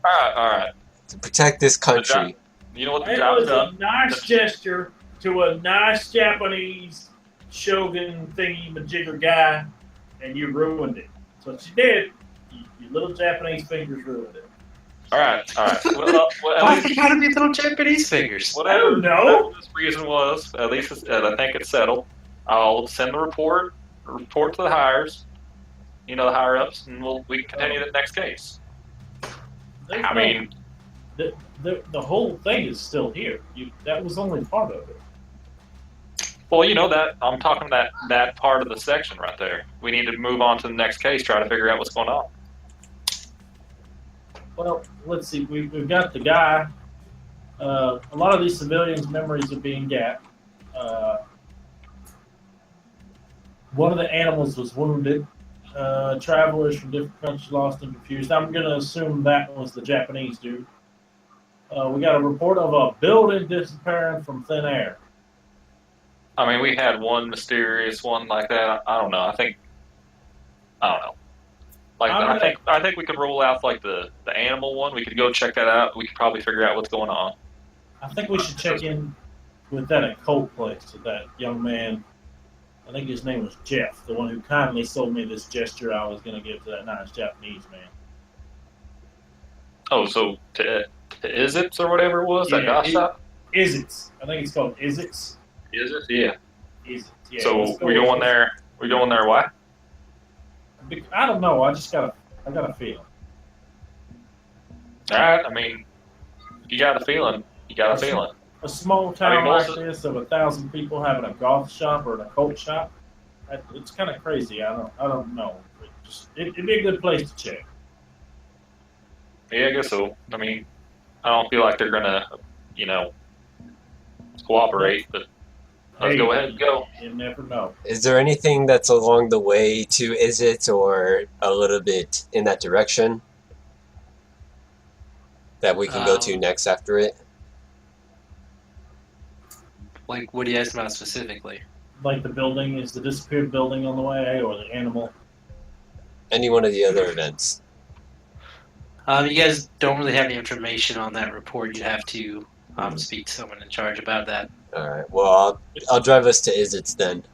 All right. To protect this country. You know what the It job's was done? a nice gesture to a nice Japanese shogun thingy majigger guy, and you ruined it. So what you did, your little Japanese fingers ruined it. All right. Well, Why at they least, gotta be little Japanese fingers? I don't know. whatever this reason was, at least I think it's settled. I'll send the report to the hires, the higher ups, and we can continue the next case. There's I no- mean, the whole thing is still here. That was only part of it. Well, you know that I'm talking that part of the section right there. We need to move on to the next case, try to figure out what's going on. Well, let's see. We've got the guy. A lot of these civilians' memories are being gapped. One of the animals was wounded. Travelers from different countries lost and confused. I'm going to assume that was the Japanese dude. We got a report of a building disappearing from thin air. I mean, we had one mysterious one like that. I don't know. I don't know. Like I think we could rule out like the animal one. We could go check that out. We could probably figure out what's going on. I think we should check in with that occult place with that young man. I think his name was Jeff, the one who kindly sold me this gesture I was going to give to that nice Japanese man. Oh, so to Izits or whatever it was, that goth shop? Izits. I think it's called Izits. Is it? Yeah. Izits. Yeah. So we going there. We going there? Why? I don't know. I got a feeling. All right. I mean, you got a feeling. You got a feeling. A small town like this of 1,000 people having a golf shop or an occult shop, it's kind of crazy. I don't know. It'd be a good place to check. Yeah, I guess so. I mean, I don't feel like they're gonna, cooperate. But let's go ahead and go. You never know. Is there anything that's along the way to Is or a little bit in that direction that we can go to next after it? Like, what are you asking about specifically? Like the building, is the disappeared building on the way, or the animal? Any one of the other events. You guys don't really have any information on that report. You'd have to speak to someone in charge about that. All right. Well, I'll drive us to Izits then.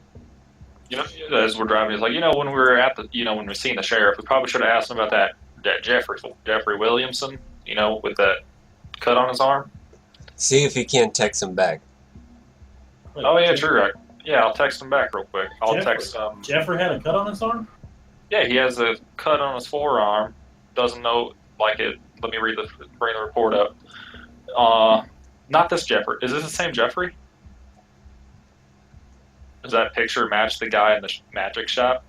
As we're driving, it's like when we were at the, when we seen the sheriff, we probably should have asked him about that Jeffrey Williamson, with that cut on his arm. See if you can't text him back. Wait, Oh yeah, true. I'll text him back real quick. Text. Jeffrey had a cut on his arm? Yeah, he has a cut on his forearm. Doesn't know like it. Let me bring the report up. Not this Jeffrey. Is this the same Jeffrey? Does that picture match the guy in the magic shop?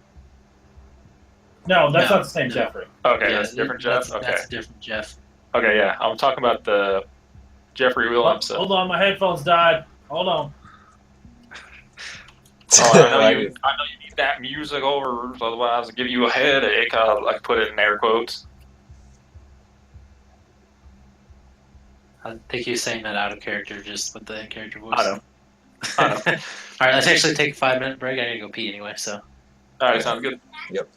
No, that's not the same Jeffrey. Okay, that's different Jeff. That's a different Jeff. Okay, yeah, I'm talking about the Jeffrey Williamson. Hold on, my headphones died. Hold on. I know you need that music over, otherwise I'll give you a headache. I'll put it in air quotes. I think you're saying that out of character, just with the character voice. I know. All right, let's actually take a 5-minute break. I gotta go pee anyway, so. All right, sounds good. Yep.